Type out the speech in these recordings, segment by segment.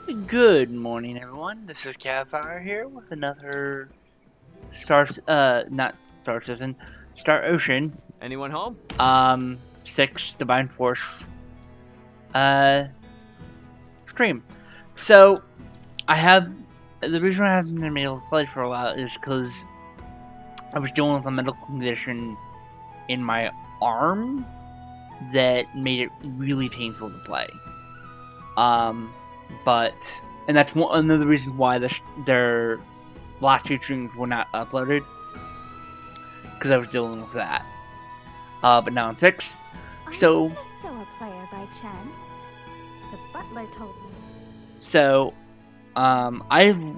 Good morning, everyone. This is Kavfire here with another not Star Citizen, Star Ocean, Anyone home? 6 Divine Force, uh, stream. So, the reason I haven't been able to play for a while is because I was dealing with a medical condition in my arm that made it really painful to play. And that's another reason why their last 2 streams were not uploaded, because I was dealing with that. But now I'm fixed. So, Are you a Soa player by chance? The butler told me. so, I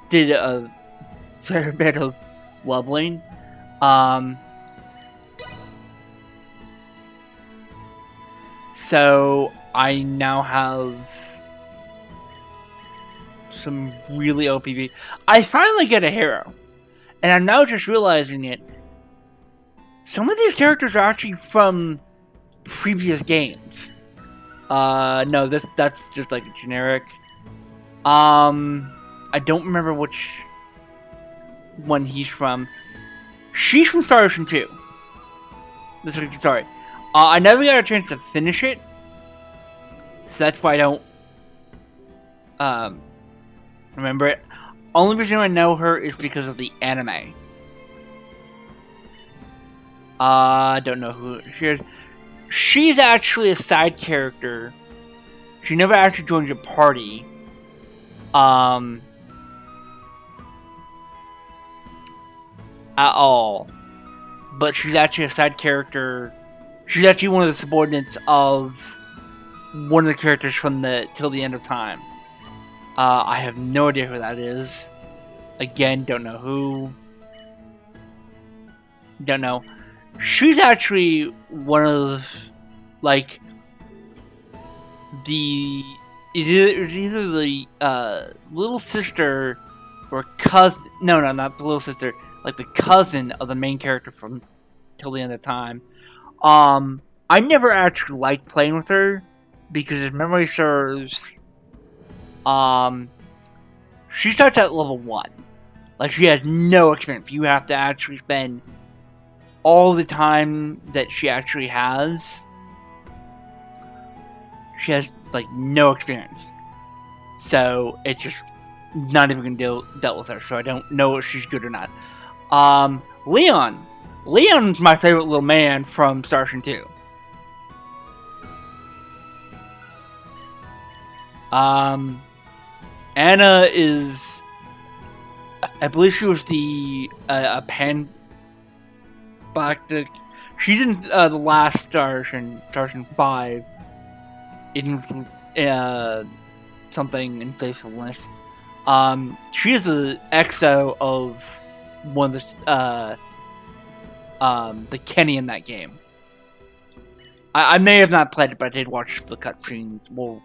did a fair bit of leveling. So I now have some really OPV. I finally get a hero, and I'm now just realizing it. Some of these characters are actually from previous games. No, that's just like a generic. I don't remember which one he's from. She's from Star Ocean 2. Sorry. I never got a chance to finish it, so that's why I don't remember it. Only reason I know her is because of the anime. I don't know who she is. She's actually a side character. She never actually joined your party. At all. But she's actually a side character. She's actually one of the subordinates of one of the characters from the Till the End of Time. I have no idea who that is. Again, don't know who. Don't know. She's actually one of, like, it's either the little sister or cousin. No, not the little sister. Like the cousin of the main character from Till the End of Time. I never actually liked playing with her because, if memory serves, she starts at level 1. Like, she has no experience. You have to actually spend all the time that she actually has. She has, like, no experience. So, it's just not even gonna deal with her. So, I don't know if she's good or not. Leon. Leon's my favorite little man from Star Ocean 2. Anna is, I believe she was the pan galactic. She's in the last Star Ocean 5. In something in faithfulness. She is the EXO of one of the Kenny in that game. I may have not played it, but I did watch the cutscenes. Well,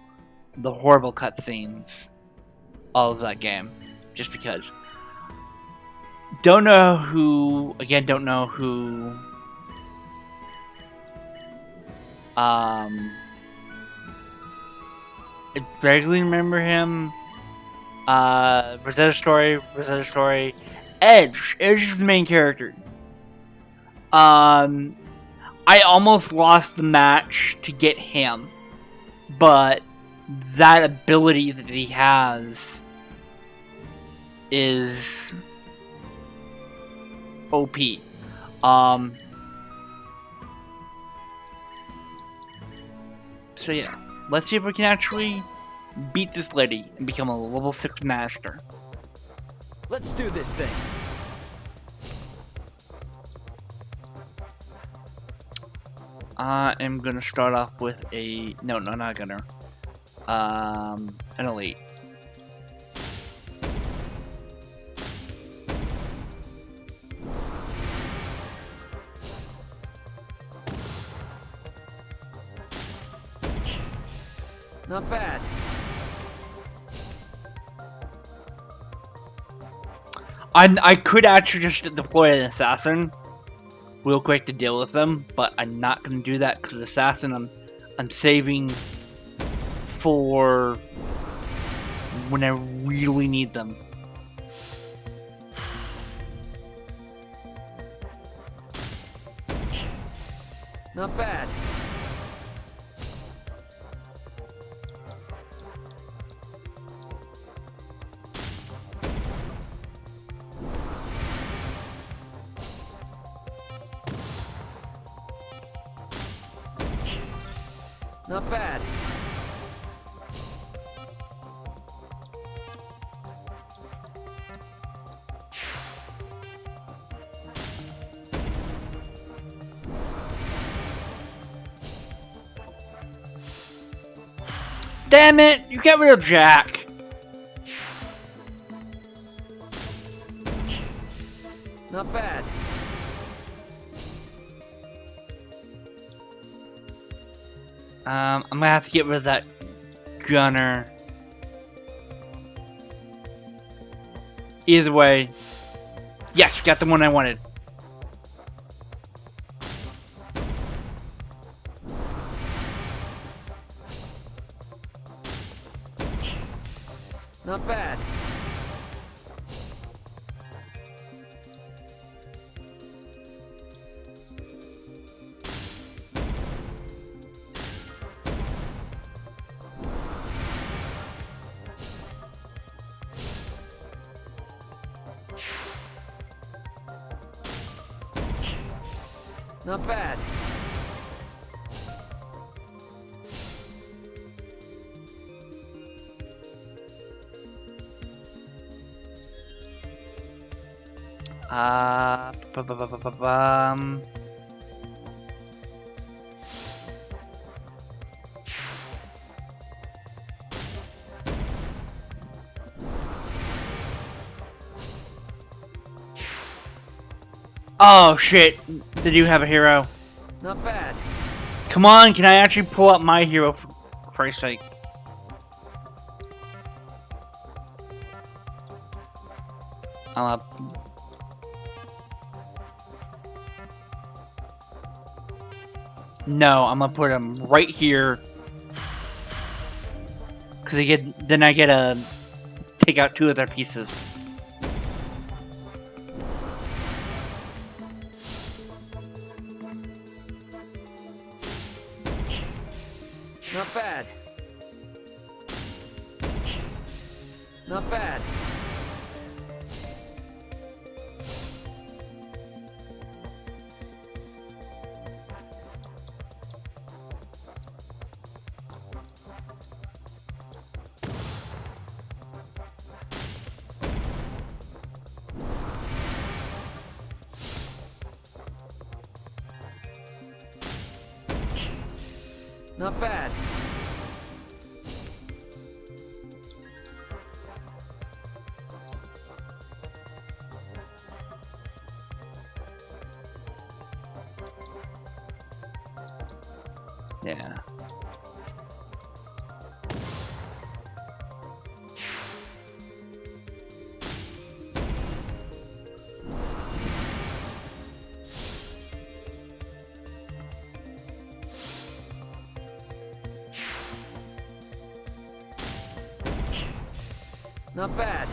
the horrible cutscenes of that game, just because. Don't know who. Again, don't know who. I vaguely remember him. Rosetta Story. Edge is the main character. I almost lost the match to get him, but that ability that he has is OP. So yeah, let's see if we can actually beat this lady and become a level 6 master. Let's do this thing. I am gonna start off with a not gonna. An elite. Not bad. I could actually just deploy an assassin real quick to deal with them, but I'm not gonna do that because assassin I'm saving for when I really need them. Not bad. Not bad. Damn it! You got rid of Jack! Not bad. I'm gonna have to get rid of that gunner. Either way. Yes, got the one I wanted. Not bad. Not bad. Ba-ba-ba-ba-ba-bum. Oh shit! Did you have a hero? Not bad. Come on, can I actually pull out my hero for Christ's sake? No, I'm gonna put him right here. Cause then I get to take out 2 of their pieces. Not bad. Not bad. Not bad. Yeah. Not bad.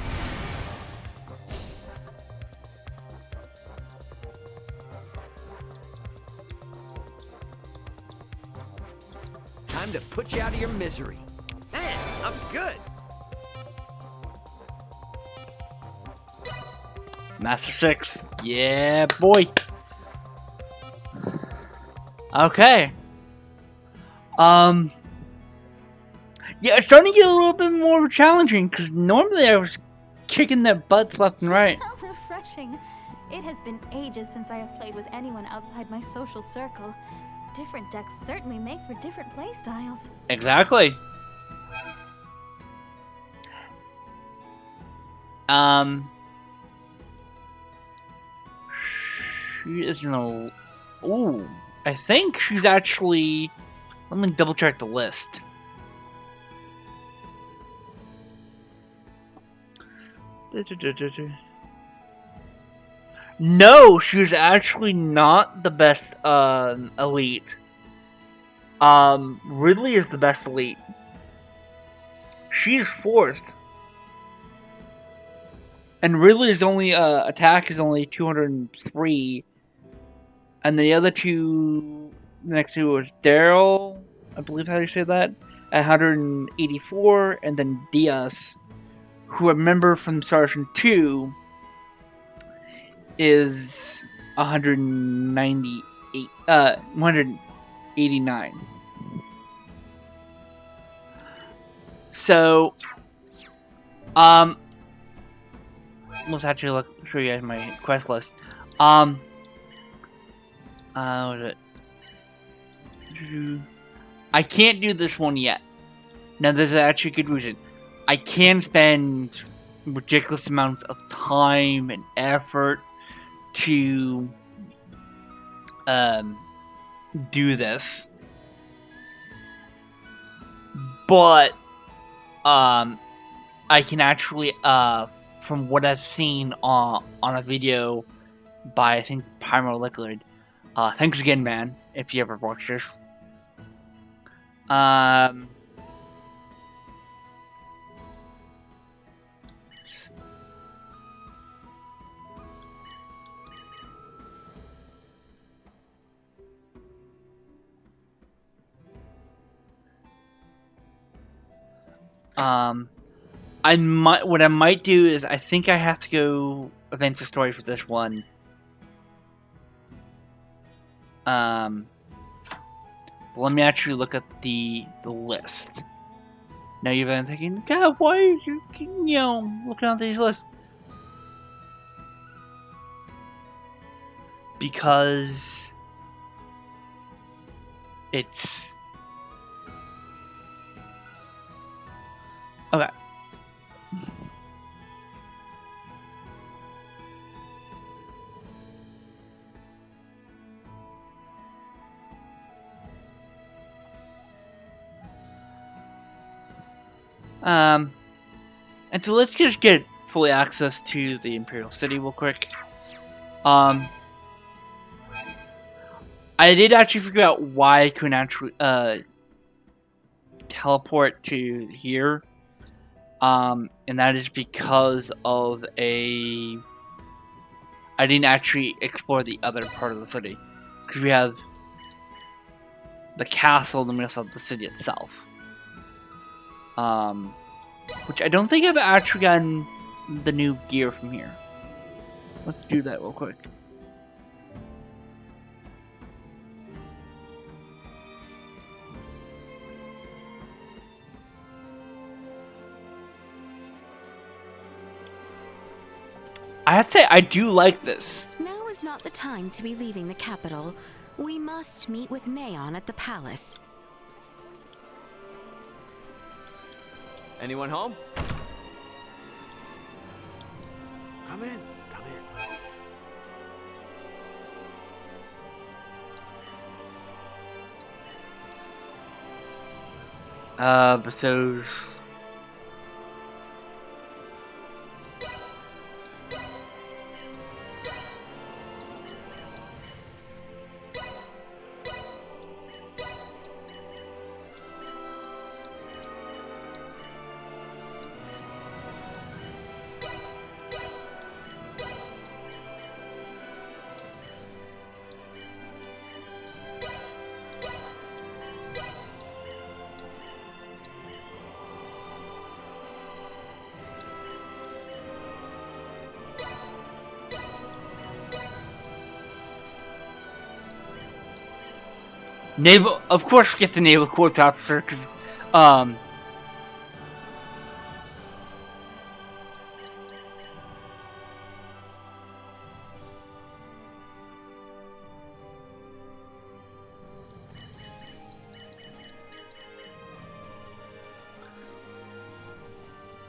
Time to put you out of your misery. Man, I'm good. Master 6. Yeah, boy. Okay. Yeah, it's starting to get a little bit more challenging, because normally I was kicking their butts left and right. How refreshing. It has been ages since I have played with anyone outside my social circle. Different decks certainly make for different playstyles. Exactly. She is no. Ooh, I think she's actually. Let me double check the list. No, she's actually not the best elite. Ridley is the best elite. She's 4th. And Ridley's only attack is only 203, and the other two next to was Daryl, I believe how you say that, at 184, and then Diaz, who I remember from Sergeant 2, is 189. So, let's actually show you guys my quest list. What is it? I can't do this one yet. Now, there's actually a good reason. I can spend ridiculous amounts of time and effort to do this, but I can actually from what I've seen on a video by I think Primal Liquid. Thanks again, man, if you ever watch this. What I might do is I think I have to go advance the story for this one. But let me actually look at the list. Now you've been thinking, God, why are you looking at these lists? Because it's okay. And so let's just get fully access to the Imperial City real quick. I did actually figure out why I couldn't actually teleport to here. And that is because of I didn't actually explore the other part of the city. Because we have the castle, and then we also have the city itself. Which I don't think I've actually gotten the new gear from here. Let's do that real quick. I have to say, I do like this. Now is not the time to be leaving the capital. We must meet with Neon at the palace. Anyone home? Come in. Come in. So naval, of course, get the naval quotes officer because,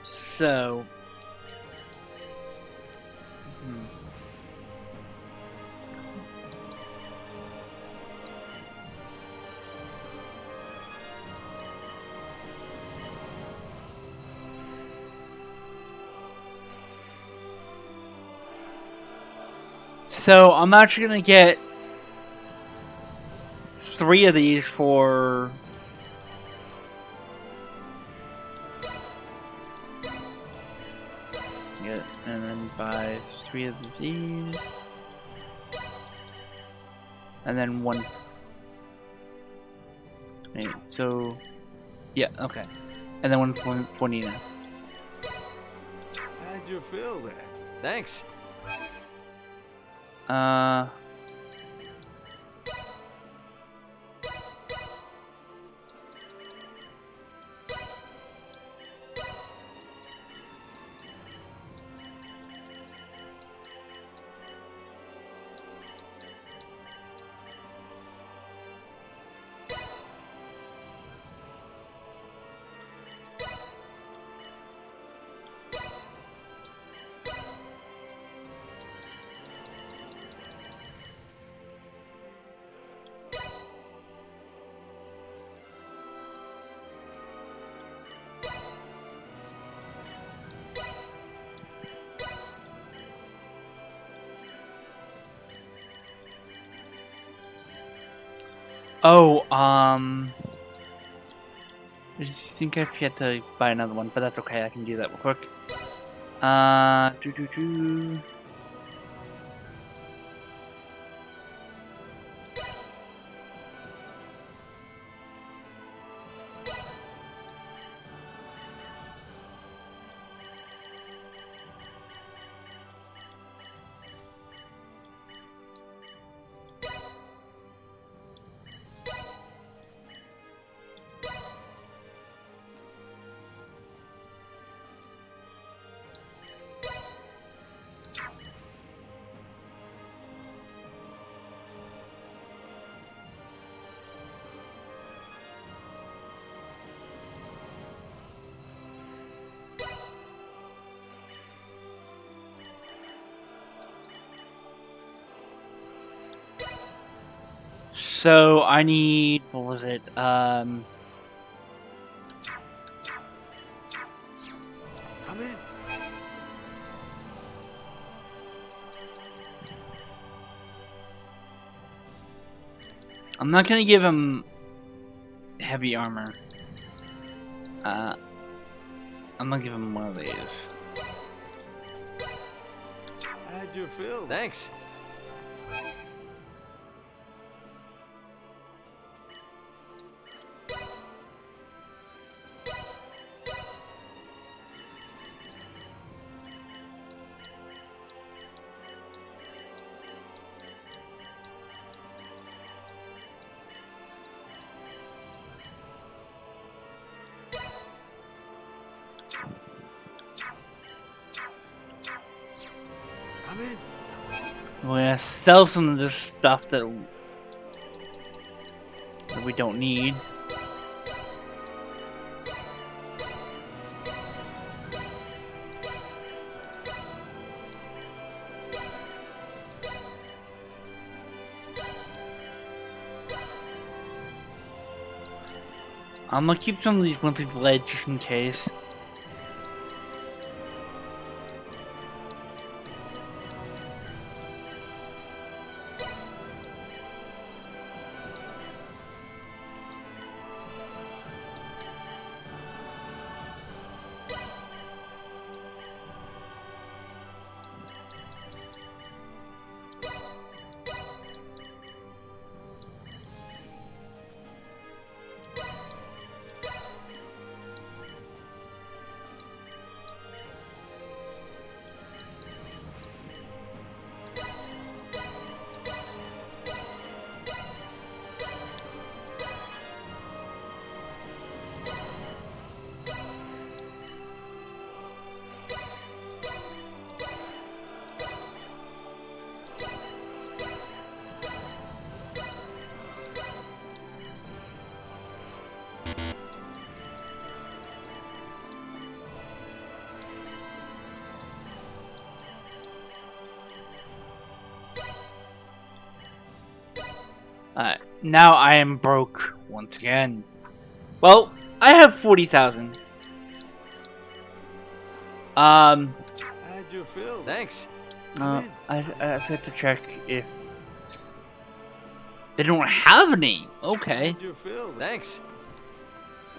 so. So I'm actually gonna get 3 of these for it, and then buy 3 of these, and then 1. Wait, so yeah, okay, and then 1 for Nina. How'd you feel that? Thanks. Oh, I think I forget to buy another one, but that's okay. I can do that real quick. Do. So I need, what was it? Come in. I'm not gonna give him heavy armor. I'm gonna give him one of these. How'd you feel? Thanks. Come in. We're gonna sell some of this stuff that we don't need. I'm gonna keep some of these wimpy blades just in case. Alright, now I am broke once again. Well, I have 40,000. How'd you feel? Thanks. I have to check if they don't have any. Okay. How'd you feel? Thanks.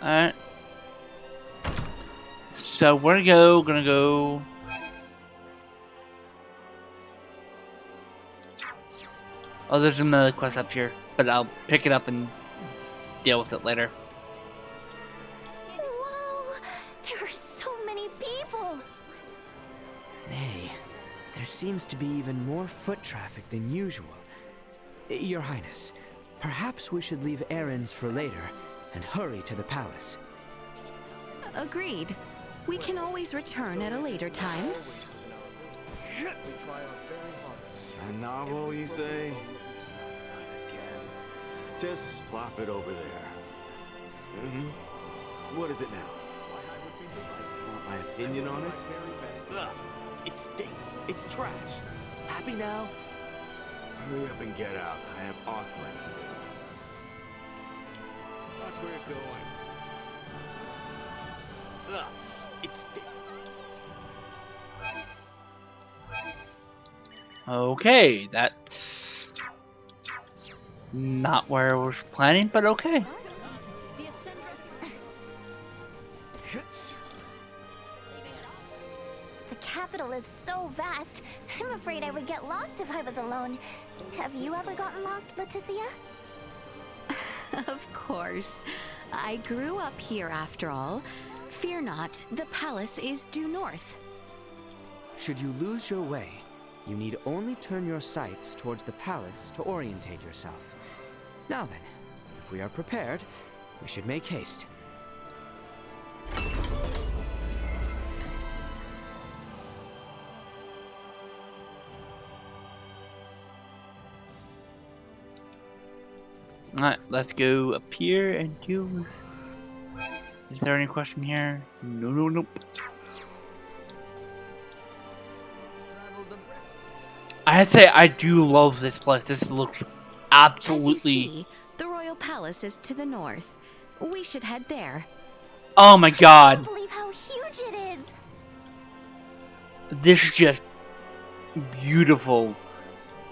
Alright. So we're gonna go. Oh, there's another quest up here, but I'll pick it up and deal with it later. Whoa! There are so many people! Nay, there seems to be even more foot traffic than usual. Your Highness, perhaps we should leave errands for later and hurry to the palace. Agreed. We can always return at a later time. A novel, you say? Not again. Just plop it over there. What is it now? Want my opinion on it? Ugh, it stinks. It's trash. Happy now? Hurry up and get out. I have authoring to do. Watch where you're going. Ugh, it stinks. Okay, that's not where I was planning, but okay. The capital is so vast. I'm afraid I would get lost if I was alone. Have you ever gotten lost, Leticia? Of course. I grew up here after all. Fear not, the palace is due north. Should you lose your way, you need only turn your sights towards the palace to orientate yourself. Now then, if we are prepared, we should make haste. Alright, let's go up here and do... Is there any question here? No, nope. I had to say, I do love this place. This looks absolutely... As you see, the royal palace is to the north. We should head there. Oh my I god. can't believe how huge it is! This is just beautiful.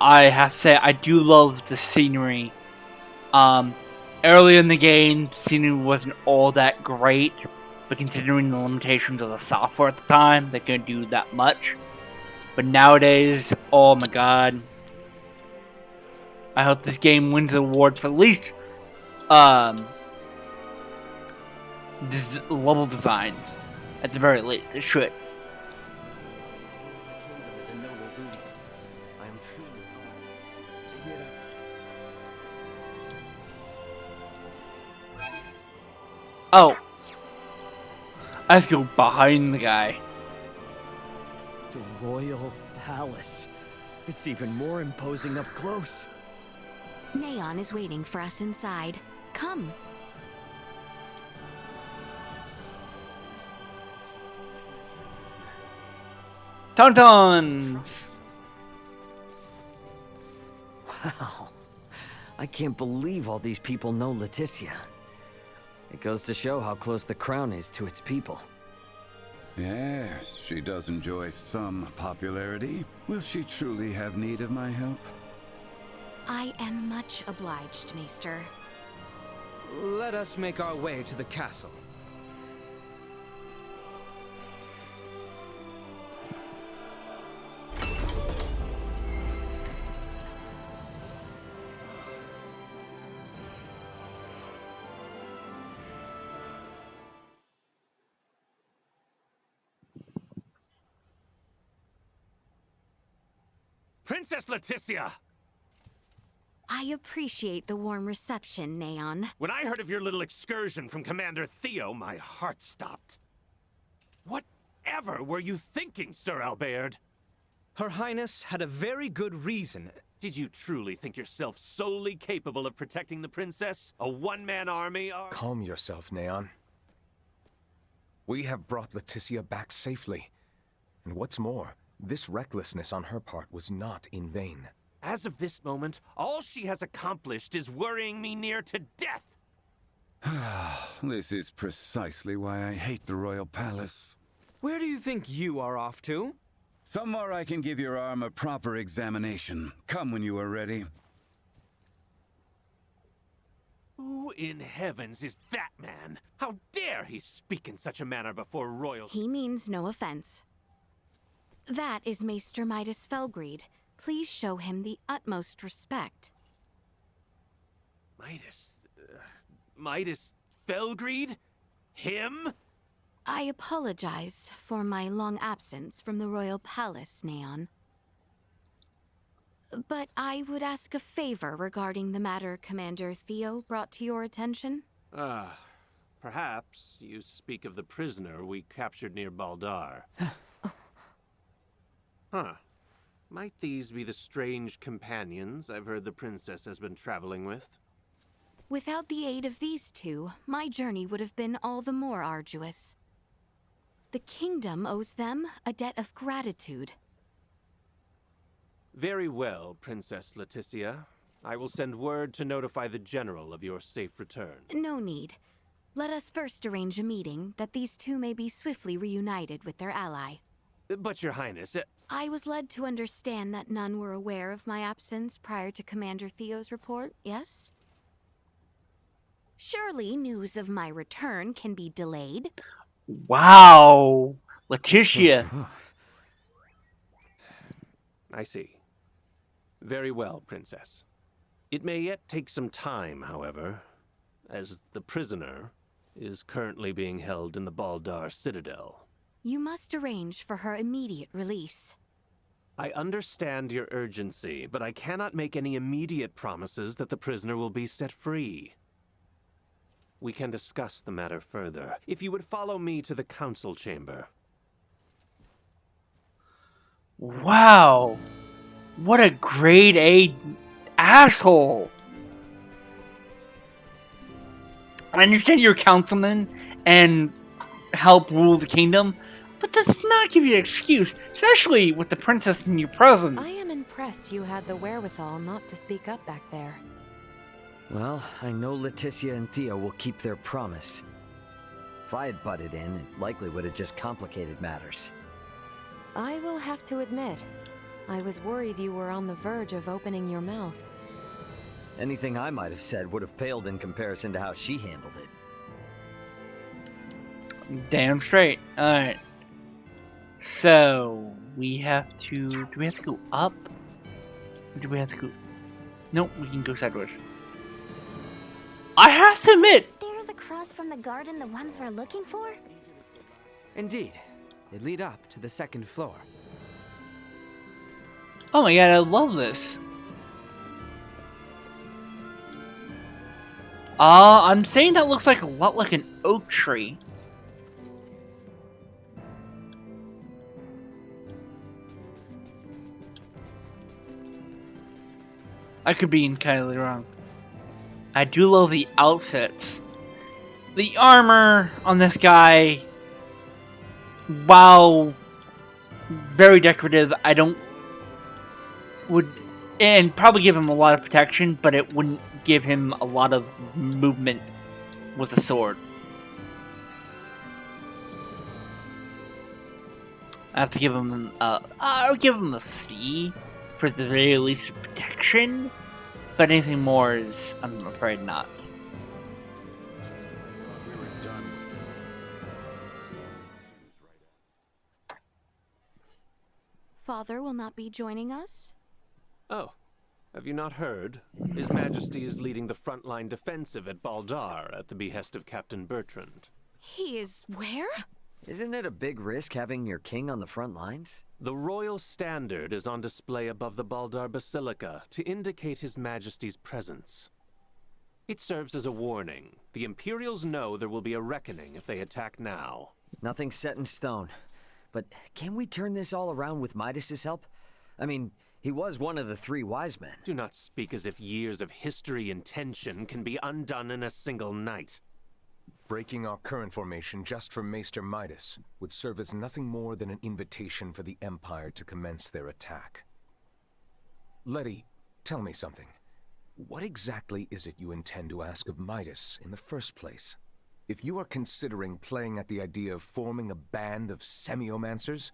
I have to say, I do love the scenery. Early in the game, scenery wasn't all that great, but considering the limitations of the software at the time, they couldn't do that much. But nowadays, oh my god. I hope this game wins awards for at least, level designs. At the very least, it should. Oh. I have to go behind the guy. The royal palace. It's even more imposing up close. Neon is waiting for us inside. Come. Tauntauns! Wow. I can't believe all these people know Leticia. It goes to show how close the crown is to its people. Yes, she does enjoy some popularity. Will she truly have need of my help? I am much obliged, Maester. Let us make our way to the castle. Princess Leticia! I appreciate the warm reception, Neon. When I heard of your little excursion from Commander Theo, my heart stopped. Whatever were you thinking, Sir Albert? Her Highness had a very good reason. Did you truly think yourself solely capable of protecting the princess? A one-man army? Calm yourself, Neon. We have brought Leticia back safely. And what's more, this recklessness on her part was not in vain. As of this moment, all she has accomplished is worrying me near to death. This is precisely why I hate the royal palace. Where do you think you are off to? Somewhere I can give your arm a proper examination. Come when you are ready. Who in heavens is that man? How dare he speak in such a manner before royalty? He means no offense. That is Maester Midas Felgreed, Please show him the utmost respect. Midas Felgreed? Him? I apologize for my long absence from the royal palace, Neon. But I would ask a favor regarding the matter Commander Theo brought to your attention. Perhaps you speak of the prisoner we captured near Baldar. Huh. Might these be the strange companions I've heard the princess has been traveling with? Without the aid of these two, my journey would have been all the more arduous. The kingdom owes them a debt of gratitude. Very well, Princess Leticia. I will send word to notify the general of your safe return. No need. Let us first arrange a meeting that these two may be swiftly reunited with their ally. But, Your Highness, I was led to understand that none were aware of my absence prior to Commander Theo's report, yes? Surely news of my return can be delayed. Wow, Leticia. I see. Very well, Princess. It may yet take some time, however, as the prisoner is currently being held in the Baldar Citadel. You must arrange for her immediate release. I understand your urgency, but I cannot make any immediate promises that the prisoner will be set free. We can discuss the matter further, if you would follow me to the council chamber. Wow. What a grade A asshole. I understand you're a councilman and help rule the kingdom, but does not give you an excuse, especially with the princess in your presence. I am impressed you had the wherewithal not to speak up back there. Well, I know Leticia and Theo will keep their promise. If I had butted in, it likely would have just complicated matters. I will have to admit, I was worried you were on the verge of opening your mouth. Anything I might have said would have paled in comparison to how she handled it. Damn straight. Alright. So, we have to... Do we have to go up? Or do we have to go... Nope, we can go sideways. I have to admit... Stairs across from the garden the ones we're looking for? Indeed. They lead up to the second floor. Oh my god, I love this. I'm saying that looks like a lot like an oak tree. I could be entirely wrong. I do love the outfits. The armor on this guy, while very decorative, and probably give him a lot of protection, but it wouldn't give him a lot of movement with a sword. I have to give him I'll give him a C for the very least protection, but anything more is, I'm afraid, not. Father will not be joining us? Oh, have you not heard? His Majesty is leading the frontline defensive at Baldar at the behest of Captain Bertrand. He is where? Isn't it a big risk having your king on the front lines? The royal standard is on display above the Baldar Basilica to indicate His Majesty's presence. It serves as a warning. The Imperials know there will be a reckoning if they attack now. Nothing's set in stone. But can we turn this all around with Midas's help? I mean, he was one of the three wise men. Do not speak as if years of history and tension can be undone in a single night. Breaking our current formation just for Maester Midas would serve as nothing more than an invitation for the Empire to commence their attack. Letty, tell me something. What exactly is it you intend to ask of Midas in the first place? If you are considering playing at the idea of forming a band of semiomancers,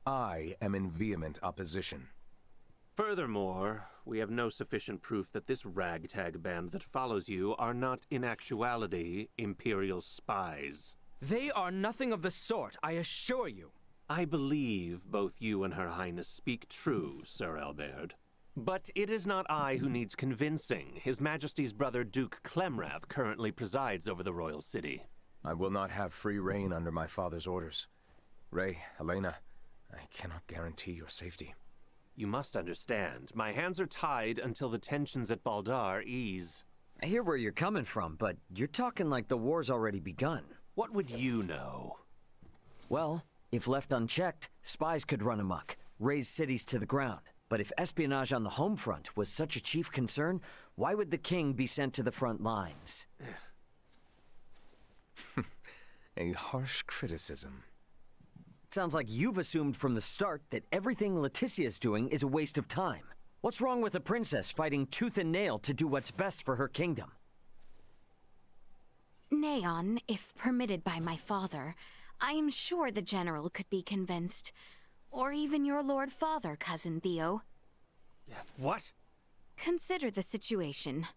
I am in vehement opposition. Furthermore, we have no sufficient proof that this ragtag band that follows you are not in actuality Imperial spies. They are nothing of the sort, I assure you. I believe both you and Her Highness speak true, Sir Albert. But it is not I who needs convincing. His Majesty's brother Duke Clemrav currently presides over the royal city. I will not have free reign under my father's orders. Ray, Helena, I cannot guarantee your safety. You must understand, my hands are tied until the tensions at Baldar ease. I hear where you're coming from, but you're talking like the war's already begun. What would you know? Well, if left unchecked, spies could run amok, raze cities to the ground. But if espionage on the home front was such a chief concern, why would the king be sent to the front lines? A harsh criticism. Sounds like you've assumed from the start that everything Leticia's doing is a waste of time. What's wrong with a princess fighting tooth and nail to do what's best for her kingdom? Neon, if permitted by my father, I am sure the general could be convinced. Or even your Lord Father, Cousin Theo. What? Consider the situation.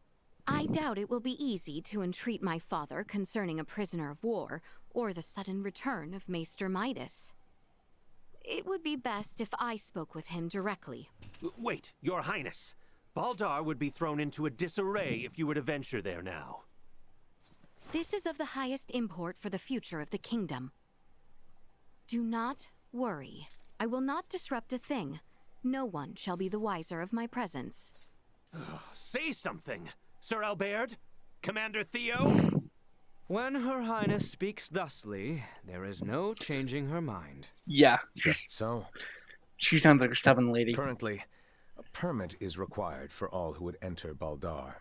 I doubt it will be easy to entreat my father concerning a prisoner of war, or the sudden return of Maester Midas. It would be best if I spoke with him directly. Wait, Your Highness. Baldar would be thrown into a disarray if you were to venture there now. This is of the highest import for the future of the kingdom. Do not worry. I will not disrupt a thing. No one shall be the wiser of my presence. Say something, Sir Albert? Commander Theo? When Her Highness speaks thusly, there is no changing her mind. Yeah, Just so. she sounds like a stubborn lady. Currently, a permit is required for all who would enter Baldar.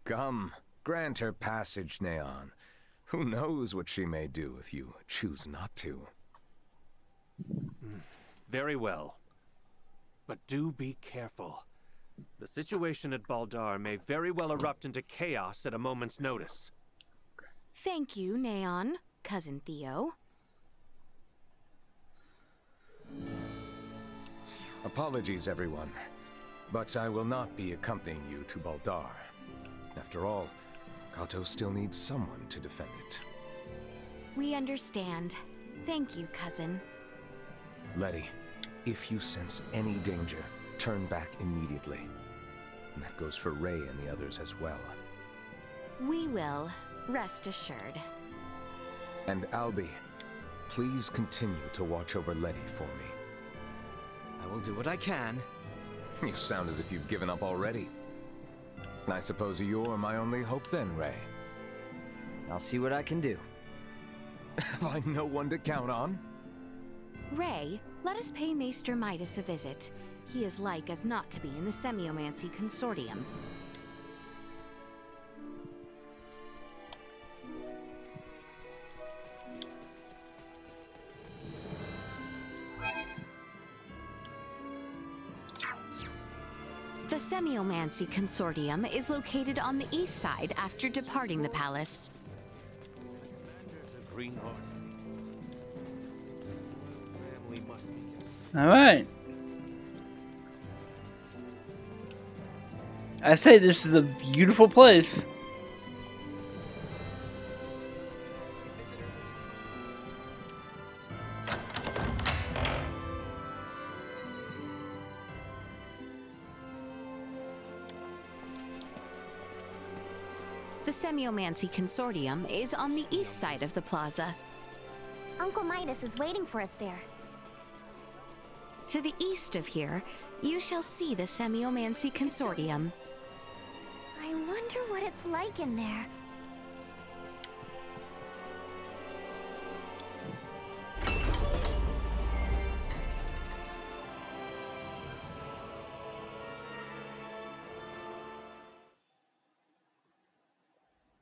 Come, grant her passage, Neon. Who knows what she may do if you choose not to. Very well. But do be careful. The situation at Baldar may very well erupt into chaos at a moment's notice. Thank you, Neon, Cousin Theo. Apologies, everyone. But I will not be accompanying you to Baldar. After all, Kato still needs someone to defend it. We understand. Thank you, Cousin. Letty, if you sense any danger, turn back immediately. And that goes for Ray and the others as well. We will, rest assured. And Albie, please continue to watch over Letty for me. I will do what I can. You sound as if you've given up already. I suppose you're my only hope then, Ray. I'll see what I can do. Have I no one to count on? Ray, let us pay Maester Midas a visit. He is like as not to be in the Semiomancy Consortium. The Semiomancy Consortium is located on the east side after departing the palace. There's a green horse. Family must be kept. All right. I say this is a beautiful place. The Semiomancy Consortium is on the east side of the plaza. Uncle Midas is waiting for us there. To the east of here, you shall see the Semiomancy Consortium. I wonder what it's like in there.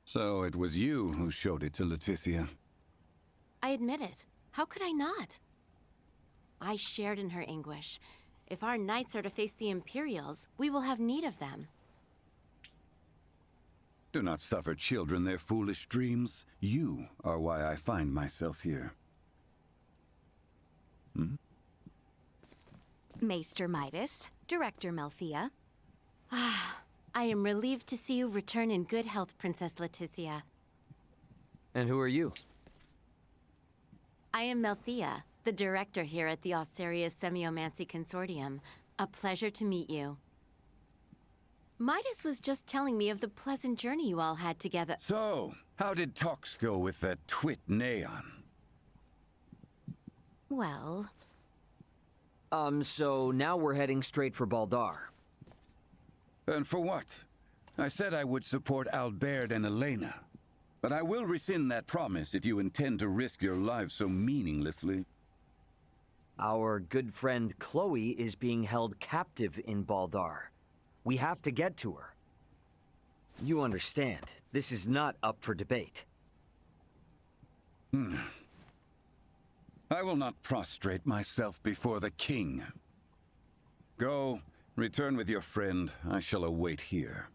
So it was you who showed it to Leticia. I admit it. How could I not? I shared in her anguish. If our knights are to face the Imperials, we will have need of them. Do not suffer children their foolish dreams. You are why I find myself here. Maester Midas, Director Melthea. I am relieved to see you return in good health, Princess Leticia. And who are you? I am Melthea, the director here at the Alcerius Semiomancy Consortium. A pleasure to meet you. Midas was just telling me of the pleasant journey you all had together. So, how did talks go with that twit Neon? Well, So now we're heading straight for Baldar. And for what? I said I would support Albert and Elena. But I will rescind that promise if you intend to risk your lives so meaninglessly. Our good friend Chloe is being held captive in Baldar. We have to get to her. You understand, this is not up for debate. I will not prostrate myself before the king. Go, return with your friend. I shall await here.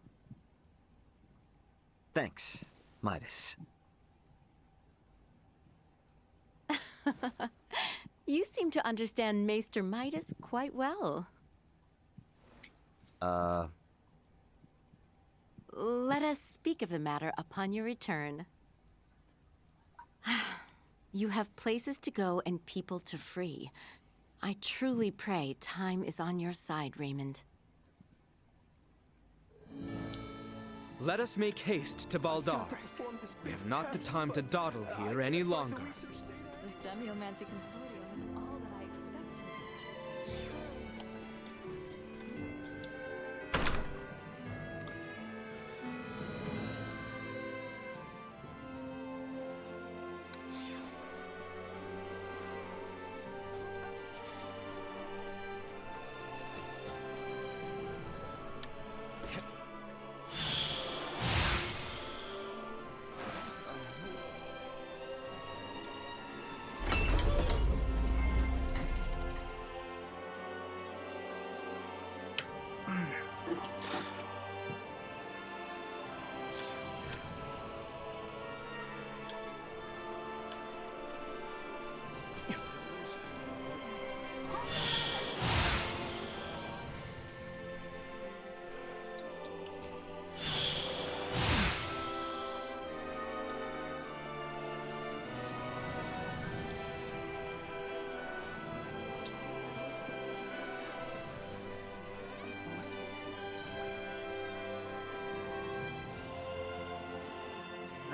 Thanks, Midas. You seem to understand Maester Midas quite well. Let us speak of the matter upon your return. You have places to go and people to free. I truly pray time is on your side, Raymond. Let us make haste to Baldar. We have not the time to dawdle here any longer. The Semiomancy Consortium is all that I expected.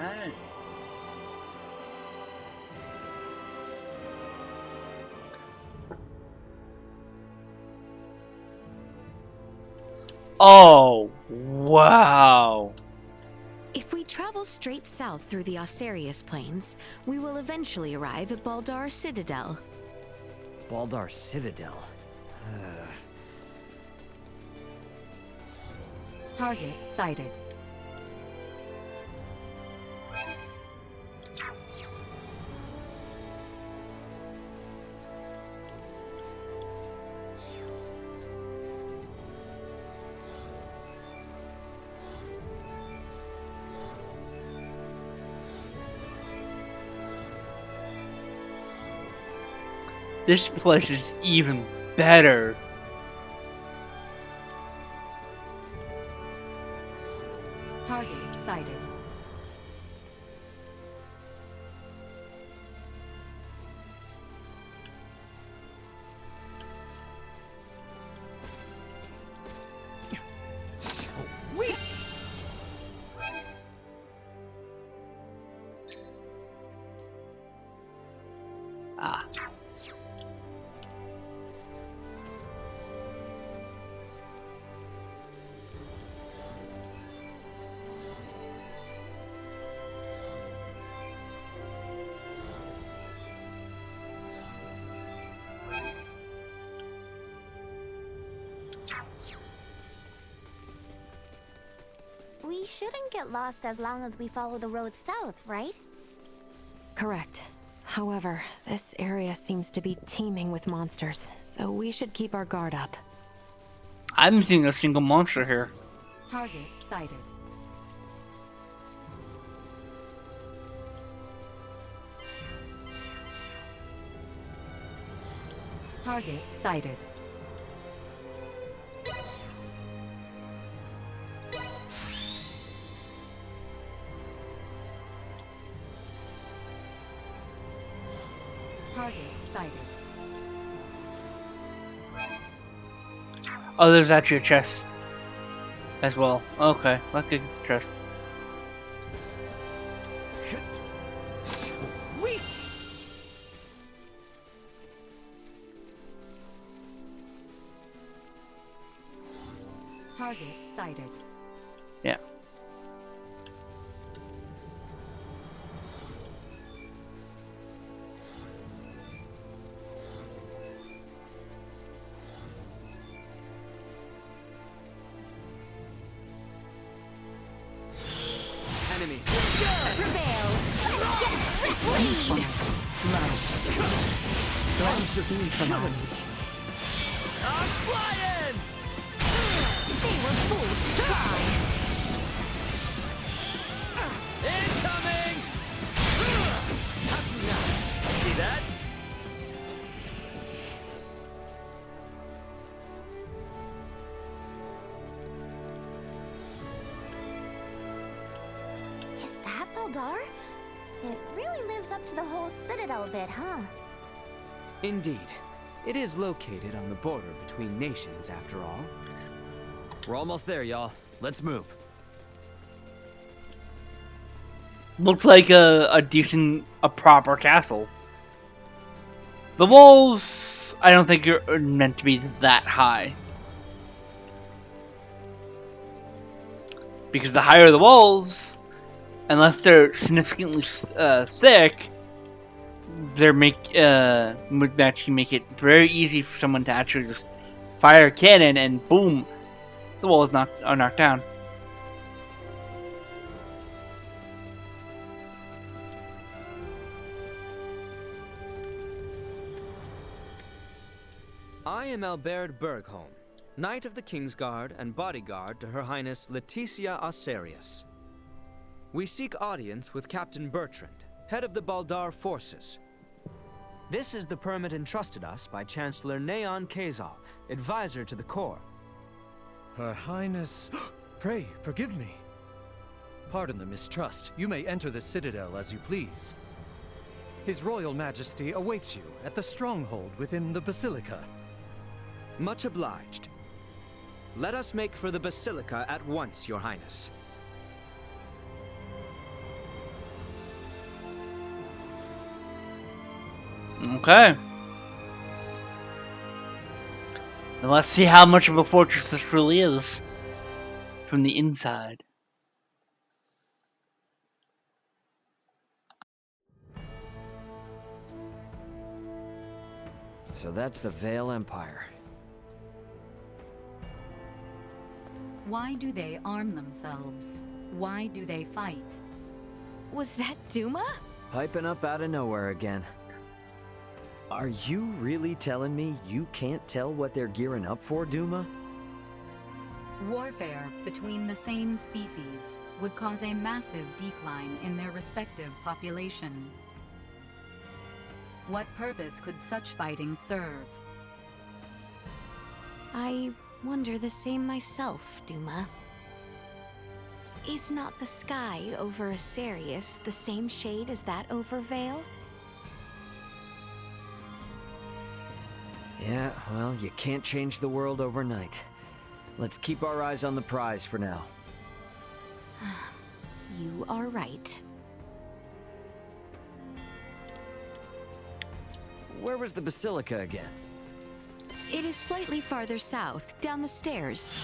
Alright. Oh, wow. if we travel straight south through the Osarius Plains, we will eventually arrive at Baldar Citadel. Baldar Citadel. Target sighted. This place is even better. Target sighted. Sweet! Ah. We shouldn't get lost as long as we follow the road south, right? Correct. However, this area seems to be teeming with monsters, so we should keep our guard up. I haven't seen a single monster here. Target sighted. Target sighted. Target sighted. sighted. Oh, there's actually a chest as well. Okay, let's get the chest. Sweet! Target sighted. Yeah. Enemies. Prevail! Usefulness. Low. Threats neutralized. I'm flying! They were fools to try! Incoming! How do you not? See that? Is that Baldar? It really lives up to the whole Citadel bit, huh? Indeed. It is located on the border between nations, after all. We're almost there, y'all. Let's move. Looks like a proper castle. The walls, I don't think are meant to be that high. Because the higher the walls, unless they're significantly thick, would actually make it very easy for someone to actually just fire a cannon and boom, the walls are knocked down. I am Albert Bergholm, Knight of the Kingsguard and bodyguard to Her Highness Leticia Osarius. We seek audience with Captain Bertrand, head of the Baldar forces. This is the permit entrusted us by Chancellor Neon Kazal, advisor to the Corps. Her Highness... Pray, forgive me. Pardon the mistrust. You may enter the Citadel as you please. His Royal Majesty awaits you at the stronghold within the Basilica. Much obliged. Let us make for the Basilica at once, Your Highness. Okay. Now let's see how much of a fortress this really is from the inside. So that's the Vale Empire. Why do they arm themselves? Why do they fight? Was that Duma? Piping up out of nowhere again. Are you really telling me you can't tell what they're gearing up for, Duma? Warfare between the same species would cause a massive decline in their respective population. What purpose could such fighting serve? I wonder the same myself, Duma. Is not the sky over Asarius the same shade as that over Vale? Yeah, well, you can't change the world overnight. Let's keep our eyes on the prize for now. You are right. Where was the Basilica again? It is slightly farther south, down the stairs.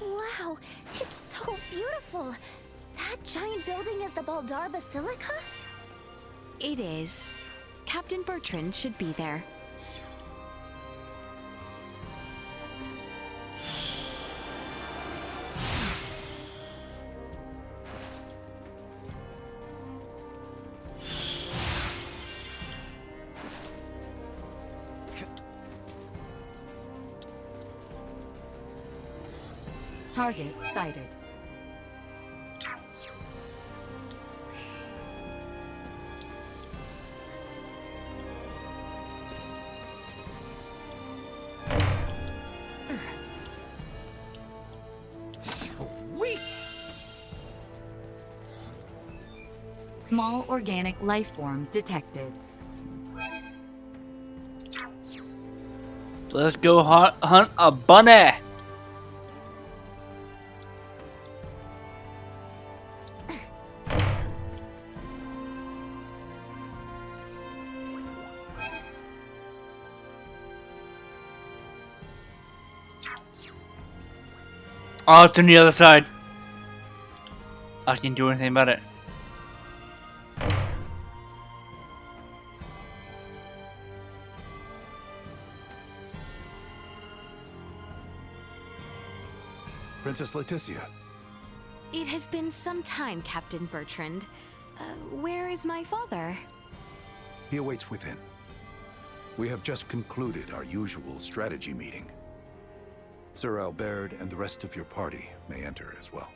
Wow, it's so beautiful. That giant building is the Baldar Basilica? It is. Captain Bertrand should be there. Target sighted. Sweet! Small organic life form detected. Let's go hunt a bunny. Oh, it's on the other side. I can't do anything about it. Princess Leticia. It has been some time, Captain Bertrand. Where is my father? He awaits within. We have just concluded our usual strategy meeting. Sir Albert and the rest of your party may enter as well.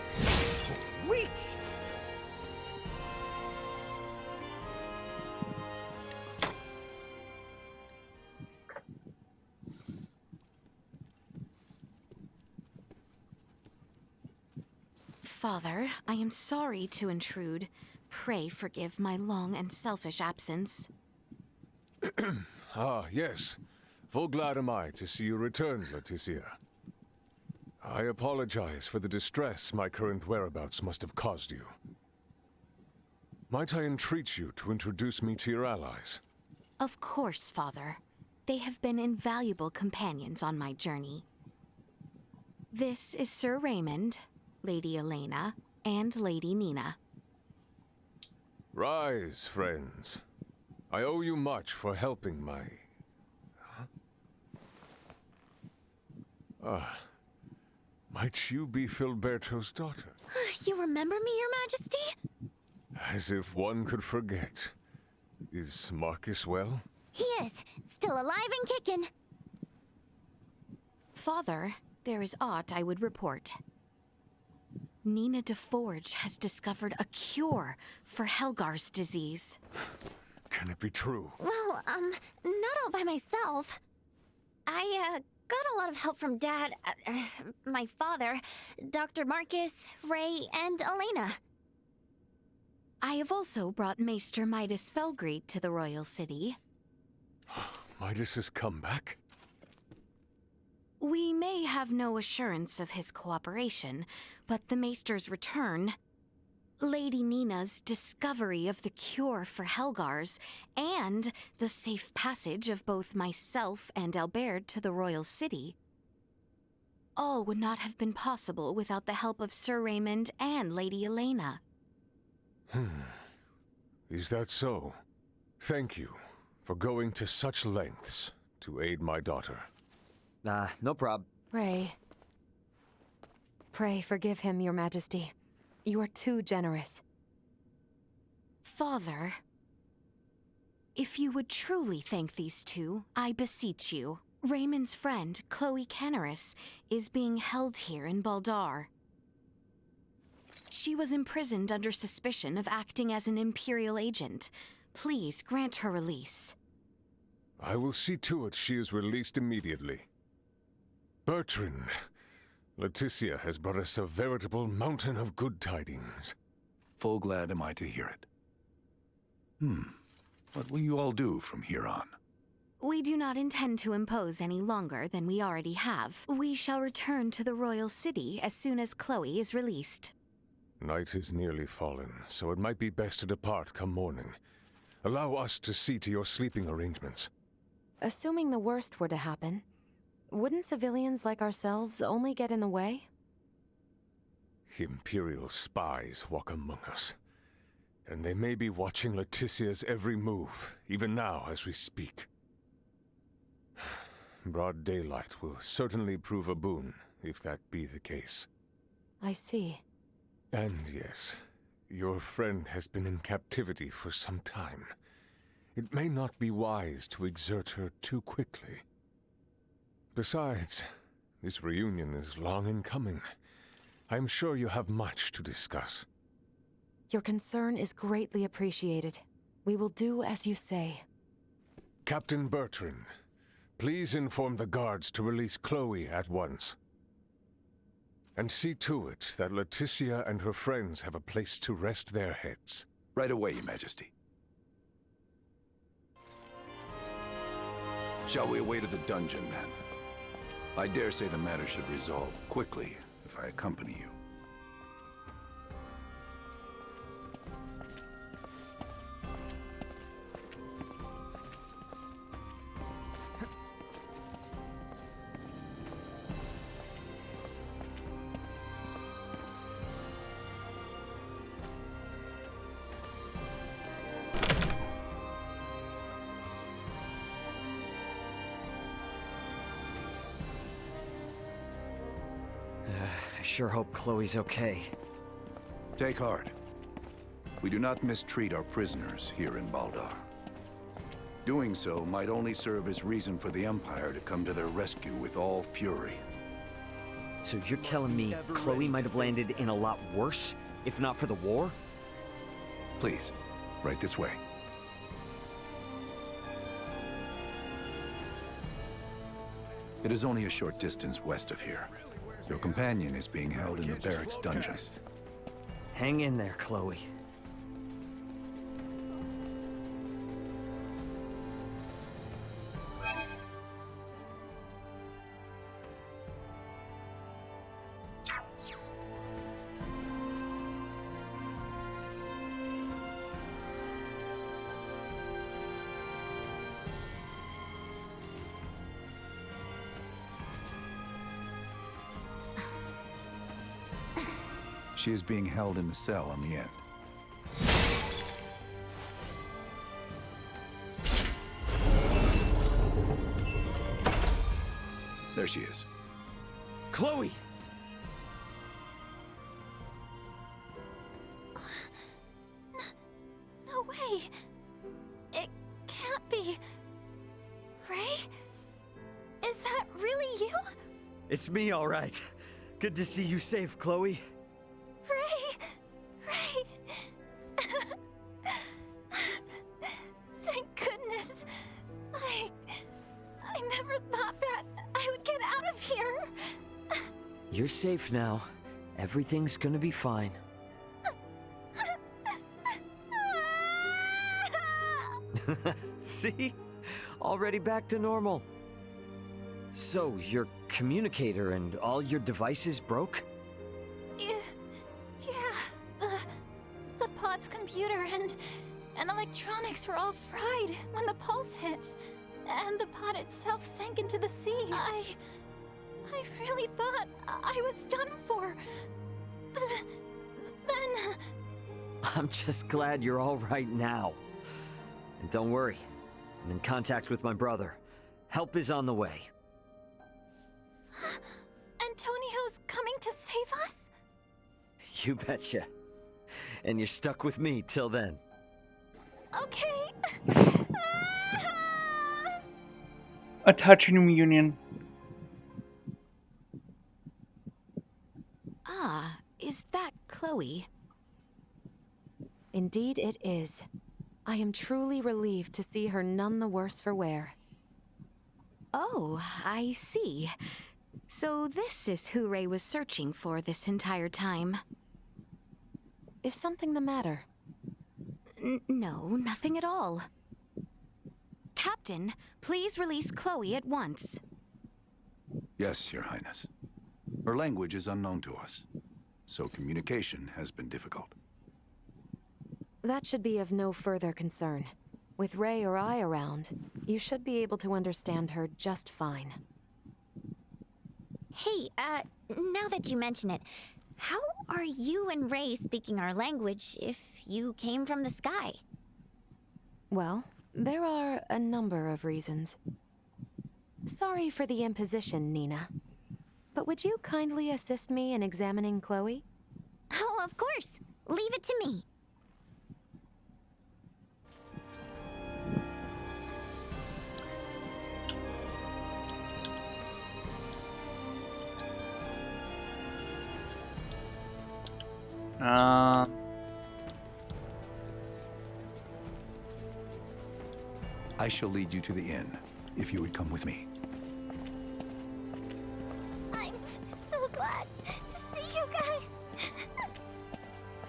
Sweet! Father, I am sorry to intrude. Pray forgive my long and selfish absence. Ah, yes. Full glad am I to see you return, Leticia. I apologize for the distress my current whereabouts must have caused you. Might I entreat you to introduce me to your allies? Of course, Father. They have been invaluable companions on my journey. This is Sir Raymond, Lady Elena, and Lady Nina. Rise, friends. I owe you much for helping my... might you be Filberto's daughter? You remember me, Your Majesty? As if one could forget. Is Marcus well? He is. Still alive and kicking. Father, there is aught I would report. Nina DeForge has discovered a cure for Helgar's disease. Can it be true? Well, not all by myself. I, got a lot of help from Dad, my father, Dr. Marcus, Ray, and Elena. I have also brought Maester Midas Felgreed to the royal city. Midas has come back? We may have no assurance of his cooperation, but the Maester's return, Lady Nina's discovery of the cure for Helgar's, and the safe passage of both myself and Albert to the royal city, all would not have been possible without the help of Sir Raymond and Lady Elena. Is that so? Thank you for going to such lengths to aid my daughter. No prob. Ray. Pray forgive him, Your Majesty. You are too generous. Father, if you would truly thank these two, I beseech you. Raymond's friend, Chloe Canaris, is being held here in Baldar. She was imprisoned under suspicion of acting as an Imperial agent. Please grant her release. I will see to it she is released immediately. Bertrand, Leticia has brought us a veritable mountain of good tidings. Full glad am I to hear it. What will you all do from here on? We do not intend to impose any longer than we already have. We shall return to the royal city as soon as Chloe is released. Night is nearly fallen, so it might be best to depart come morning. Allow us to see to your sleeping arrangements. Assuming the worst were to happen, wouldn't civilians like ourselves only get in the way? Imperial spies walk among us. And they may be watching Leticia's every move, even now as we speak. Broad daylight will certainly prove a boon, if that be the case. I see. And yes, Your friend has been in captivity for some time. It may not be wise to exert her too quickly. Besides, this reunion is long in coming. I am sure you have much to discuss. Your concern is greatly appreciated. We will do as you say. Captain Bertrand, please inform the guards to release Chloe at once. And see to it that Leticia and her friends have a place to rest their heads. Right away, Your Majesty. Shall we away to the dungeon, then? I dare say the matter should resolve quickly if I accompany you. I sure hope Chloe's okay. Take heart. We do not mistreat our prisoners here in Baldar. Doing so might only serve as reason for the Empire to come to their rescue with all fury. So you're telling me Chloe might have landed in a lot worse, if not for the war? Please, right this way. It is only a short distance west of here. Your companion is being held in the barracks dungeon. Hang in there, Chloe. She is being held in the cell on the end. There she is. Chloe! No way. It can't be. Ray? Is that really you? It's me, all right. Good to see you safe, Chloe. Thank goodness. I never thought that I would get out of here. You're safe now. Everything's gonna be fine. See? Already back to normal. So, your communicator and all your devices broke? Yeah. The pod's computer and electronics were all fried when the pulse hit. And the pod itself sank into the sea. I really thought I was done for. Then... I'm just glad you're all right now. And don't worry, I'm in contact with my brother. Help is on the way. Antonio's coming to save us? You betcha. And you're stuck with me till then. Okay. A touching reunion. Ah, is that Chloe? Indeed it is. I am truly relieved to see her none the worse for wear. Oh, I see. So this is who Ray was searching for this entire time. Is something the matter? No, nothing at all. Captain, please release Chloe at once. Yes, Your Highness. Her language is unknown to us, so communication has been difficult. That should be of no further concern. With Ray or I around, you should be able to understand her just fine. Hey, now that you mention it, how are you and Ray speaking our language if you came from the sky? Well, there are a number of reasons. Sorry for the imposition, Nina. But would you kindly assist me in examining Chloe? Oh, of course. Leave it to me. I shall lead you to the inn, if you would come with me. I'm so glad to see you guys.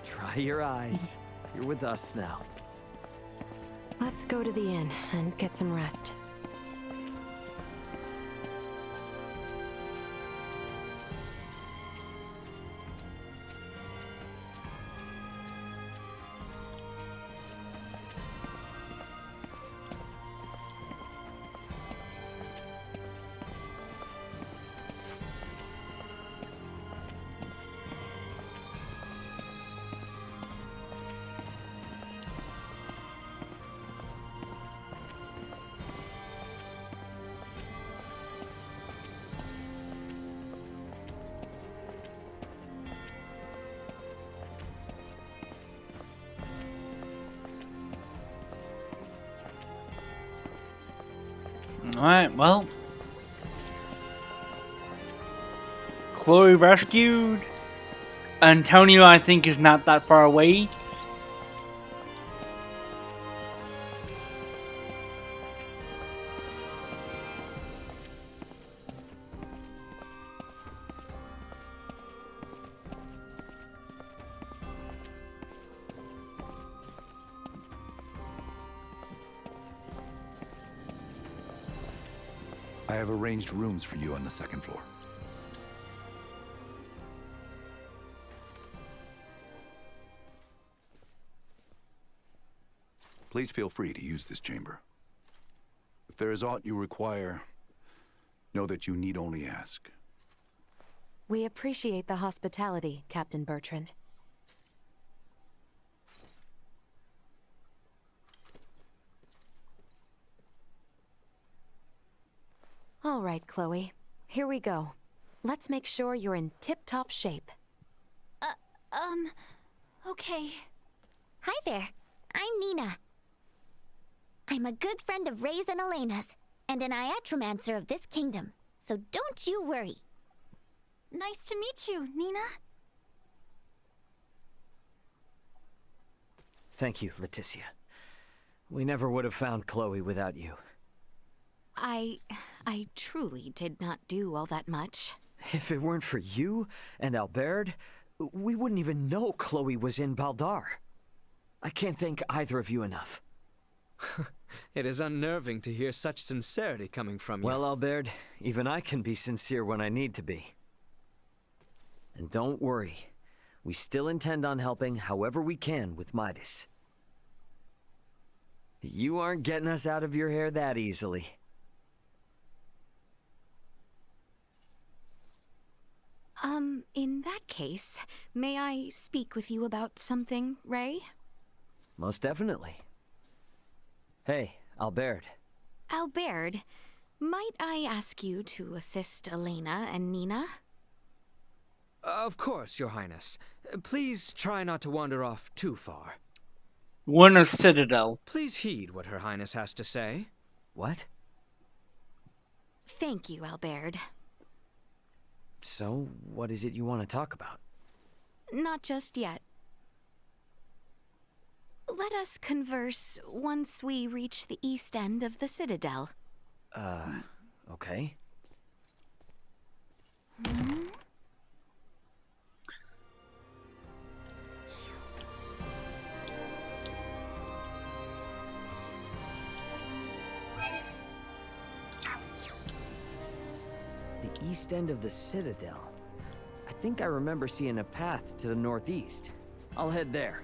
Dry your eyes. You're with us now. Let's go to the inn and get some rest. Alright, well. Chloe rescued. Antonio, I think, is not that far away. I have arranged rooms for you on the second floor. Please feel free to use this chamber. If there is aught you require, know that you need only ask. We appreciate the hospitality, Captain Bertrand. All right, Chloe. Here we go. Let's make sure you're in tip-top shape. Okay. Hi there. I'm Nina. I'm a good friend of Ray's and Elena's, and an iatromancer of this kingdom, so don't you worry. Nice to meet you, Nina. Thank you, Leticia. We never would have found Chloe without you. I truly did not do all that much. If it weren't for you and Albert, we wouldn't even know Chloe was in Baldar. I can't thank either of you enough. It is unnerving to hear such sincerity coming from you. Well, Albert, even I can be sincere when I need to be. And don't worry, we still intend on helping however we can with Midas. You aren't getting us out of your hair that easily. In that case, may I speak with you about something, Ray? Most definitely. Hey, Albert. Albert, might I ask you to assist Elena and Nina? Of course, Your Highness. Please try not to wander off too far. Winter Citadel. Please heed what Her Highness has to say. What? Thank you, Albert. So, what is it you want to talk about? Not just yet. Let us converse once we reach the east end of the Citadel. Okay. The east end of the Citadel. I think I remember seeing a path to the northeast. I'll head there.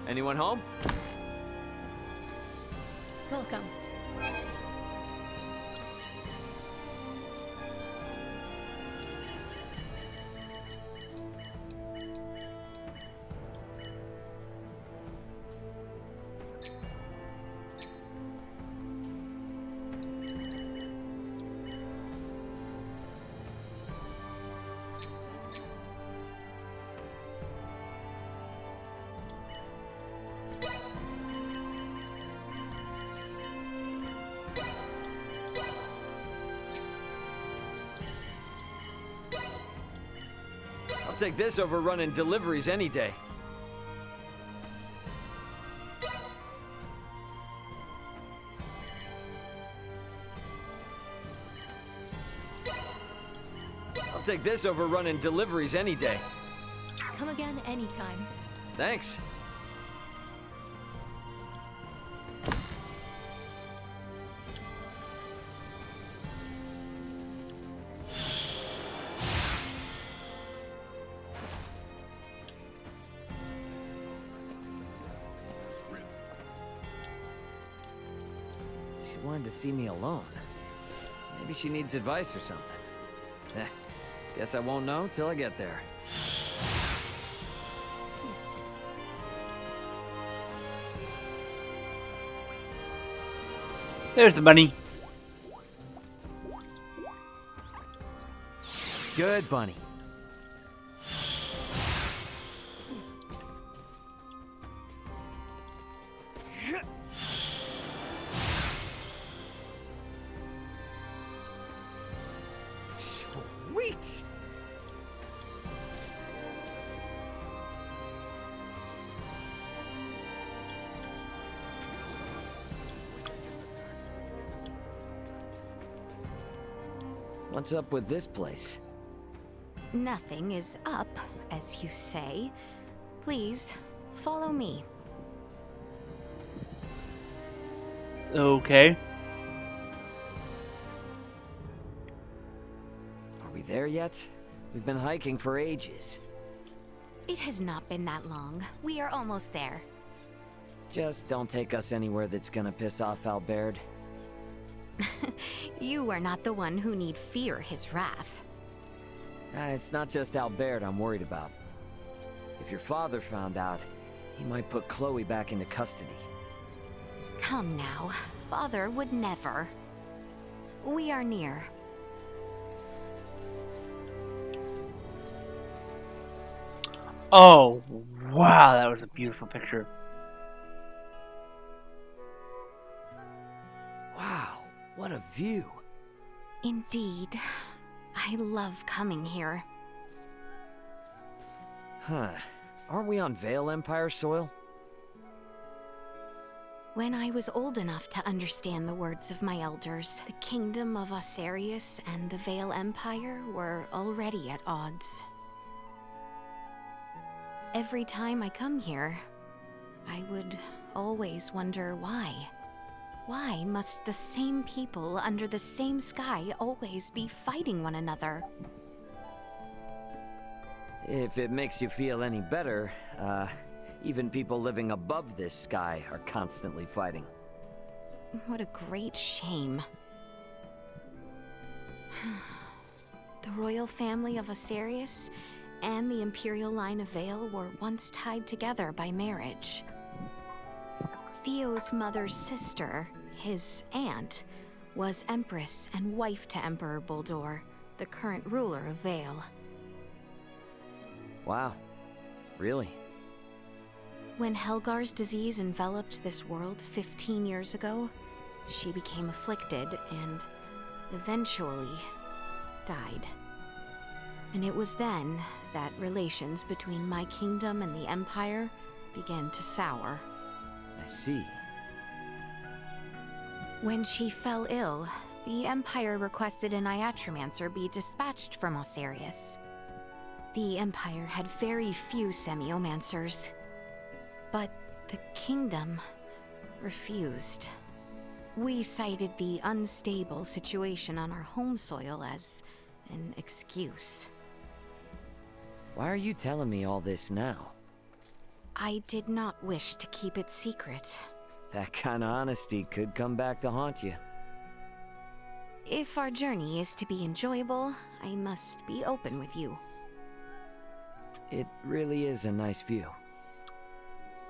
Anyone home? Welcome. take this over running deliveries any day. I'll take this over running deliveries any day. Come again anytime. Thanks. She wanted to see me alone. Maybe she needs advice or something. Guess I won't know till I get there. There's the bunny. Good bunny. Sweet! What's up with this place? Nothing is up, as you say. Please, follow me. Okay. Are we there yet? We've been hiking for ages. It has not been that long. We are almost there. Just don't take us anywhere that's gonna piss off Albert. You are not the one who need fear his wrath. It's not just Albert I'm worried about. If your father found out, he might put Chloe back into custody. Come now. Father would never. We are near. Oh, wow, that was a beautiful picture. Wow, what a view. Indeed. I love coming here. Huh. Aren't we on Vale Empire soil? When I was old enough to understand the words of my elders, the kingdom of Osarius and the Vale Empire were already at odds. Every time I come here, I would always wonder why. Why must the same people under the same sky always be fighting one another? If it makes you feel any better, even people living above this sky are constantly fighting. What a great shame. The royal family of Osarius and the imperial line of Vale were once tied together by marriage. Theo's mother's sister, his aunt, was empress and wife to Emperor Boldor, the current ruler of Vale. Wow. Really? When Helgar's disease enveloped this world 15 years ago, she became afflicted and eventually died. And it was then that relations between my kingdom and the Empire began to sour. I see. When she fell ill, the Empire requested an Iatromancer be dispatched from Osarius. The Empire had very few semiomancers, but the kingdom refused. We cited the unstable situation on our home soil as an excuse. Why are you telling me all this now? I did not wish to keep it secret. That kind of honesty could come back to haunt you. If our journey is to be enjoyable, I must be open with you. It really is a nice view.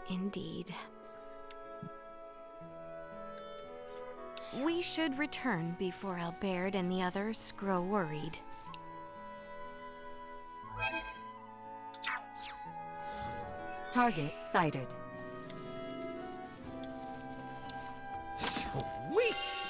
Indeed. We should return before Albert and the others grow worried. Target sighted. Sweet!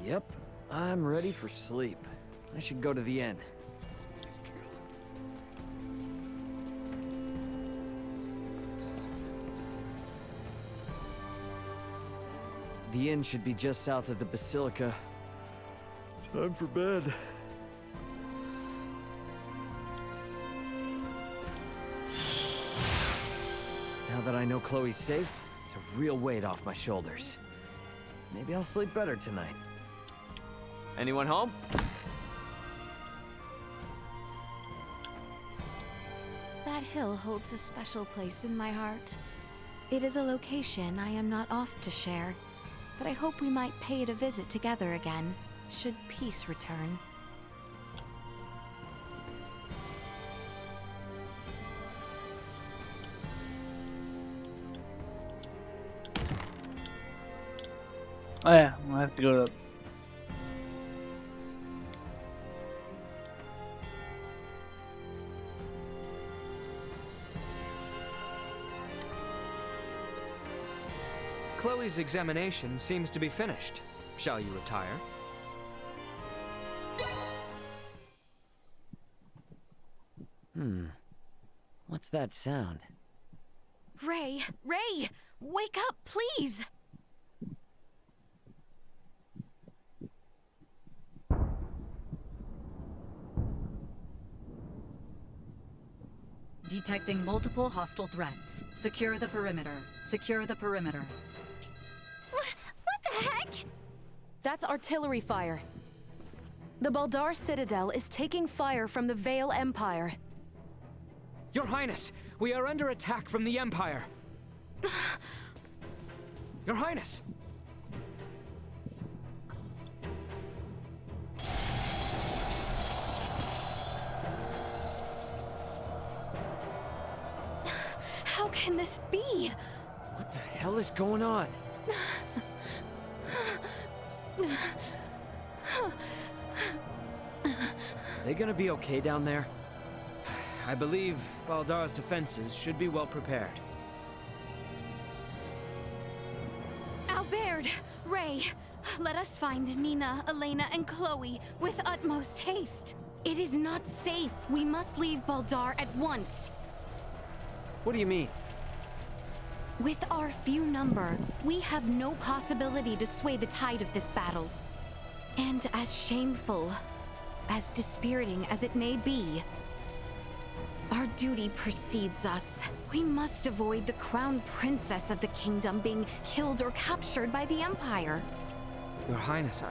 Yep, I'm ready for sleep. I should go to the inn. The inn should be just south of the Basilica. Time for bed. Now that I know Chloe's safe, it's a real weight off my shoulders. Maybe I'll sleep better tonight. Anyone home? That hill holds a special place in my heart. It is a location I am not oft to share, but I hope we might pay it a visit together again, should peace return. Oh yeah, we'll have to go to... Chloe's examination seems to be finished. Shall you retire? What's that sound? Ray! Ray! Wake up, please! Detecting multiple hostile threats. Secure the perimeter. Secure the perimeter. What the heck? That's artillery fire. The Baldar Citadel is taking fire from the Vale Empire. Your Highness, we are under attack from the Empire. Your Highness! How can this be? What the hell is going on? Are they gonna be okay down there? I believe Baldar's defenses should be well prepared. Albert! Ray! Let us find Nina, Elena, and Chloe with utmost haste. It is not safe. We must leave Baldar at once. What do you mean? With our few number, we have no possibility to sway the tide of this battle. And as shameful, as dispiriting as it may be, our duty precedes us. We must avoid the crown princess of the kingdom being killed or captured by the Empire. Your Highness,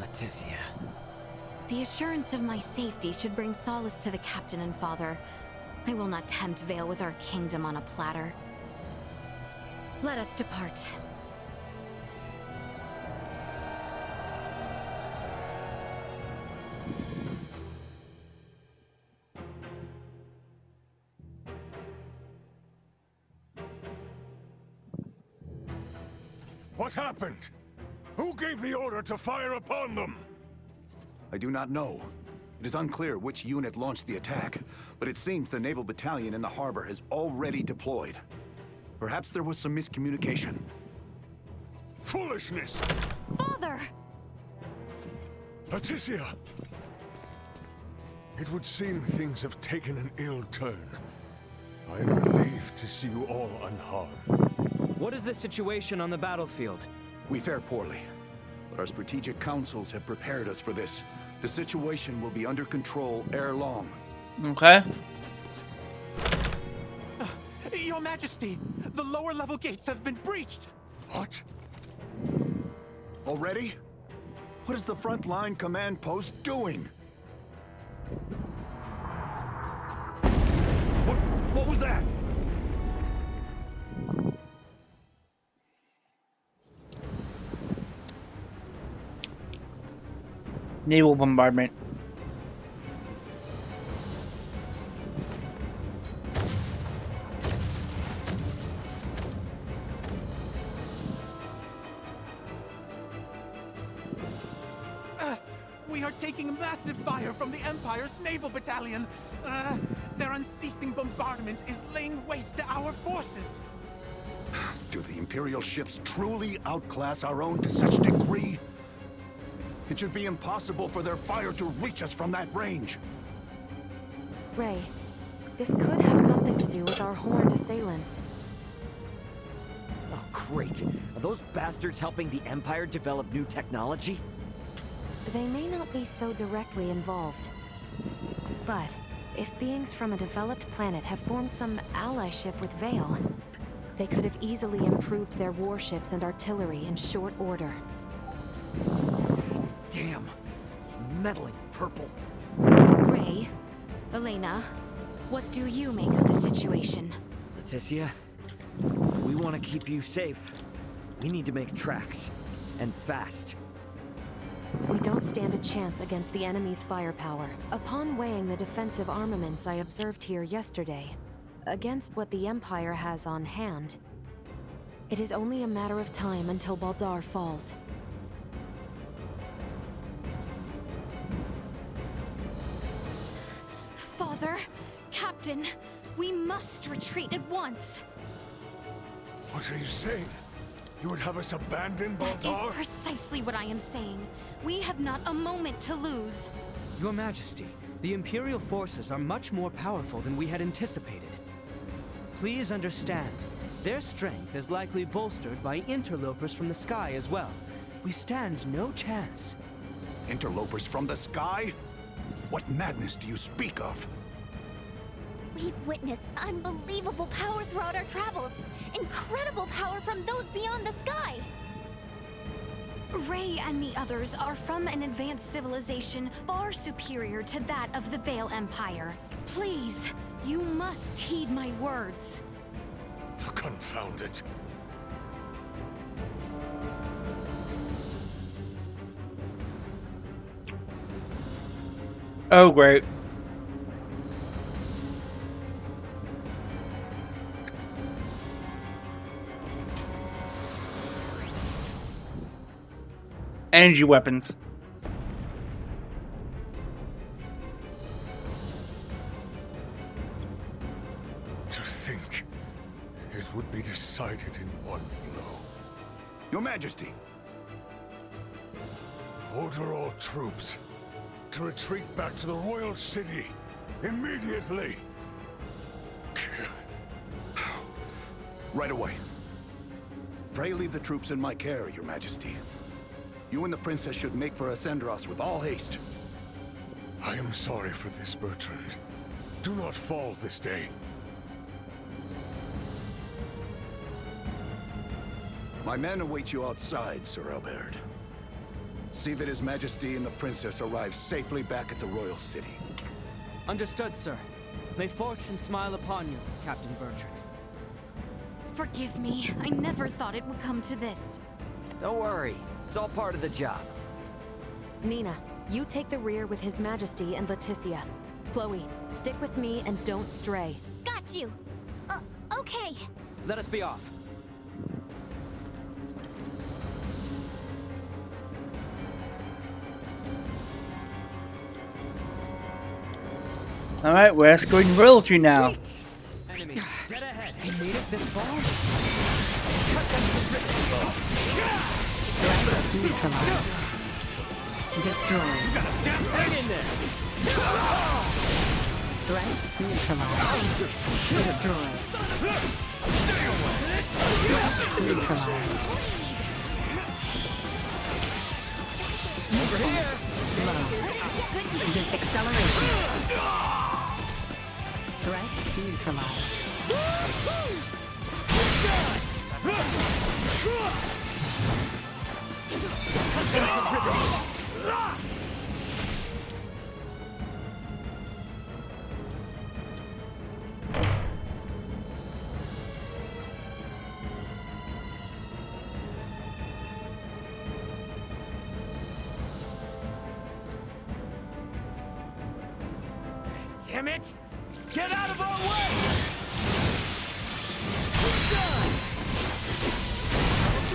Leticia. The assurance of my safety should bring solace to the captain and father. I will not tempt Vale with our kingdom on a platter. Let us depart. What happened? Who gave the order to fire upon them? I do not know. It is unclear which unit launched the attack, but it seems the naval battalion in the harbor has already deployed. Perhaps there was some miscommunication. Foolishness! Father! Leticia! It would seem things have taken an ill turn. I am relieved to see you all unharmed. what is the situation on the battlefield? We fare poorly, but our strategic councils have prepared us for this. The situation will be under control ere long. Okay. Your Majesty, the lower level gates have been breached. What? Already? What is the front line command post doing? What was that? Naval bombardment. We are taking a massive fire from the Empire's naval battalion. Their unceasing bombardment is laying waste to our forces. Do the Imperial ships truly outclass our own to such degree? It should be impossible for their fire to reach us from that range. Ray, this could have something to do with our horned assailants. Oh, great. Are those bastards helping the Empire develop new technology? They may not be so directly involved. But if beings from a developed planet have formed some allyship with Vale, they could have easily improved their warships and artillery in short order. Damn. Meddling purple. Ray, Elena, what do you make of the situation? Leticia, if we want to keep you safe, we need to make tracks. And fast. We don't stand a chance against the enemy's firepower. Upon weighing the defensive armaments I observed here yesterday, against what the Empire has on hand, it is only a matter of time until Baldar falls. Father, Captain, we must retreat at once. What are you saying? You would have us abandon Baldar? That is precisely what I am saying. We have not a moment to lose. Your Majesty, the Imperial forces are much more powerful than we had anticipated. Please understand, their strength is likely bolstered by interlopers from the sky as well. We stand no chance. Interlopers from the sky? What madness do you speak of? We've witnessed unbelievable power throughout our travels. Incredible power from those beyond the sky. Ray and the others are from an advanced civilization far superior to that of the Vale Empire. Please, you must heed my words. Confound it. Oh, great. Energy weapons. To think it would be decided in one blow. Your Majesty! Order all troops to retreat back to the royal city immediately. Right away. Pray leave the troops in my care, Your Majesty. You and the princess should make for Ascendros with all haste. I am sorry for this, Bertrand. Do not fall this day. My men await you outside, Sir Albert. See that His Majesty and the princess arrive safely back at the royal city. Understood, sir. May fortune smile upon you, Captain Bertrand. Forgive me. I never thought it would come to this. Don't worry. It's all part of the job. Nina, you take the rear with His Majesty and Leticia. Chloe, stick with me and don't stray. Got you. Okay. Let us be off. Alright, we're escorting royalty now. Wait. Enemies, dead ahead. He made it this far? Neutralized. Destroyed. Hang in there. Threat neutralized. Destroyed. Neutralized. Usefulness low. Acceleration. Threat neutralized. Damn it! Get out of our way!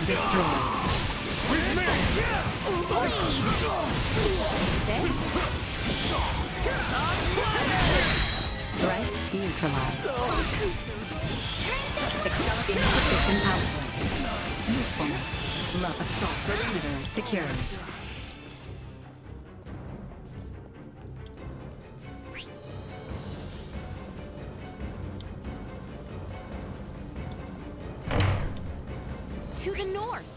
Destroyed. With me! Threat neutralized. Insufficient output. Usefulness. Low assault perimeter secured. To the north.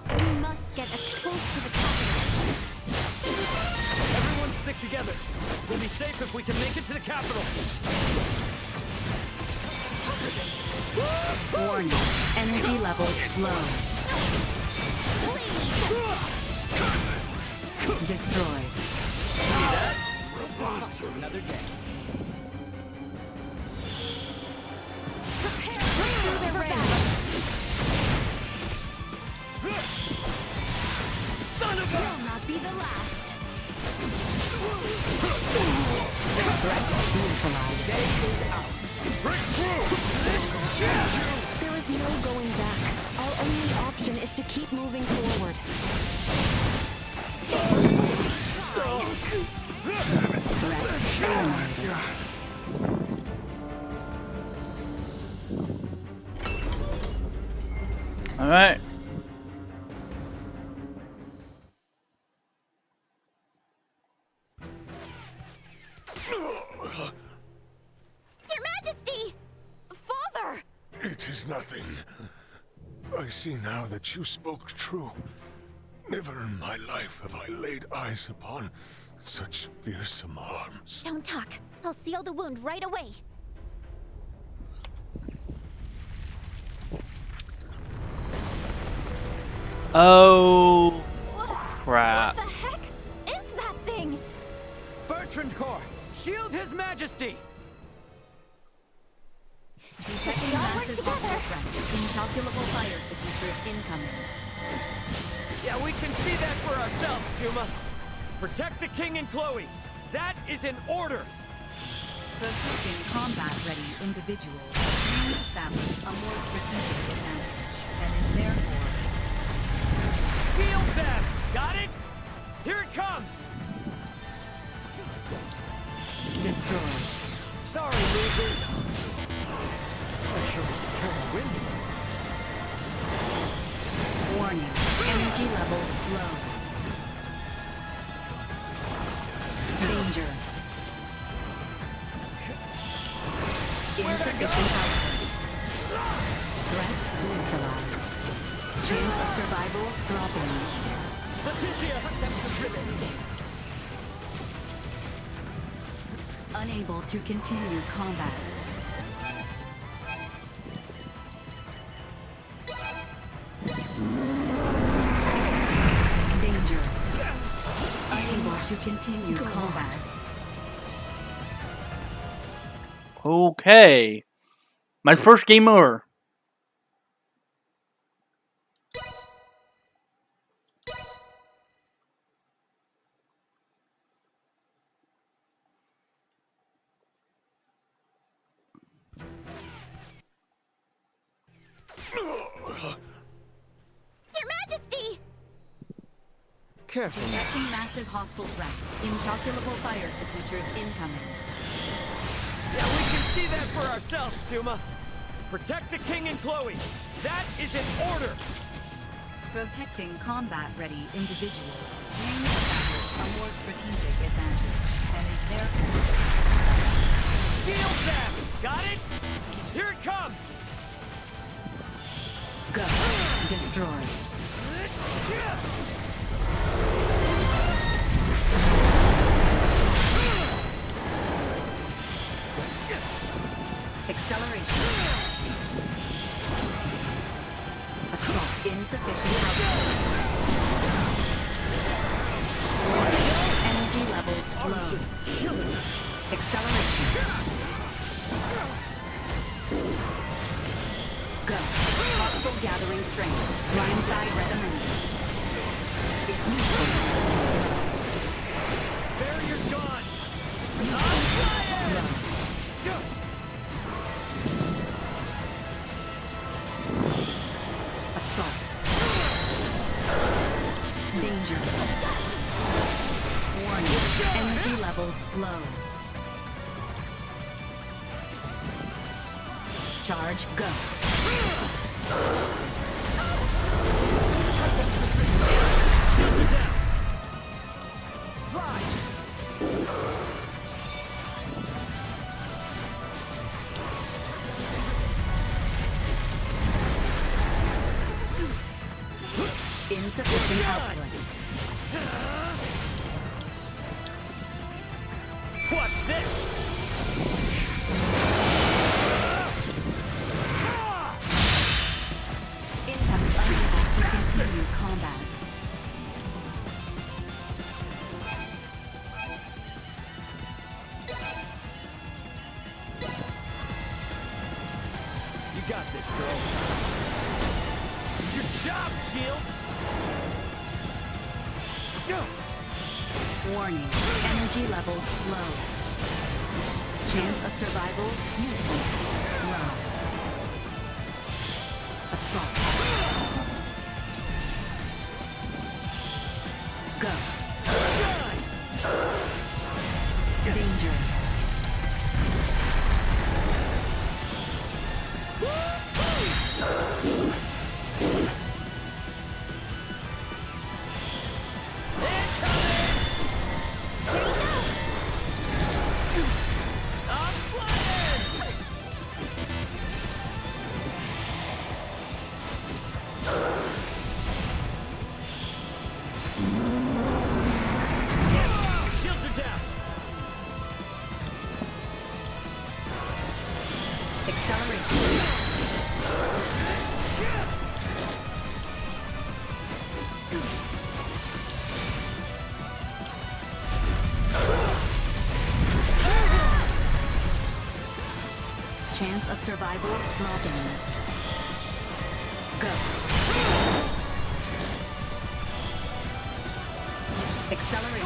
We must get as close to the capital. Everyone stick together. We'll be safe if we can make it to the capital. Warning. Energy levels low. Destroyed. See that? Another day. Prepare for the rain. Son of a... Will not be the last. Threat neutralized. Day is out. Break through! There is no going back. Our only option is to keep moving forward. Threat eliminated. All right. Your Majesty! Father! It is nothing. I see now that you spoke true. Never in my life have I laid eyes upon such fearsome arms. Don't talk. I'll seal the wound right away. Oh, crap. What the heck is that thing? Bertrand Corps, shield His Majesty! Detecting massive hostile threat. Incalculable fire signatures incoming. Yeah, we can see that for ourselves, Duma. Protect the King and Chloe. That is an order. Protecting combat-ready individuals may establish a more strategic advantage, and is therefore... Shield them! Got it? Here it comes! Destroyed. Sorry, loser. I sure kind of win. Warning. Energy levels low. Danger. Insufficient output. Threat neutralized. Chance of survival dropping. Leticia! Unable to continue combat. Danger. Unable to continue combat. Okay. My first game over. Your Majesty! Careful now. Detecting massive hostile threat. Incalculable fire signatures incoming. Yeah, we can see that for ourselves, Duma. Protect the King and Chloe. That is an order. Protecting combat-ready individuals may establish a more strategic advantage, and is therefore... Shield them! Got it? Here it comes! Go. Destroy. Acceleration. Assault. Insufficient output. Energy levels low. Acceleration. Go. Hostile gathering strength. Blindside recommended. Usefulness. Barrier's gone! Usefulness low. Assault. Danger. Warning. Energy levels low. Charge, go. Shields are down! Fly! Watch this! Unable to continue combat. You got this, girl. Good job, Shields! Warning. Energy levels low. Chance of survival useless. Low. Assault. Go. Danger. Shields are down! Chance of survival dropping. Go. Accelerate.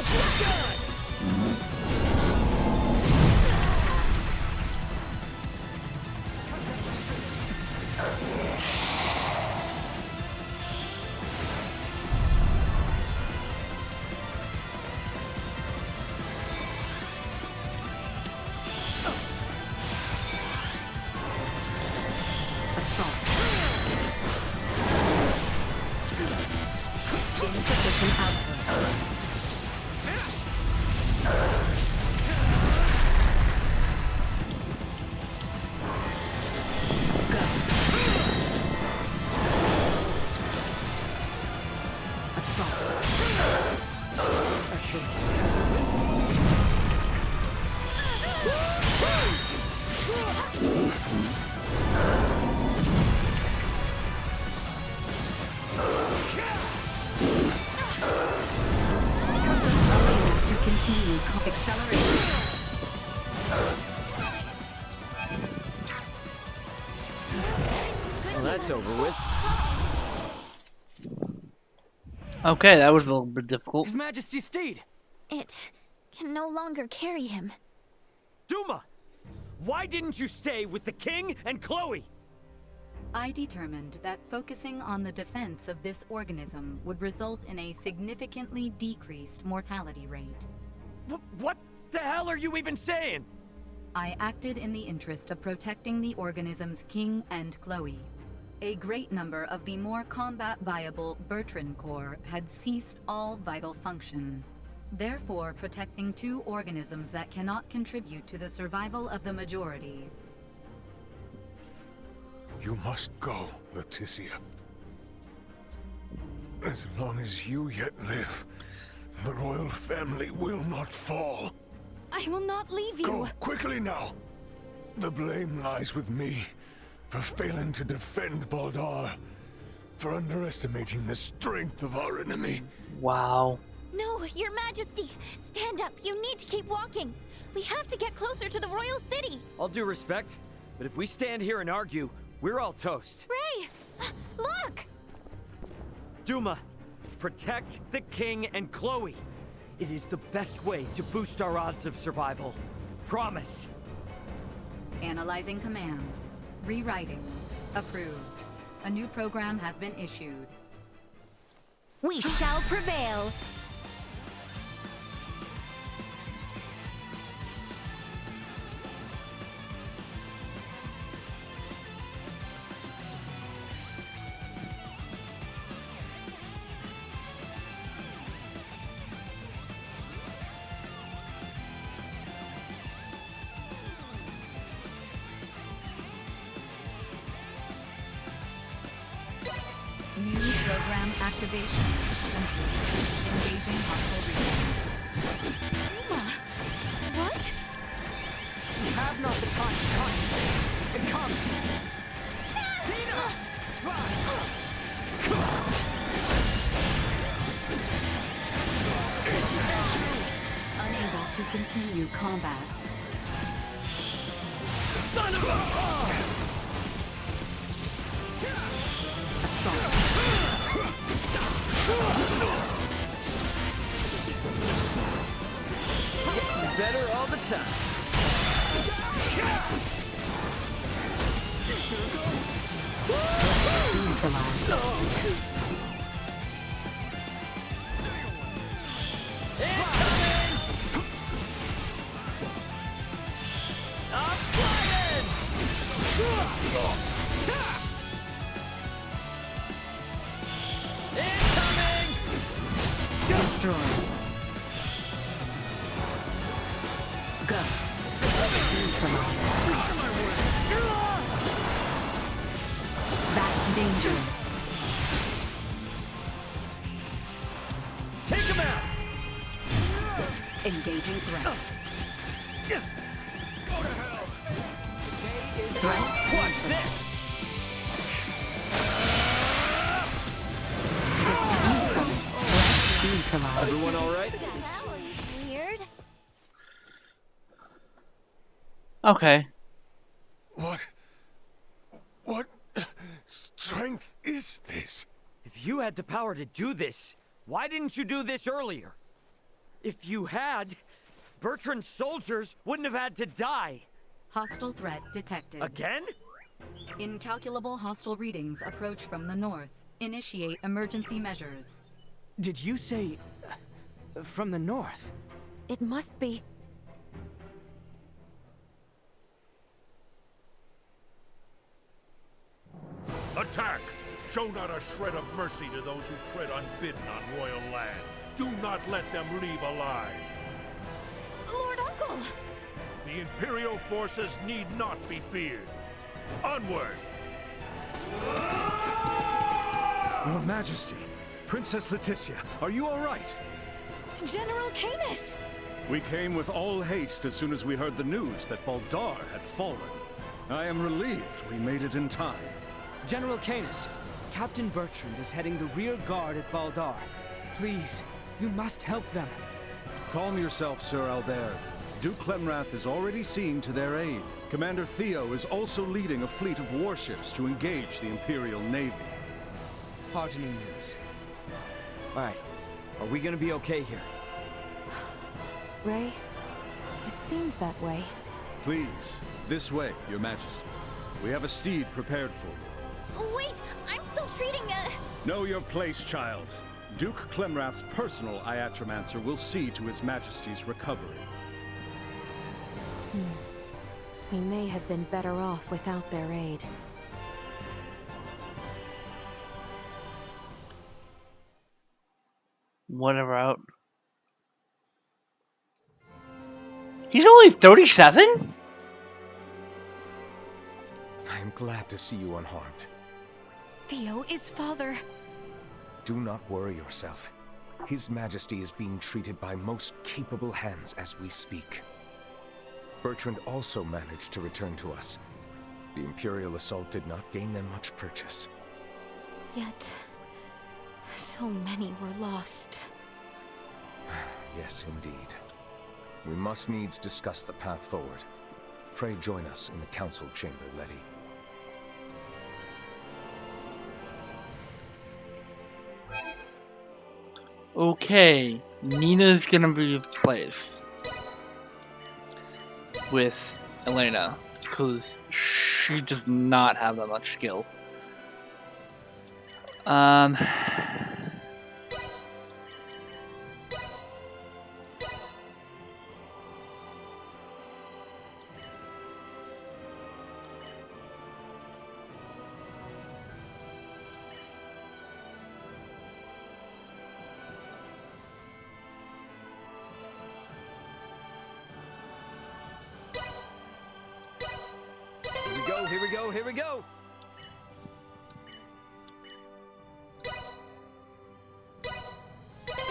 Insufficient output. Go. Assault. Unable to continue acceleration. Well, that's over with. Okay, that was a little bit difficult. His Majesty's steed! It can no longer carry him. Duma! Why didn't you stay with the king and Chloe? I determined that focusing on the defense of this organism would result in a significantly decreased mortality rate. What the hell are you even saying? I acted in the interest of protecting the organism's king and Chloe. A great number of the more combat-viable Bertrand Corps had ceased all vital function. Therefore, protecting two organisms that cannot contribute to the survival of the majority. You must go, Leticia. As long as you yet live, the royal family will not fall. I will not leave you. Go, quickly now. The blame lies with me for failing to defend Baldar, for underestimating the strength of our enemy. Wow. No, Your Majesty! Stand up! You need to keep walking! We have to get closer to the royal city! All due respect, but if we stand here and argue, we're all toast. Ray! Look! Duma, protect the king and Chloe. It is the best way to boost our odds of survival. Promise. Analyzing command. Rewriting. Approved. A new program has been issued. We shall prevail! New program activation complete. Engaging hostile regions. What? not the time to talk. Come! Nina! Unable to continue combat. Son of a... Assault. Getting better all the time. Neutralized. Destroy. Go. Neutralize. Back to danger. Take him out! Engaging threat. Go to hell! Threat. Watch this! Neutralized. Everyone all right? Weird. Okay. What strength is this? If you had the power to do this, why didn't you do this earlier? If you had, Bertrand's soldiers wouldn't have had to die. Hostile threat detected. Again? Incalculable hostile readings approach from the north. Initiate emergency measures. Did you say... from the north? It must be... Attack! Show not a shred of mercy to those who tread unbidden on royal land. Do not let them leave alive. Lord Uncle! The Imperial forces need not be feared. Onward! Your Majesty, Princess Leticia, are you all right? General Canis! We came with all haste as soon as we heard the news that Baldar had fallen. I am relieved we made it in time. General Canis, Captain Bertrand is heading the rear guard at Baldar. Please, you must help them. Calm yourself, Sir Albert. Duke Clemrath is already seeing to their aid. Commander Theo is also leading a fleet of warships to engage the Imperial Navy. Heartening news. Alright, are we gonna be okay here? Ray, it seems that way. Please, this way, Your Majesty. We have a steed prepared for you. Wait, I'm still treating Know your place, child. Duke Clemrath's personal Iatromancer will see to His Majesty's recovery. We may have been better off without their aid. Whatever out. He's only 37? I am glad to see you unharmed. Theo is father. Do not worry yourself. His Majesty is being treated by most capable hands as we speak. Bertrand also managed to return to us. The Imperial assault did not gain them much purchase. Yet, so many were lost. Yes, indeed. We must needs discuss the path forward. Pray join us in the council chamber, Letty. Okay, Nina's gonna be replaced with Elena, because she does not have that much skill. Here we go!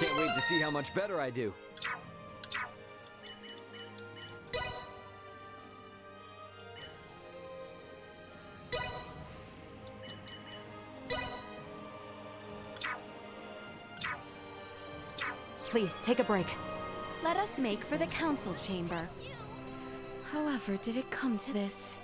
Can't wait to see how much better I do. Please, take a break. Let us make for the council chamber. However, did it come to this?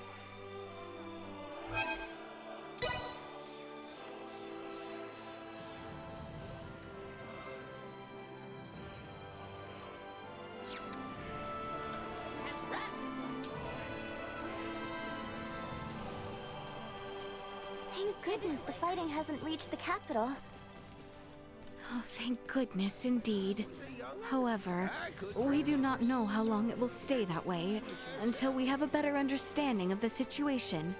Thank goodness the fighting hasn't reached the capital. Oh, thank goodness, indeed. However, we do not know how long it will stay that way until we have a better understanding of the situation.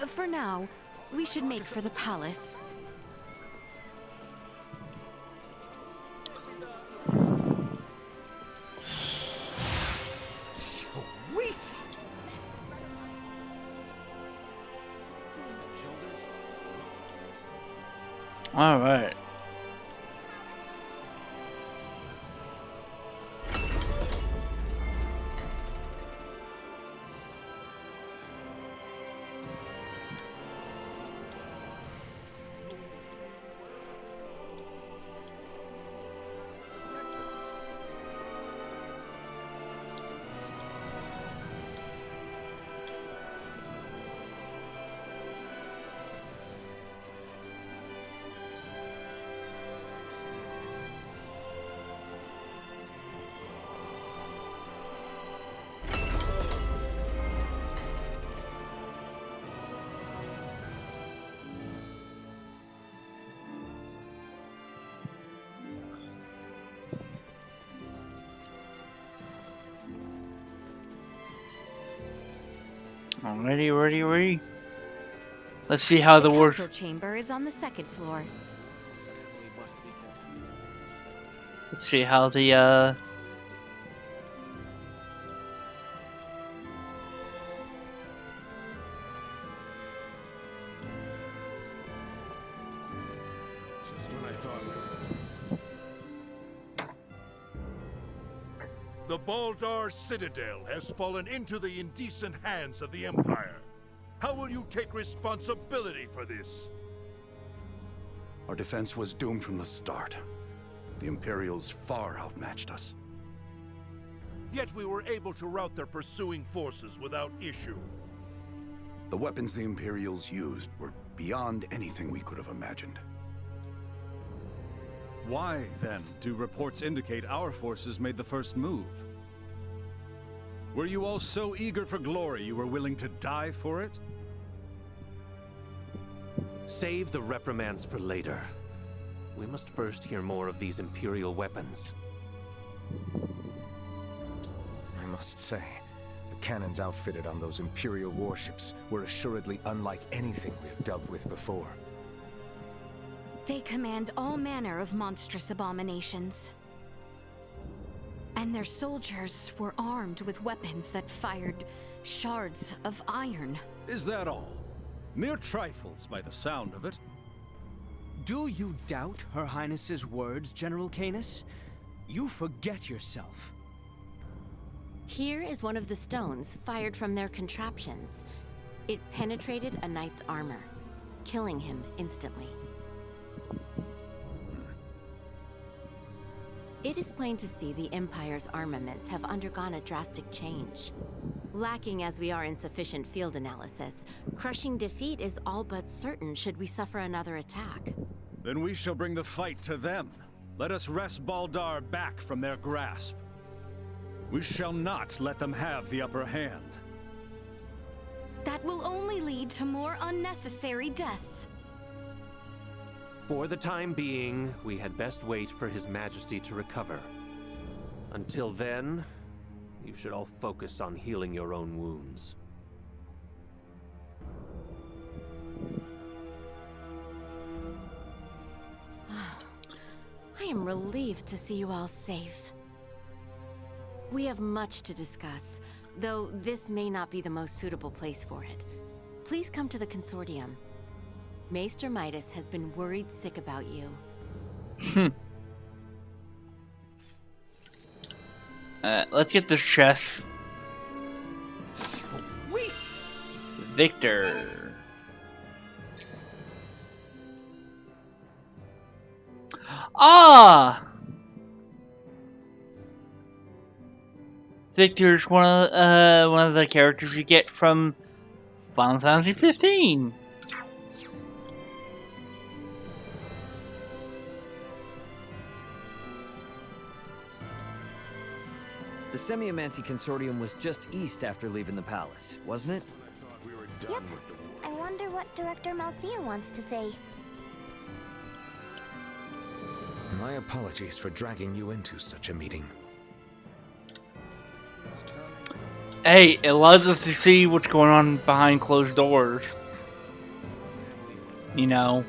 For now, we should make for the palace. Sweet! All right. Ready. Let's see how the war. Council chamber is on the second floor. Let's see how the Just when I thought The Baldar Citadel has fallen into the indecent hands of the Empire. How will you take responsibility for this? Our defense was doomed from the start. The Imperials far outmatched us. Yet we were able to rout their pursuing forces without issue. The weapons the Imperials used were beyond anything we could have imagined. Why, then, do reports indicate our forces made the first move? Were you all so eager for glory you were willing to die for it? Save the reprimands for later. We must first hear more of these Imperial weapons. I must say, the cannons outfitted on those Imperial warships were assuredly unlike anything we have dealt with before. They command all manner of monstrous abominations. And their soldiers were armed with weapons that fired shards of iron. Is that all? Mere trifles by the sound of it. Do you doubt Her Highness's words, General Canis? You forget yourself. Here is one of the stones fired from their contraptions. It penetrated a knight's armor, killing him instantly. It is plain to see the Empire's armaments have undergone a drastic change. Lacking as we are in sufficient field analysis, crushing defeat is all but certain should we suffer another attack. Then we shall bring the fight to them. Let us wrest Baldar back from their grasp. We shall not let them have the upper hand. That will only lead to more unnecessary deaths. For the time being, we had best wait for His Majesty to recover. Until then, you should all focus on healing your own wounds. I am relieved to see you all safe. We have much to discuss, though this may not be the most suitable place for it. Please come to the Consortium. Maester Midas has been worried sick about you. Let's get this chest. Sweet! Victor. Ah! Victor's one of the characters you get from Final Fantasy 15. The Semiomancy Consortium was just east after leaving the palace, wasn't it? Yep. I wonder what Director Malthea wants to say. My apologies for dragging you into such a meeting. Hey, it allows us to see what's going on behind closed doors. You know.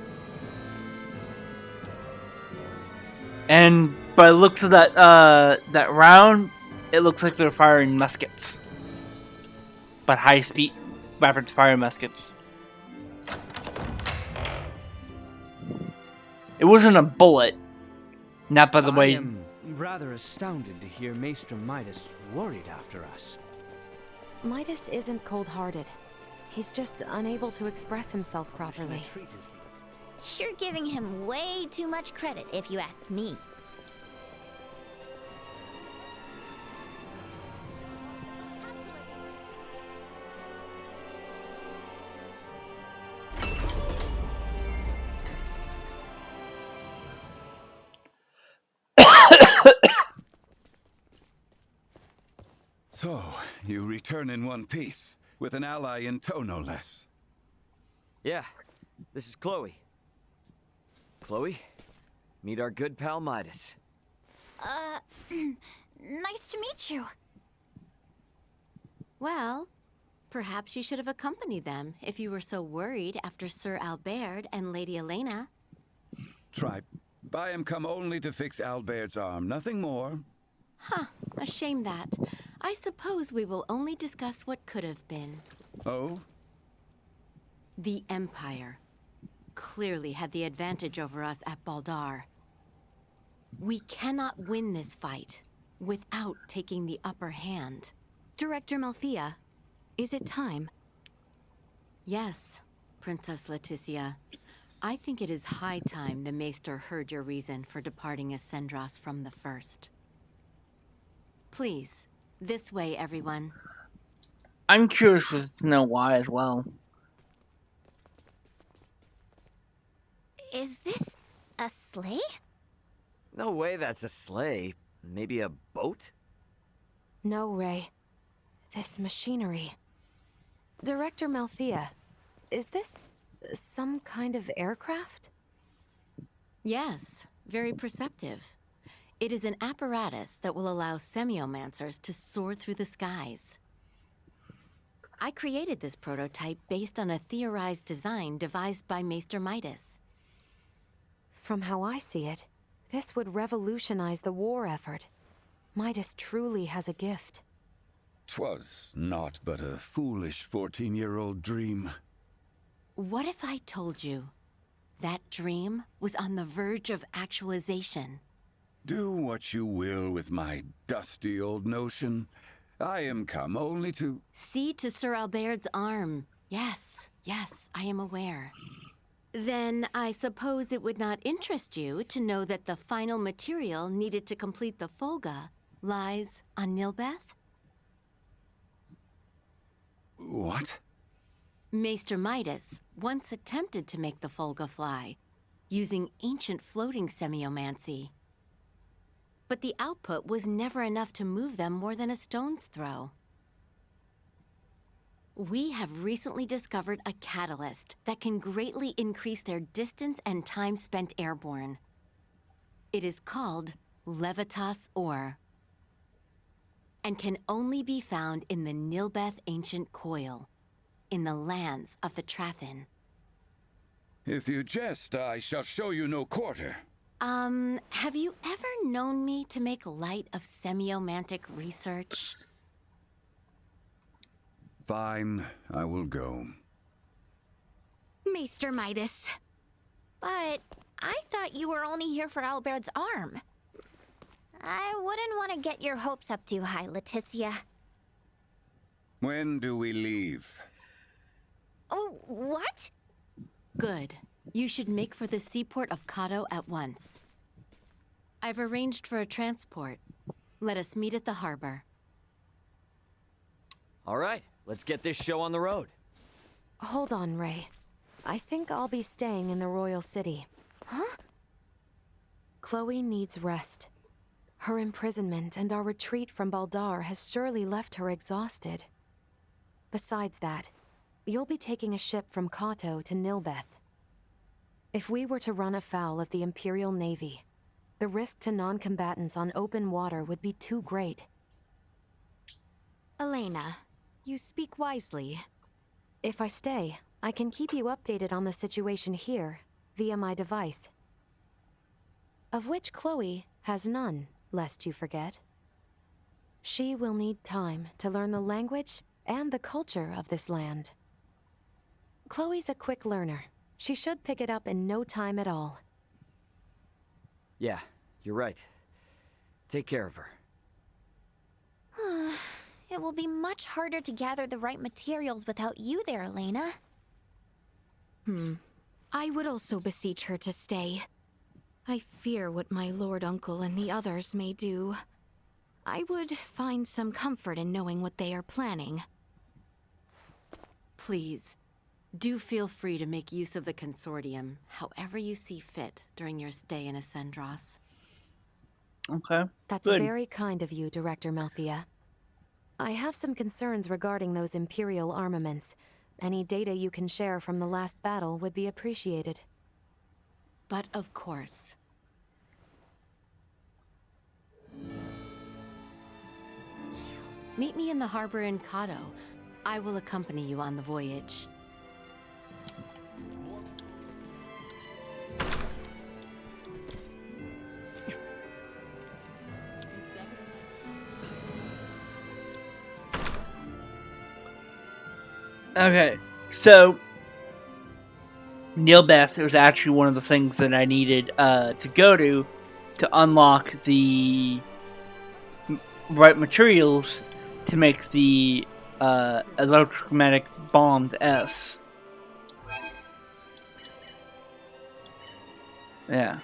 And by the looks of that round, it looks like they're firing muskets. But high-speed, rapid-fire muskets. It wasn't a bullet. Not by the way. I am rather astounded to hear Maester Midas worried after us. Midas isn't cold-hearted. He's just unable to express himself properly. You're giving him way too much credit, if you ask me. So, you return in one piece, with an ally in tow, no less. Yeah, this is Chloe. Chloe, meet our good pal Midas. Nice to meet you. Well, perhaps you should have accompanied them if you were so worried after Sir Albert and Lady Elena. Tripe, I am come only to fix Albert's arm, nothing more. Huh, a shame that. I suppose we will only discuss what could have been. Oh? The Empire clearly had the advantage over us at Baldar. We cannot win this fight without taking the upper hand. Director Malthea, is it time? Yes, Princess Leticia. I think it is high time the Maester heard your reason for departing Ascendros from the first. Please, this way, everyone. I'm curious to know why as well. Is this a sleigh? No way that's a sleigh. Maybe a boat? No, Ray. This machinery. Director Malthea, is this some kind of aircraft? Yes, very perceptive. It is an apparatus that will allow semiomancers to soar through the skies. I created this prototype based on a theorized design devised by Maester Midas. From how I see it, this would revolutionize the war effort. Midas truly has a gift. 'Twas naught but a foolish 14-year-old dream. What if I told you that dream was on the verge of actualization? Do what you will with my dusty old notion. I am come only to... See to Sir Albert's arm. Yes, I am aware. Then I suppose it would not interest you to know that the final material needed to complete the Folga lies on Nilbeth? What? Maester Midas once attempted to make the Folga fly, using ancient floating semiomancy. But the output was never enough to move them more than a stone's throw. We have recently discovered a catalyst that can greatly increase their distance and time spent airborne. It is called Levitas ore, and can only be found in the Nilbeth Ancient Coil, in the lands of the Trathin. If you jest, I shall show you no quarter. Have you ever known me to make light of semiomantic research? Fine, I will go. Maester Midas. But I thought you were only here for Albert's arm. I wouldn't want to get your hopes up too high, Leticia. When do we leave? Oh, what? Good. You should make for the seaport of Kato at once. I've arranged for a transport. Let us meet at the harbor. All right, let's get this show on the road. Hold on, Ray. I think I'll be staying in the royal city. Huh? Chloe needs rest. Her imprisonment and our retreat from Baldar has surely left her exhausted. Besides that, you'll be taking a ship from Kato to Nilbeth. If we were to run afoul of the Imperial Navy, the risk to non-combatants on open water would be too great. Elena, you speak wisely. If I stay, I can keep you updated on the situation here via my device. Of which Chloe has none, lest you forget. She will need time to learn the language and the culture of this land. Chloe's a quick learner. She should pick it up in no time at all. Yeah, you're right. Take care of her. It will be much harder to gather the right materials without you there, Elena. I would also beseech her to stay. I fear what my lord uncle and the others may do. I would find some comfort in knowing what they are planning. Please, do feel free to make use of the consortium however you see fit during your stay in Ascendros. Okay. That's good. very kind of you, Director Melfia. I have some concerns regarding those Imperial armaments. Any data you can share from the last battle would be appreciated. But of course. Meet me in the harbor in Kato. I will accompany you on the voyage. Okay, so Nilbeth was actually one of the things that I needed to go to unlock the right materials to make the electromagnetic bombed S. Yeah.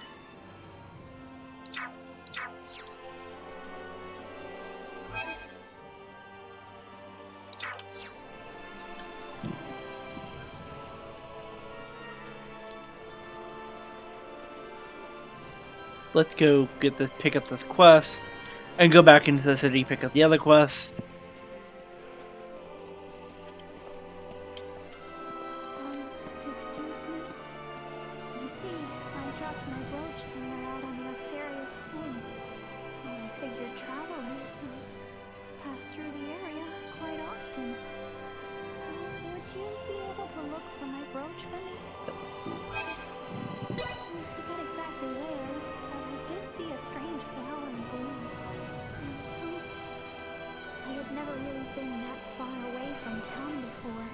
Let's go get this, pick up this quest, and go back into the city, pick up the other quest. Excuse me? You see, I dropped my brooch somewhere out on the Osarius Plains. I figured travelers pass through the area quite often. Would you be able to look for my brooch for me? I forget exactly where, but I did see a strange flowering bloom. And I had never really been that far away from town before.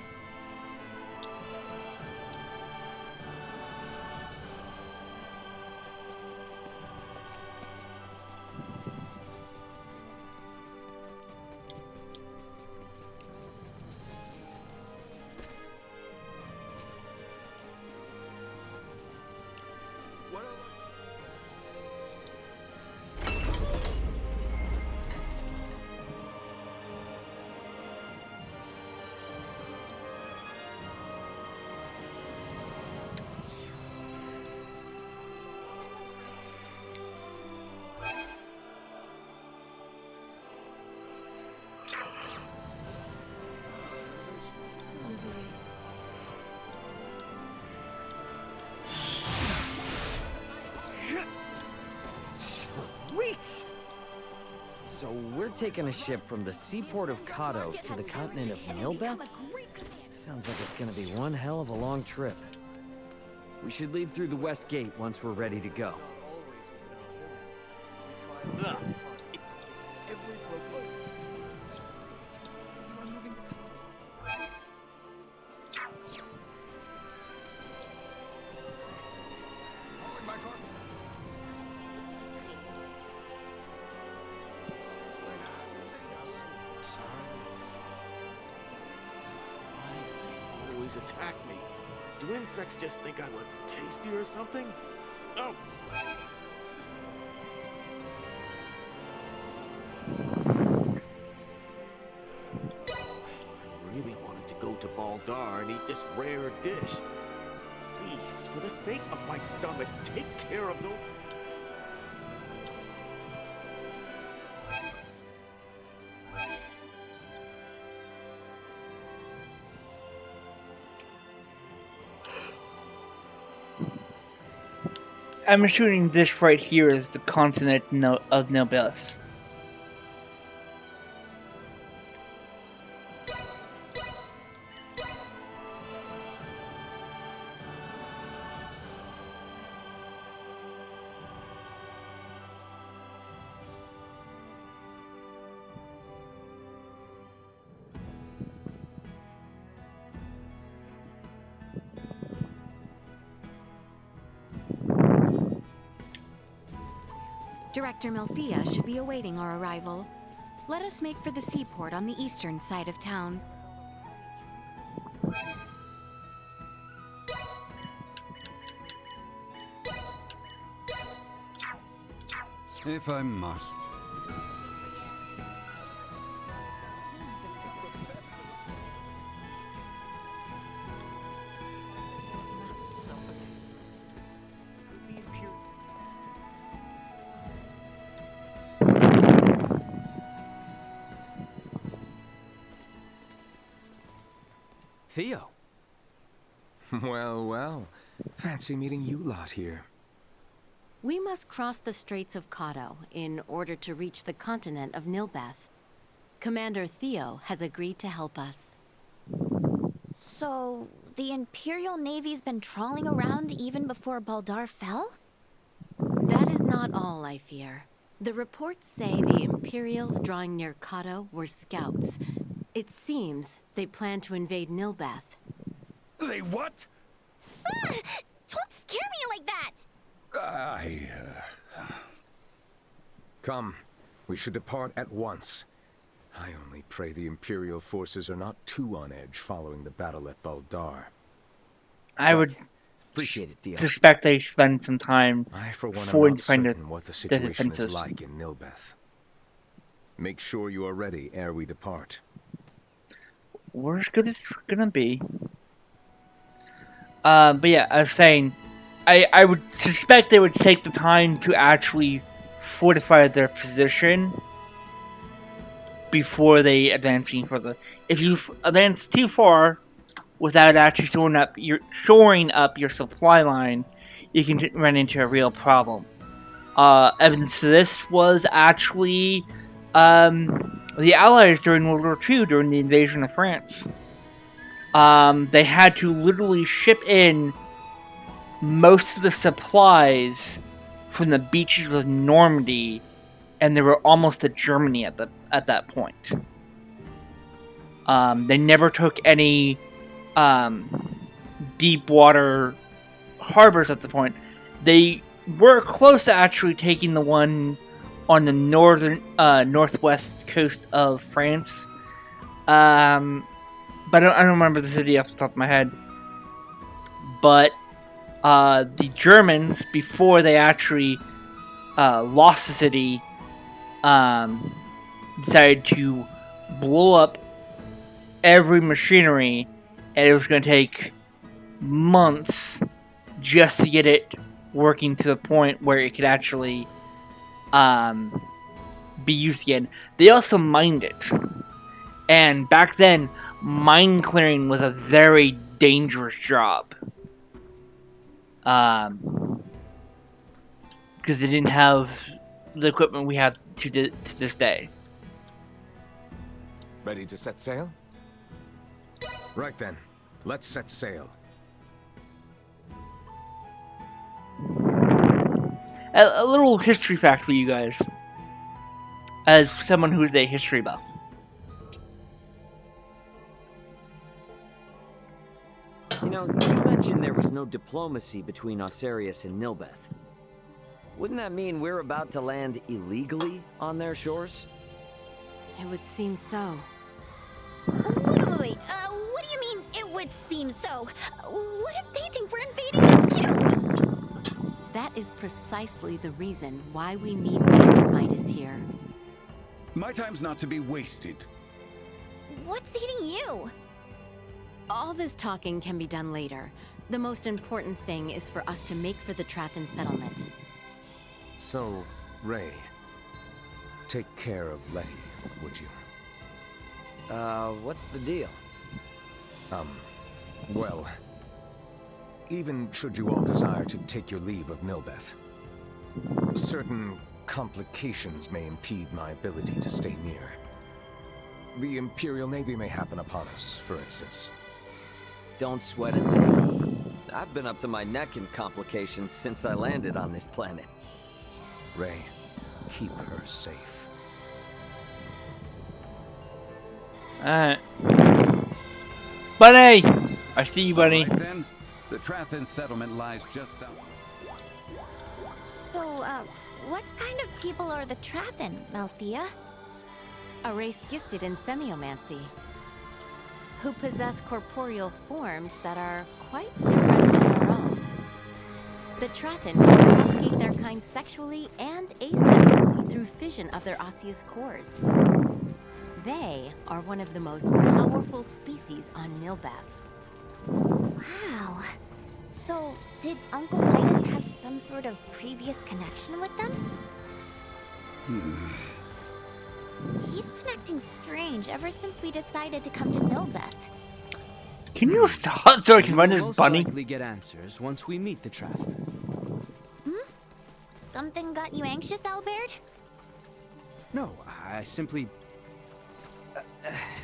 Sweet! So we're taking a ship from the seaport of Kato to the continent of Nilbeth? Sounds like it's gonna be one hell of a long trip. We should leave through the west gate once we're ready to go. Why do they always attack me? Do insects just think I look tasty or something? Oh! really wanted to go to Baldar and eat this rare dish. Please, for the sake of my stomach, take care of those... I'm assuming this right here is the continent of Nobilis. Director Melfia should be awaiting our arrival. Let us make for the seaport on the eastern side of town. If I must. Theo. Well, well. Fancy meeting you lot here. We must cross the Straits of Kato in order to reach the continent of Nilbeth. Commander Theo has agreed to help us. So, the Imperial Navy's been trawling around even before Baldar fell? That is not all, I fear. The reports say the Imperials drawing near Kato were scouts. It seems they plan to invade Nilbeth. They what? Ah! Don't scare me like that! Come, we should depart at once. I only pray the Imperial forces are not too on edge following the battle at Baldar. I would appreciate it, Theo. Suspect they spend some time I, for one, before am not find certain what the situation is defenses. like in Nilbeth. Make sure you are ready ere we depart. We're as good as it's gonna be. But yeah, I was saying, I would suspect they would take the time to actually fortify their position before they advance any further. If you advance too far without actually shoring up your supply line, you can run into a real problem. Evidence to this was actually the Allies during World War II, during the invasion of France. They had to literally ship in most of the supplies from the beaches of Normandy, and they were almost at Germany at that point. They never took any deep water harbors at the point. They were close to actually taking the one on the northwest coast of France. But I don't remember the city off the top of my head. But the Germans, before they actually lost the city, decided to blow up every machinery, and it was going to take months just to get it working to the point where it could actually be used again. They also mined it. And back then, mine clearing was a very dangerous job. Because they didn't have the equipment we have to this day. Ready to set sail? Right then, let's set sail. A little history fact for you guys, as someone who's a history buff. You know, you mentioned there was no diplomacy between Osarius and Nilbeth. Wouldn't that mean we're about to land illegally on their shores? It would seem so. Wait. What do you mean, it would seem so? What if they think we're invading them too? That is precisely the reason why we need Mr. Midas here. My time's not to be wasted. What's eating you? All this talking can be done later. The most important thing is for us to make for the Trathan settlement. So, Ray, take care of Letty, would you? What's the deal? Well, even should you all desire to take your leave of Milbeth, certain complications may impede my ability to stay near. The Imperial Navy may happen upon us, for instance. Don't sweat a thing. I've been up to my neck in complications since I landed on this planet. Ray, keep her safe. Alright. Bunny! I see you, Bunny. Right then, the Trathan settlement lies just south. So, what kind of people are the Trathan, Malthea? A race gifted in semiomancy, who possess corporeal forms that are quite different than our own. The Trathan can propagate their kind sexually and asexually through fission of their osseous cores. They are one of the most powerful species on Milbeth. Wow. So, did Uncle Midas have some sort of previous connection with them? He's been acting strange ever since we decided to come to Milbeth. Can you stop so I can run this We'll most bunny? likely get answers once we meet the Trathan. Something got you anxious, Albert? No, I simply...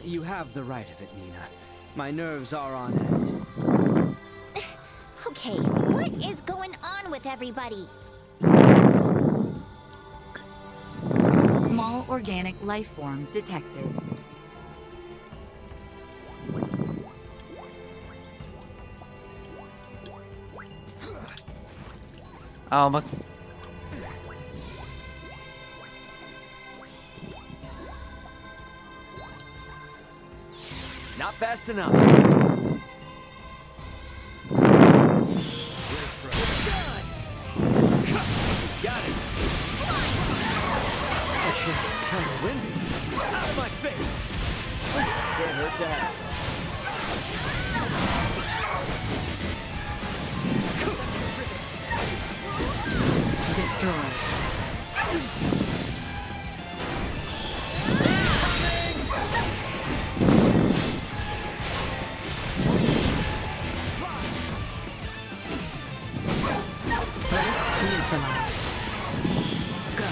you have the right of it, Nina. My nerves are on end. Okay, what is going on with everybody? Small organic life form detected. Almost. Not fast enough. Got it. Actually, kind of windy. Out of my face. Don't hurt to have. Destroyed. Neutralized. Go.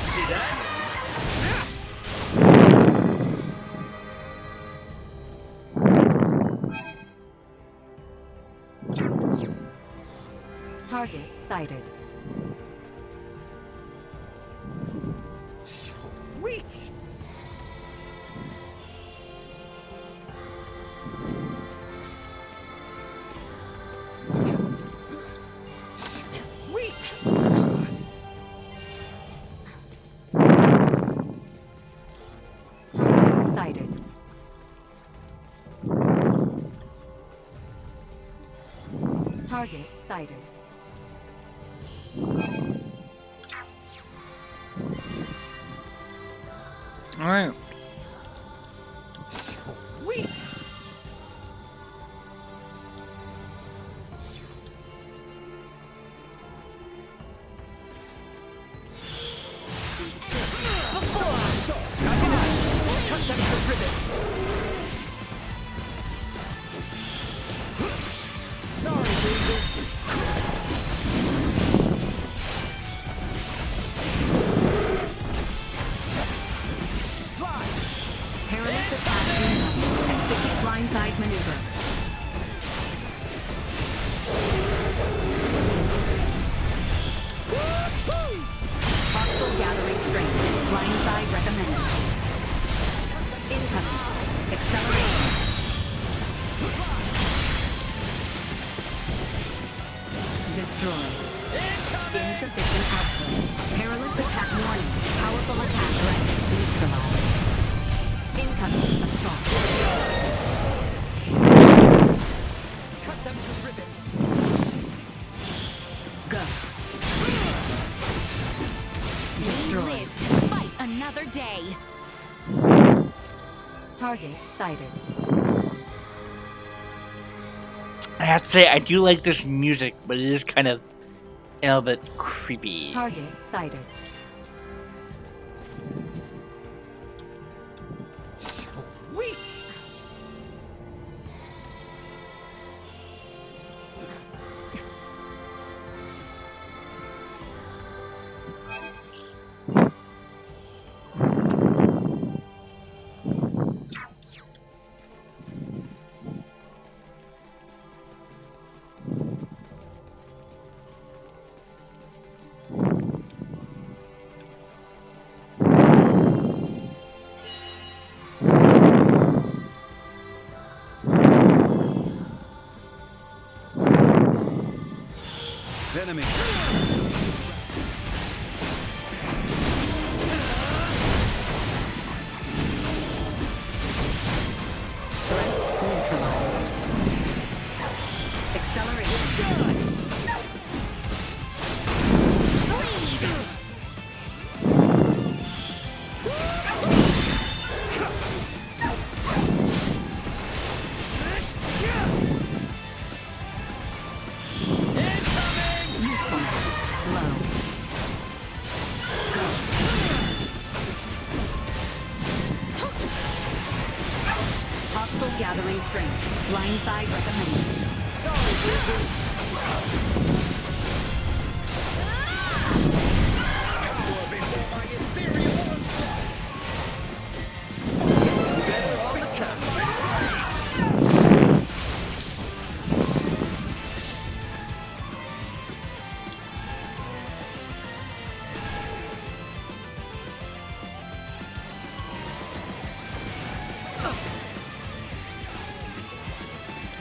See that? Target sighted. Sweet! Sweet! Sighted. Target sighted. Alright. Sweet! Perilous attack incoming. Execute blindside maneuver. Hostile gathering strength. Blindside recommended. Incoming. Acceleration. Destroyed. Insufficient output. Perilous attack warning. Powerful attack threat neutralized. Incoming assault. Cut them to ribbons! another day. Target sighted. I have to say, I do like this music, but it is kind of a little bit creepy. Target sighted. Sweet! Enemy. Threat neutralized. Accelerate. Usefulness low. Hostile gathering strength. Blindside recommended. Sorry, Blizzard. Better all the time.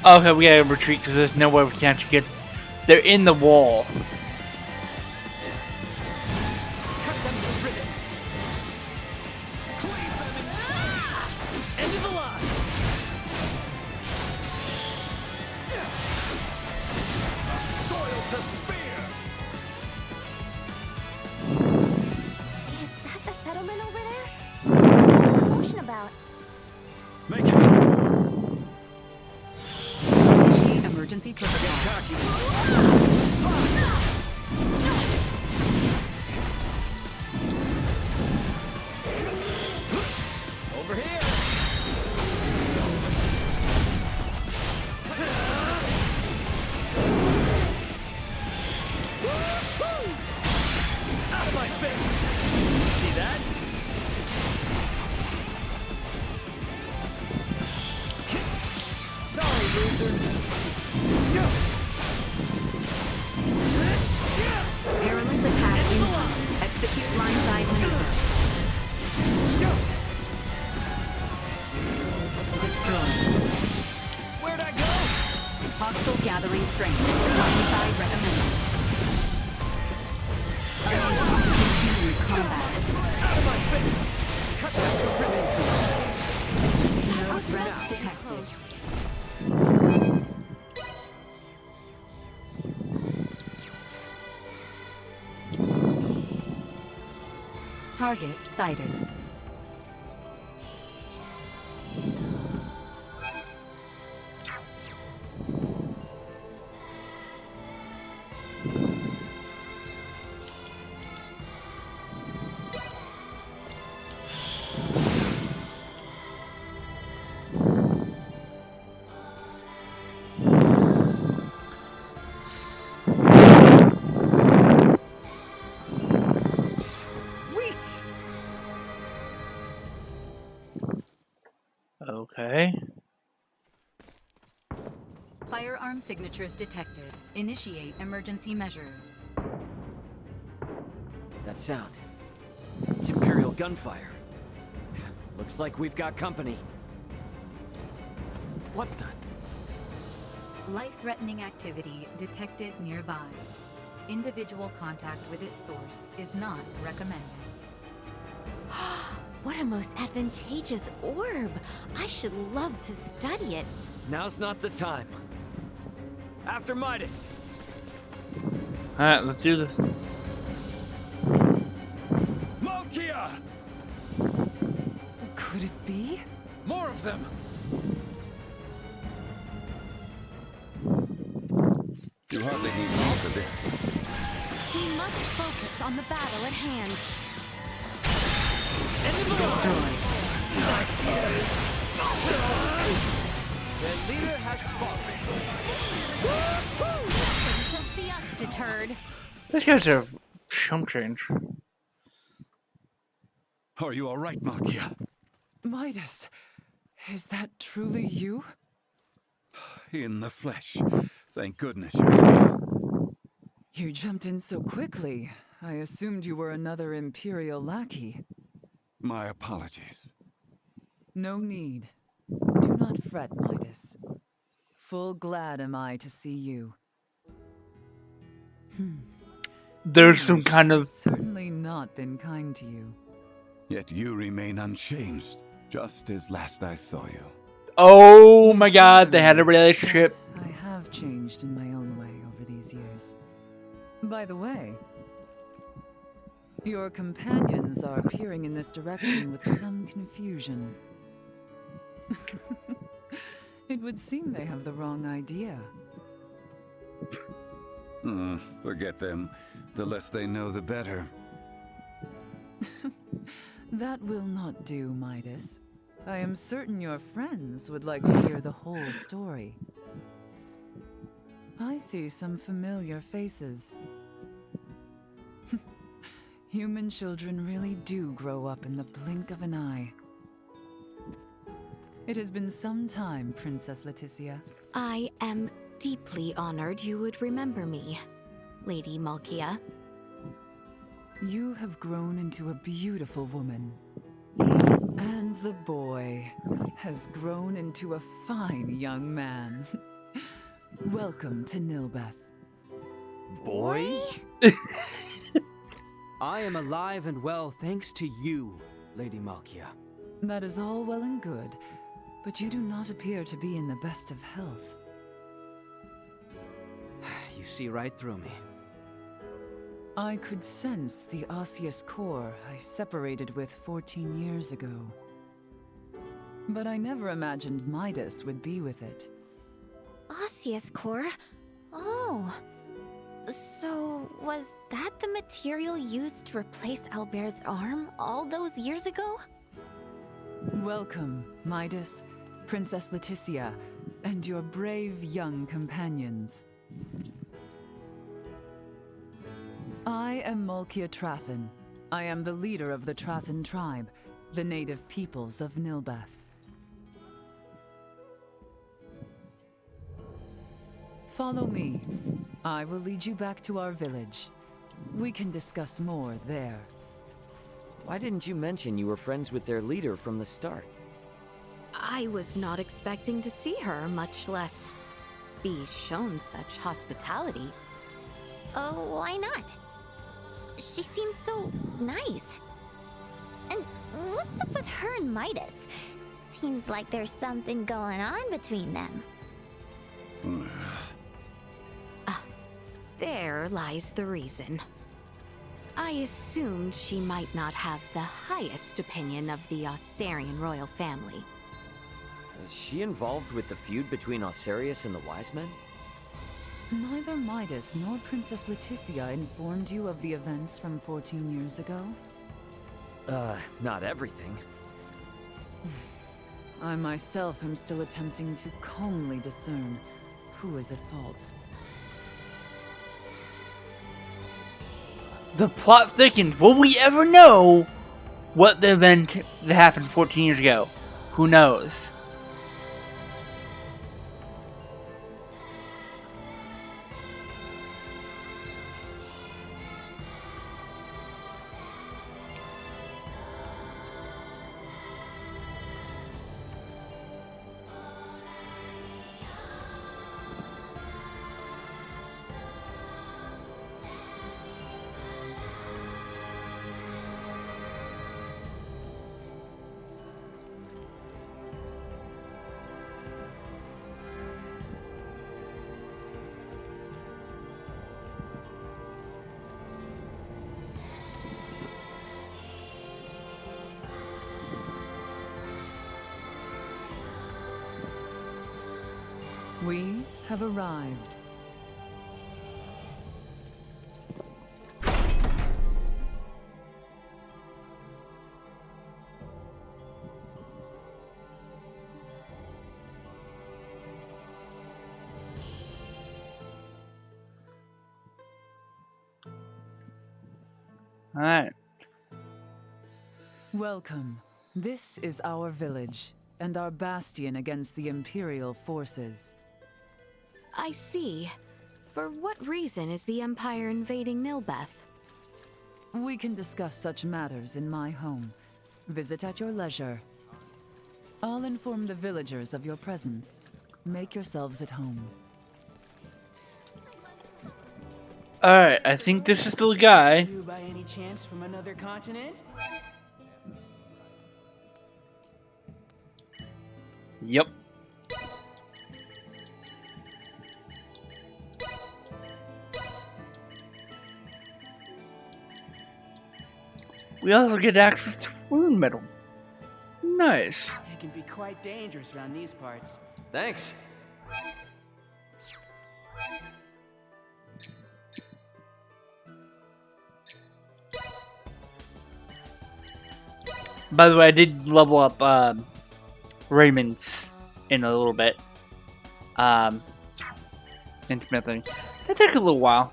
Okay, we gotta retreat because there's no way we can actually get. They're in the wall. Cut them to ribbons. Cleave them in. End of the line. Soil to spear. Is that the settlement over there? What's the commotion about? Make haste. Initiate emergency protocol. Over here. Out of my face. See that? Sorry, loser. Go. Perilous attack incoming. Execute blindside maneuver. Go. Destroy. Where'd I go? Hostile gathering strength. Blindside recommended. Unable to continue combat. Out of my face. Cut them to ribbons. No threats detected. Target sighted. Sweet. Okay. Firearm signatures detected. Initiate emergency measures. That sound. It's Imperial gunfire. Looks like we've got company. What the? Life-threatening activity detected nearby. Individual contact with its source is not recommended. What a most advantageous orb. I should love to study it. Now's not the time. After Midas. Alright, let's do this. Malkia! Could it be? More of them! You hardly need me for this. We must focus on the battle at hand. Destroyed. Their leader has fallen. Nothing shall see us deterred. This guy's a chump change. Are you all right, Malkia? Midas, is that truly you? In the flesh. Thank goodness you're here. You jumped in so quickly. I assumed you were another Imperial lackey. My apologies. No need. Do not fret, Midas. Full glad am I to see you. There's some kind of... Certainly not been kind to you. Yet you remain unchanged, just as last I saw you. Oh my god, they had a relationship. I have changed in my own way over these years. By the way, your companions are peering in this direction with some confusion. It would seem they have the wrong idea. Forget them. The less they know, the better. That will not do, Midas. I am certain your friends would like to hear the whole story. I see some familiar faces. Human children really do grow up in the blink of an eye. It has been some time, Princess Leticia. I am deeply honored you would remember me, Lady Malkia. You have grown into a beautiful woman. And the boy has grown into a fine young man. Welcome to Nilbeth. Boy? I am alive and well thanks to you, Lady Malkia. That is all well and good, but you do not appear to be in the best of health. You see right through me. I could sense the osseous core I separated with 14 years ago. But I never imagined Midas would be with it. Osseous core? Oh. So, was that the material used to replace Albert's arm all those years ago? Welcome, Midas, Princess Leticia, and your brave young companions. I am Malkia Trathen. I am the leader of the Trathen tribe, the native peoples of Nilbeth. Follow me. I will lead you back to our village. We can discuss more there. Why didn't you mention you were friends with their leader from the start? I was not expecting to see her, much less be shown such hospitality. Oh, why not? She seems so nice. And what's up with her and Midas? Seems like there's something going on between them. There lies the reason. I assumed she might not have the highest opinion of the Ossarian royal family. Is she involved with the feud between Osarius and the Wise Men? Neither Midas nor Princess Leticia informed you of the events from 14 years ago? Not everything. I myself am still attempting to calmly discern who is at fault. The plot thickens. Will we ever know what the event that happened 14 years ago? Who knows? We have arrived. All right. Welcome. This is our village, and our bastion against the Imperial forces. I see. For what reason is the Empire invading Nilbeth? We can discuss such matters in my home. Visit at your leisure. I'll inform the villagers of your presence. Make yourselves at home. All right. I think this is the guy. You by any chance from another continent? Yep. We also get access to rune metal. Nice. It can be quite dangerous around these parts. Thanks. By the way, I did level up Raymond's in a little bit. In smithing. That took a little while.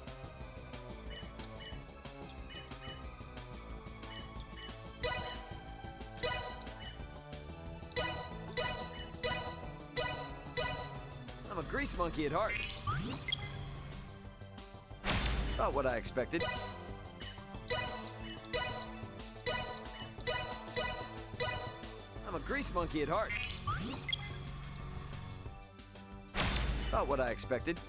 I'm a grease monkey at heart. Not what I expected. I'm a grease monkey at heart. Not what I expected.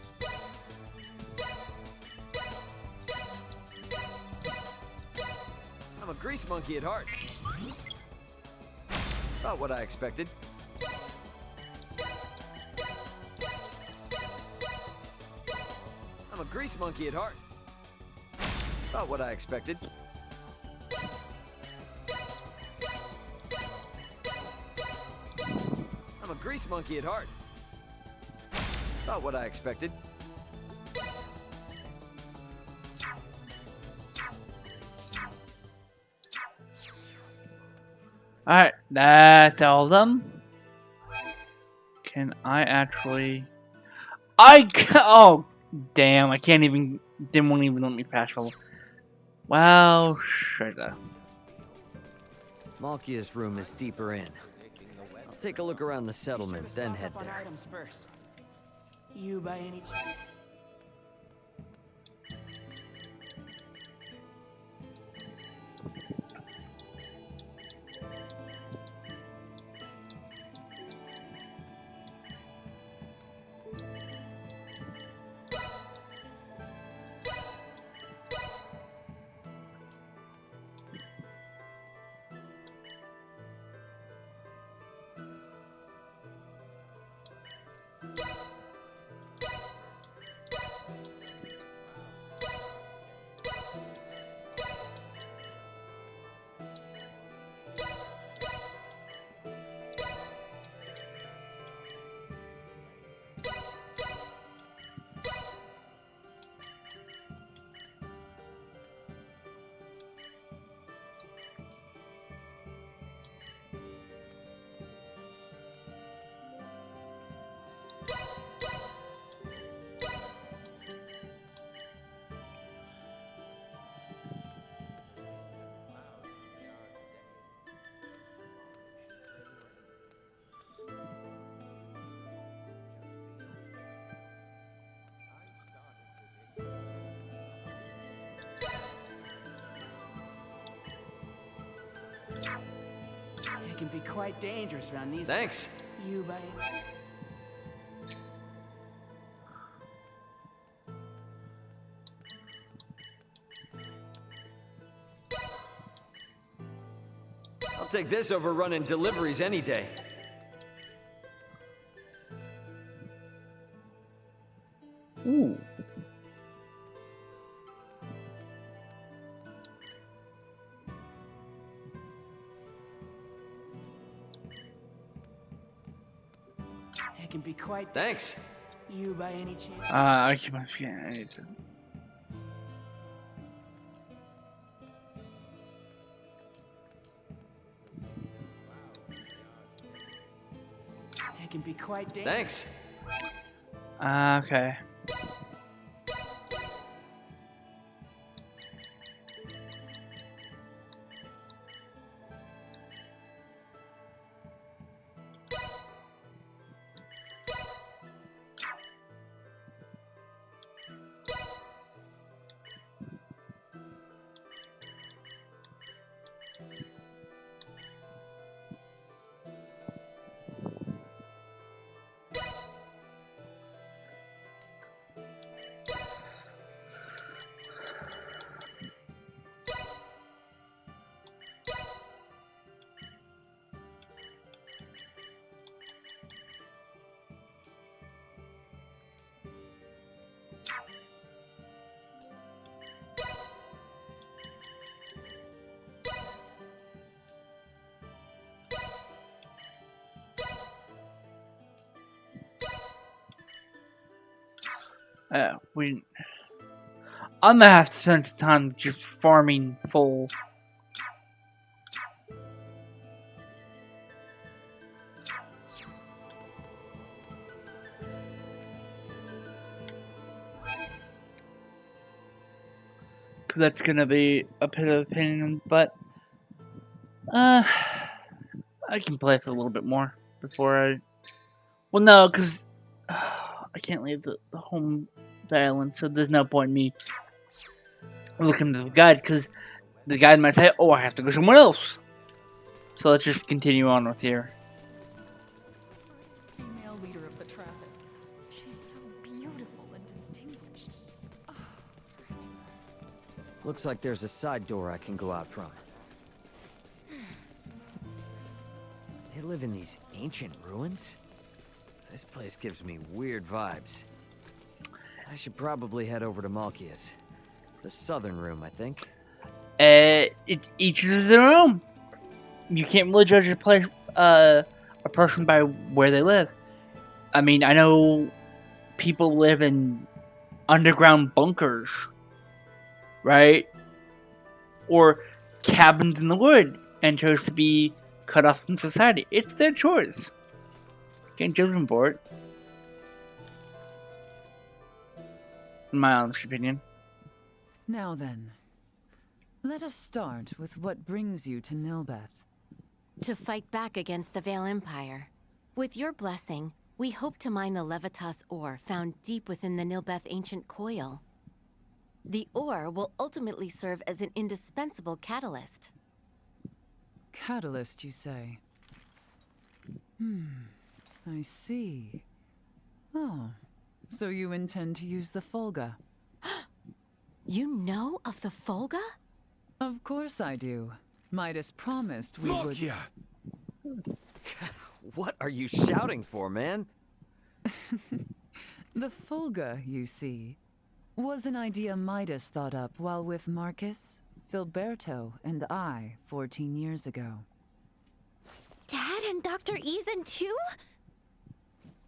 I'm a grease monkey at heart. Not what I expected. I'm a grease monkey at heart. Not what I expected. I'm a grease monkey at heart. Not what I expected. Alright, that's all of them. Can I actually... Oh, damn, I can't even... Didn't want to even let me fast travel. Well, sure though. Malkia's room is deeper in. I'll take a look around the settlement, then head on there. items first. You by any chance? It can be quite dangerous around these. Thanks. You by any... I'll take this over running deliveries any day. Ooh. It can be quite... Thanks. You by any chance? I keep on forgetting. I need to. It can be quite dangerous. Thanks. Okay. We. I'm gonna have to spend some time just farming full. Cause that's gonna be a bit of a pain, but I can play for a little bit more before I. Well, no, cause I can't leave the home island, so there's no point in me looking at the guide, cause the guide might say, "Oh, I have to go somewhere else." So let's just continue on with here. Female leader of the traffic. She's so beautiful and distinguished. Looks like there's a side door I can go out from. They live in these ancient ruins? This place gives me weird vibes. I should probably head over to Malkia's. The southern room, I think. Each is their own. You can't really judge a person by where they live. I mean, I know people live in underground bunkers, right? Or cabins in the wood and chose to be cut off from society. It's their choice. Can't judge them for it. In my honest opinion. Now then, let us start with what brings you to Nilbeth. To fight back against the Vale Empire. With your blessing, we hope to mine the Levitas ore found deep within the Nilbeth ancient coil. The ore will ultimately serve as an indispensable catalyst. Catalyst, you say? I see. Oh, so you intend to use the Folga? You know of the Folga? Of course I do. Midas promised we would... What are you shouting for, man? The Folga, you see, was an idea Midas thought up while with Marcus, Filberto, and I 14 years ago. Dad and Dr. Eason too?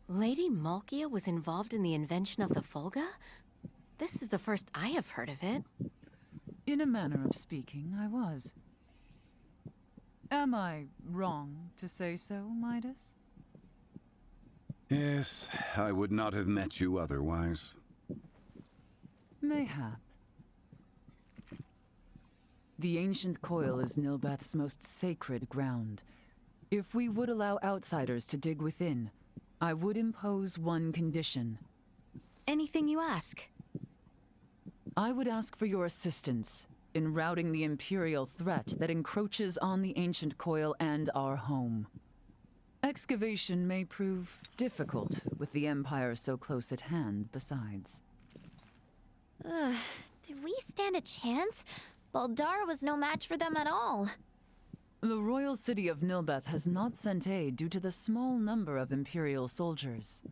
Lady Malkia was involved in the invention of the Folga? This is the first I have heard of it. In a manner of speaking, I was. Am I wrong to say so, Midas? Yes, I would not have met you otherwise. Mayhap. The ancient coil is Nilbeth's most sacred ground. If we would allow outsiders to dig within, I would impose one condition. Anything you ask. I would ask for your assistance in routing the Imperial threat that encroaches on the ancient coil and our home. Excavation may prove difficult with the Empire so close at hand, besides. Did we stand a chance? Baldar was no match for them at all. The royal city of Nilbeth has not sent aid due to the small number of Imperial soldiers.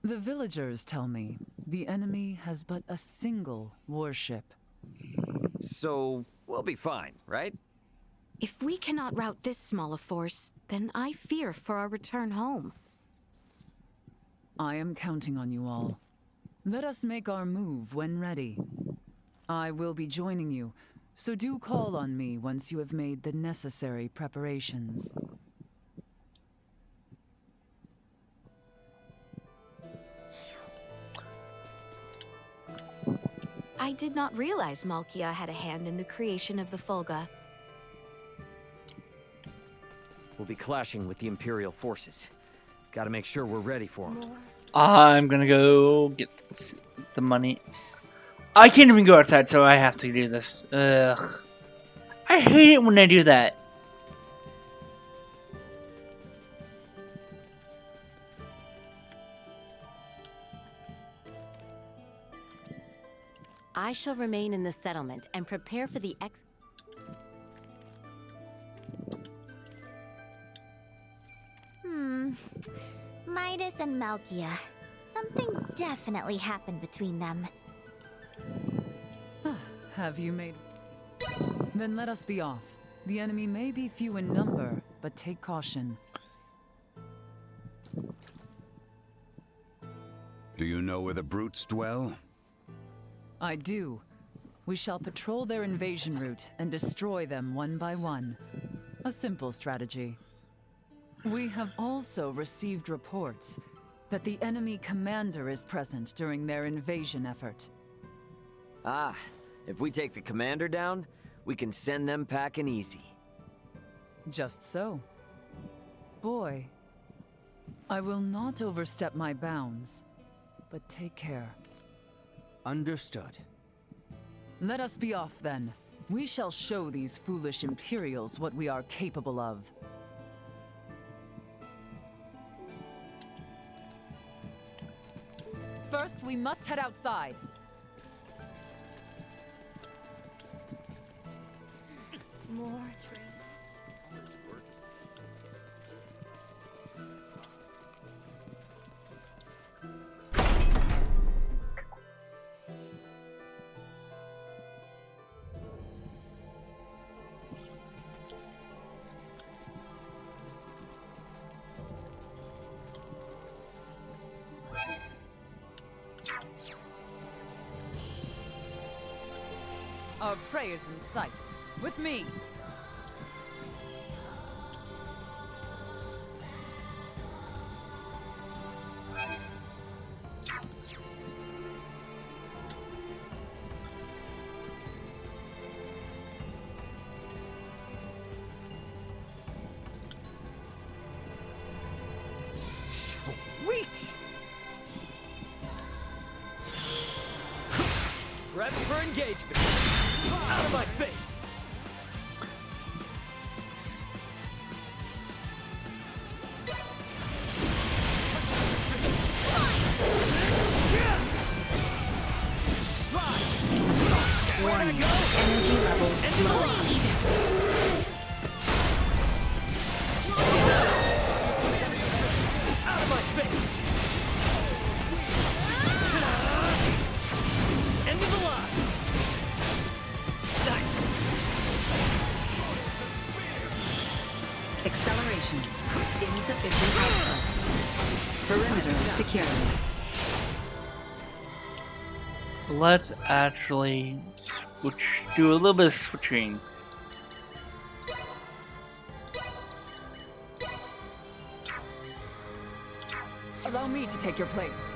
The villagers tell me the enemy has but a single warship. So, we'll be fine, right? If we cannot rout this small a force, then I fear for our return home. I am counting on you all. Let us make our move when ready. I will be joining you, so do call on me once you have made the necessary preparations. I did not realize Malkia had a hand in the creation of the Fulga. We'll be clashing with the Imperial forces. Gotta make sure we're ready for them. I'm gonna go get the money. I can't even go outside, so I have to do this. Ugh. I hate it when they do that. I shall remain in the settlement and prepare for the Midas and Malkia. Something definitely happened between them. Have you made... Then let us be off. The enemy may be few in number, but take caution. Do you know where the brutes dwell? I do. We shall patrol their invasion route and destroy them one by one. A simple strategy. We have also received reports that the enemy commander is present during their invasion effort. Ah, if we take the commander down, we can send them packing easy. Just so. Boy, I will not overstep my bounds, but take care. Understood. Let us be off then. We shall show these foolish Imperials what we are capable of. First, we must head outside. more train. Our prey is in sight. With me! Sweet! Prep for engagement. Out of my face! Warning. Energy levels low. Out of my face! End of the line! Nice! Acceleration. Insufficient output. Perimeter secured. Let's actually do a little bit of switching. Allow me to take your place.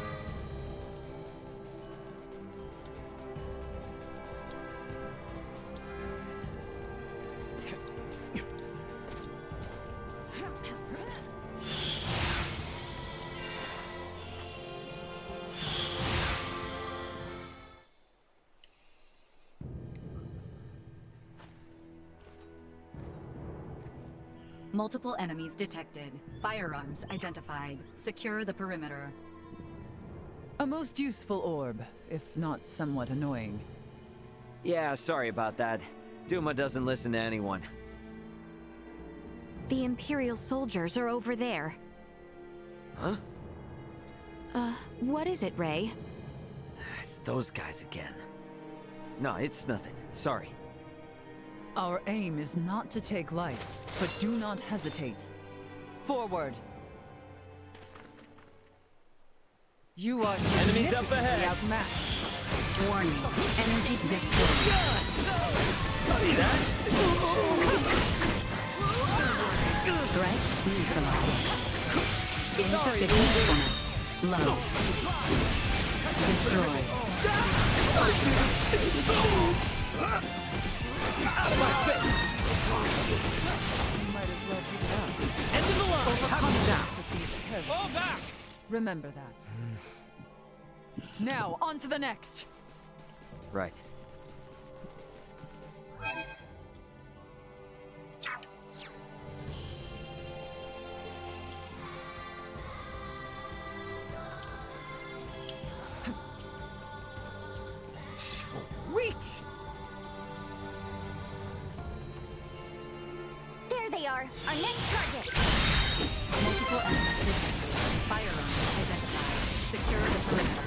Multiple enemies detected. Firearms identified. Secure the perimeter. A most useful orb, if not somewhat annoying. Yeah, sorry about that. Duma doesn't listen to anyone. The Imperial soldiers are over there. Huh? What is it, Ray? It's those guys again. No, it's nothing. Sorry. Our aim is not to take life, but do not hesitate. Forward! You are Enemies up significantly ahead. outmatched. Warning. Energy destroyed. See that? Threat neutralized. Insufficient response. Low. Destroyed. Out of my face! Might as well keep it up. End of the line! Overcome now! Fall back! Remember that. Now, on to the next. Right. Sweet! There they are, our next target. Multiple enemies detected. Firearms identified. Secure the perimeter.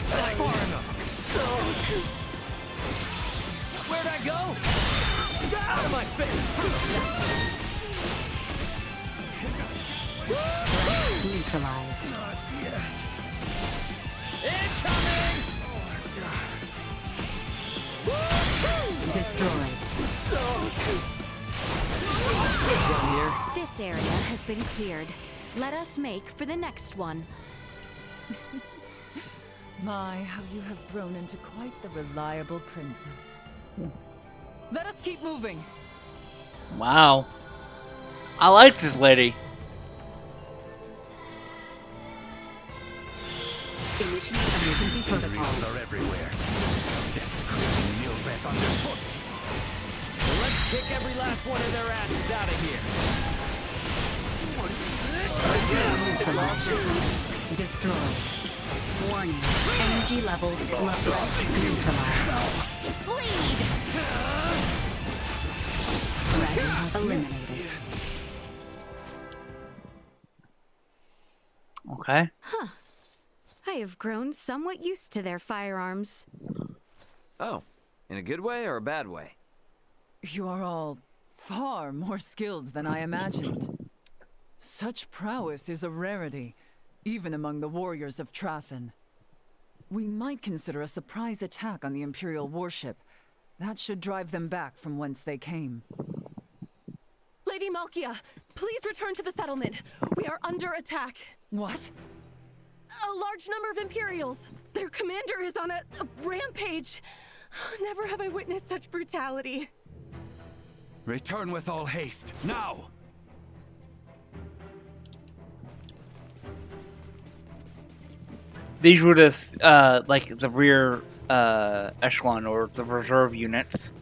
That's far enough! Where'd I go? Out of my face! Threat neutralized. Not yet. Incoming! Destroyed. Down here. This area has been cleared. Let us make for the next one. My, how you have grown into quite the reliable princess. Let us keep moving. Wow. I like this lady. Initiate emergency protocols. are everywhere. Desecrating Nilbeth underfoot. Let's kick every last one of their asses out of here. Destroyed. Warning. Energy levels low. Neutralized. Bleed! Threat eliminated. Okay. Huh. I have grown somewhat used to their firearms. Oh, in a good way or a bad way? You are all far more skilled than I imagined. Such prowess is a rarity, even among the warriors of Trathen. We might consider a surprise attack on the Imperial warship. That should drive them back from whence they came. Lady Malkia, please return to the settlement. We are under attack. What? A large number of Imperials. Their commander is on a rampage. Never have I witnessed such brutality. Return with all haste, now! These were the like the rear echelon or the reserve units.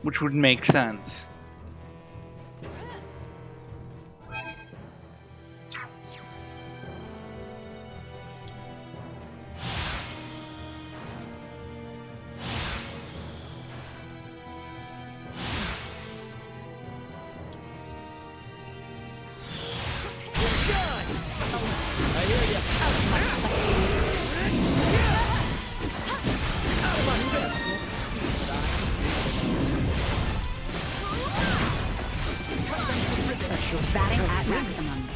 Which would make sense. Batting at maximum.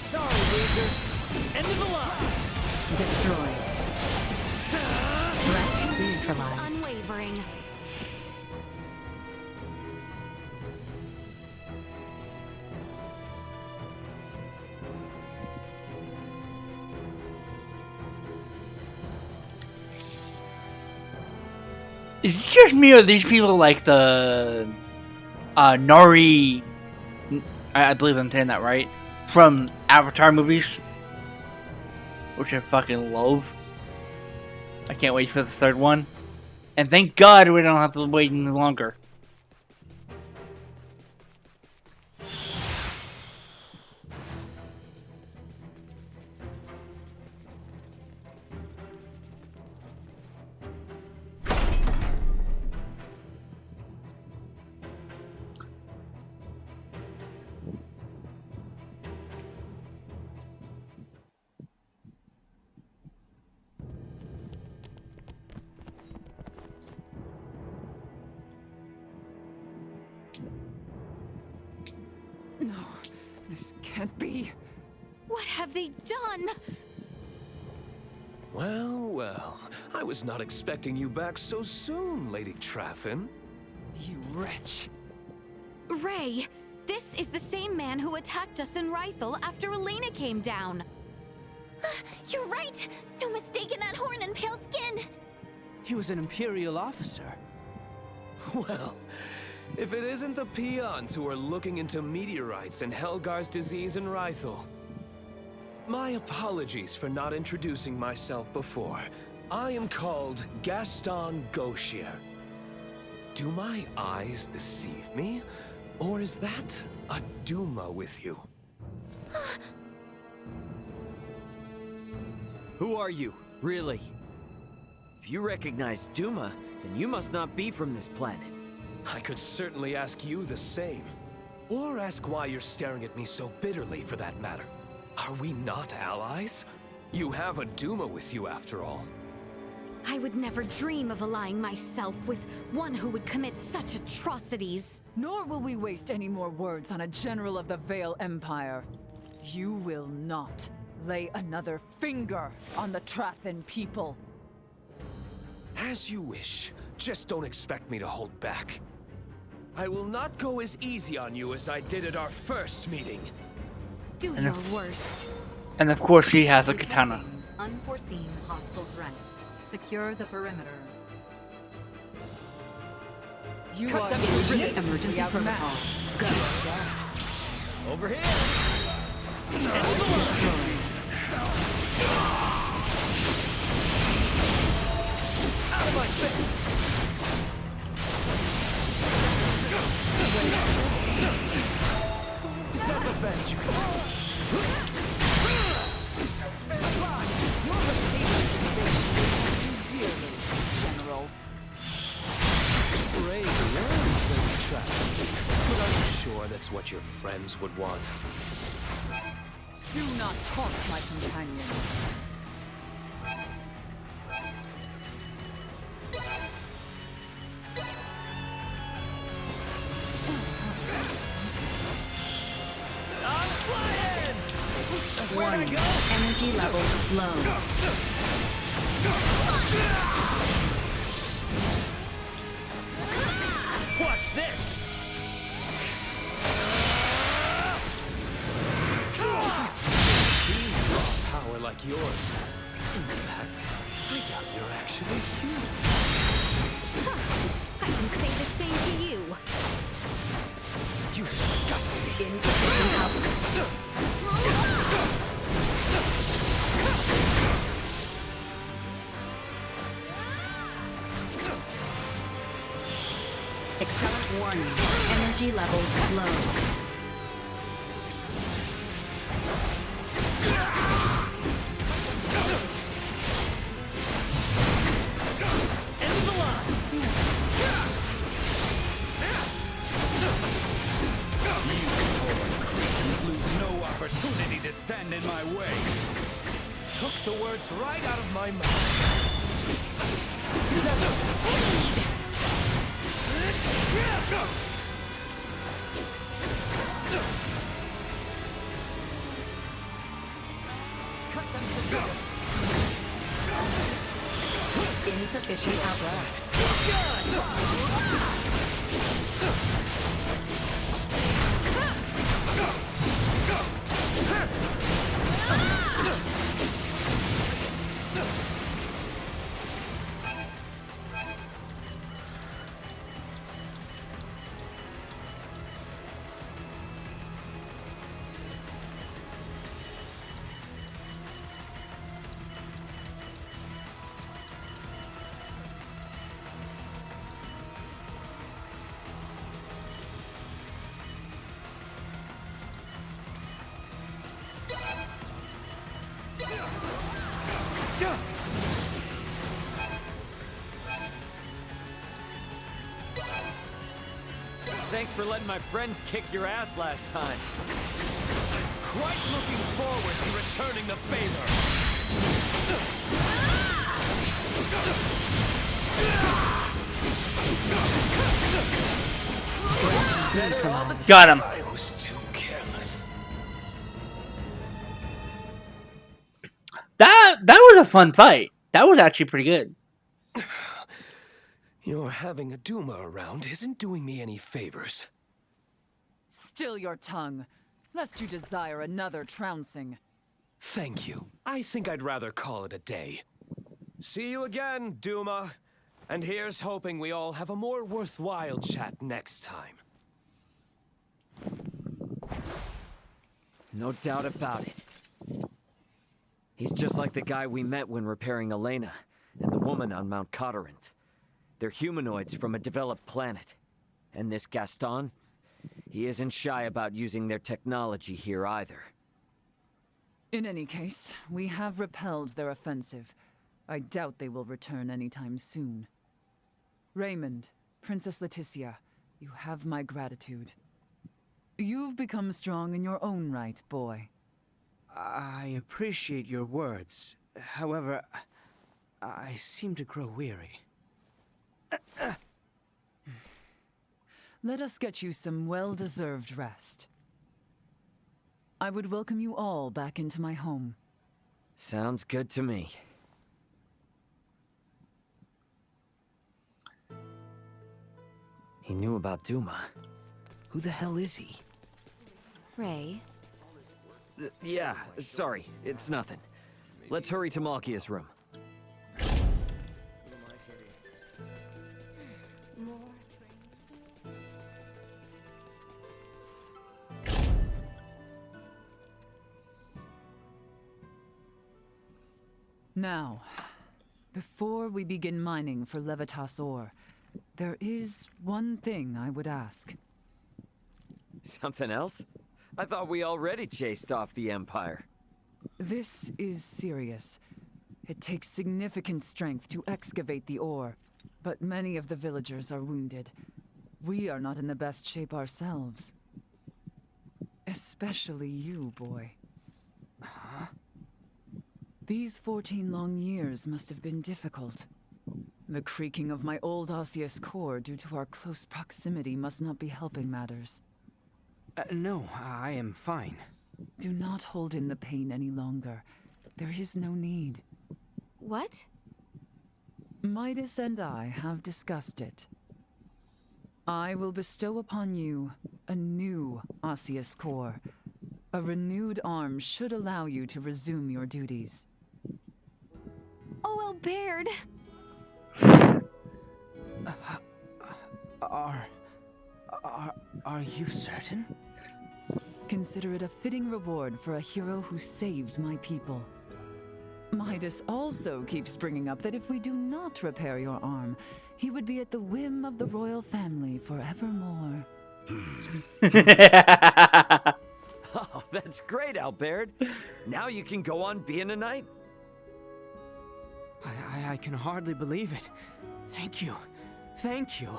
Sorry, loser. End of the line. Destroyed. Threat neutralized. Unwavering. Is it just me or these people like the Nari? I believe I'm saying that right. From Avatar movies, which I fucking love. I can't wait for the third one, and thank God we don't have to wait any longer. No, this can't be. What have they done? Well, well. I was not expecting you back so soon, Lady Trathin. You wretch. Ray, this is the same man who attacked us in Rythel after Elena came down. You're right! No mistaking that horn and pale skin! He was an Imperial officer. Well, if it isn't the peons who are looking into meteorites and Helgar's disease in Rythel. My apologies for not introducing myself before. I am called Gaston Gauchier. Do my eyes deceive me? Or is that a Duma with you? Who are you, really? If you recognize Duma, then you must not be from this planet. I could certainly ask you the same. Or ask why you're staring at me so bitterly, for that matter. Are we not allies? You have a Duma with you, after all. I would never dream of allying myself with one who would commit such atrocities. Nor will we waste any more words on a general of the Vale Empire. You will not lay another finger on the Trathin people. As you wish. Just don't expect me to hold back. I will not go as easy on you as I did at our first meeting. Do your worst. And of course she has a katana. Unforeseen hostile threat. Secure the perimeter. You Cut are them to the emergency protocols. Go. Over here! Out of my face! Is that the best you can do? General. Brave words, Lady Trathin. But are you sure that's what your friends would want? Do not taunt my companions. Warning. Energy levels low. Watch this! Power like yours. In fact, I doubt you're actually human. I can say the same to you. You disgust me. Insufficient output. Accelerant warning. Energy levels low. Opportunity to stand in my way. Took the words right out of my mouth. Insufficient output. Thanks for letting my friends kick your ass last time. Quite looking forward to returning the favor. Got him. I was too careless. a fun fight. That was actually pretty good. Your having a Duma around isn't doing me any favors. Still your tongue, lest you desire another trouncing. Thank you. I think I'd rather call it a day. See you again, Duma. And here's hoping we all have a more worthwhile chat next time. No doubt about it. He's just like the guy we met when repairing Elena, and the woman on Mount Cotarant. They're humanoids from a developed planet. And this Gaston, he isn't shy about using their technology here either. In any case, we have repelled their offensive. I doubt they will return anytime soon. Raymond, Princess Leticia, you have my gratitude. You've become strong in your own right, boy. I appreciate your words. However, I seem to grow weary. Let us get you some well-deserved rest. I would welcome you all back into my home. Sounds good to me. He knew about Duma. Who the hell is he? Ray? Yeah, sorry, it's nothing. Let's hurry to Malkia's room. Now, before we begin mining for Levitas ore, there is one thing I would ask. Something else? I thought we already chased off the Empire. This is serious. It takes significant strength to excavate the ore, but many of the villagers are wounded. We are not in the best shape ourselves. Especially you, boy. Huh? These 14 long years must have been difficult. The creaking of my old osseous core due to our close proximity must not be helping matters. No, I am fine. Do not hold in the pain any longer. There is no need. What? Midas and I have discussed it. I will bestow upon you a new osseous core. A renewed arm should allow you to resume your duties. Oh, Albert! Are you certain? Consider it a fitting reward for a hero who saved my people. Midas also keeps bringing up that if we do not repair your arm, he would be at the whim of the royal family forevermore. Oh, that's great, Albert. Now you can go on being a knight. I can hardly believe it. Thank you. Thank you.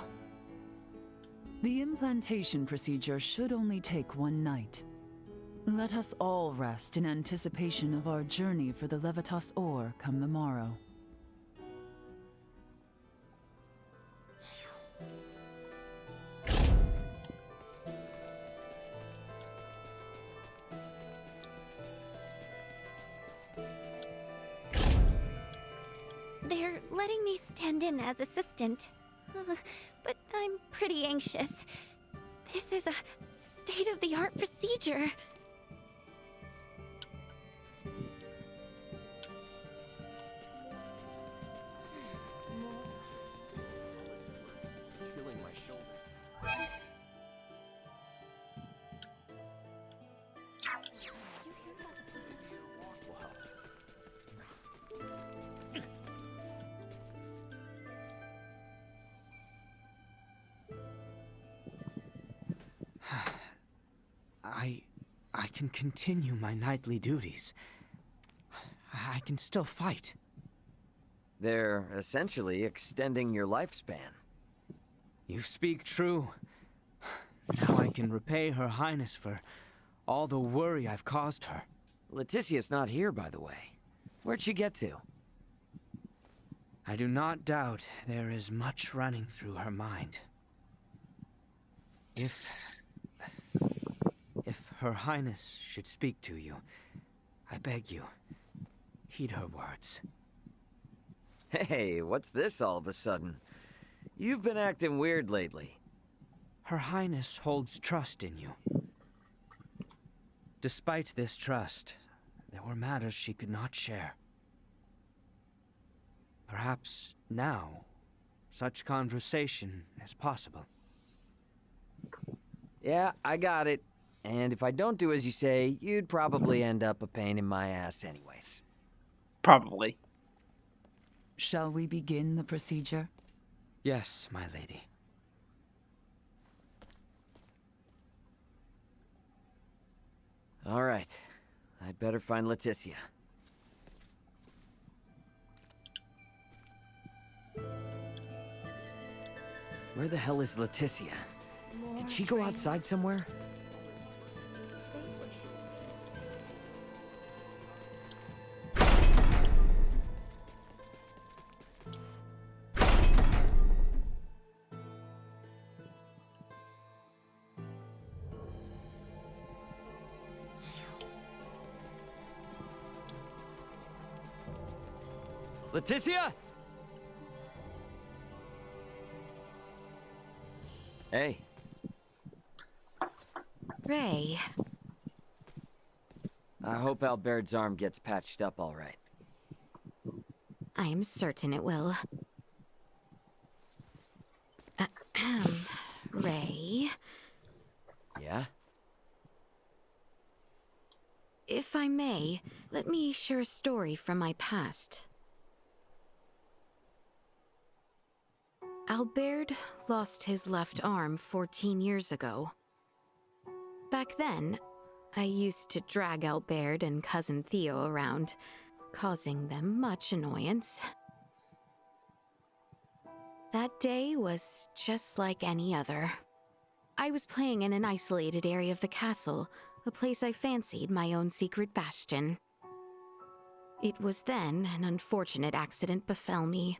The implantation procedure should only take one night. Let us all rest in anticipation of our journey for the Levitas ore come the morrow. They're letting me stand in as assistant. But I'm pretty anxious. This is a state-of-the-art procedure. Feeling my shoulder. I can continue my knightly duties. I can still fight. They're essentially extending your lifespan. You speak true. Now I can repay Her Highness for all the worry I've caused her. Leticia's not here, by the way. Where'd she get to? I do not doubt there is much running through her mind. If Her Highness should speak to you, I beg you, Heed her words. Hey, what's this all of a sudden? You've been acting weird lately. Her Highness holds trust in you. Despite this trust, there were matters she could not share. Perhaps now, such conversation is possible. Yeah, I got it. And if I don't do as you say, you'd probably end up a pain in my ass anyways. Probably. Shall we begin the procedure? Yes, my lady. All right. I'd better find Leticia. Where the hell is Leticia? Did she go outside somewhere? Leticia? Hey. Ray. I hope Albert's arm gets patched up all right. I am certain it will. Ray. Yeah? If I may, let me share a story from my past. Albert lost his left arm 14 years ago. Back then, I used to drag Albert and Cousin Theo around, causing them much annoyance. That day was just like any other. I was playing in an isolated area of the castle, a place I fancied my own secret bastion. It was then an unfortunate accident befell me.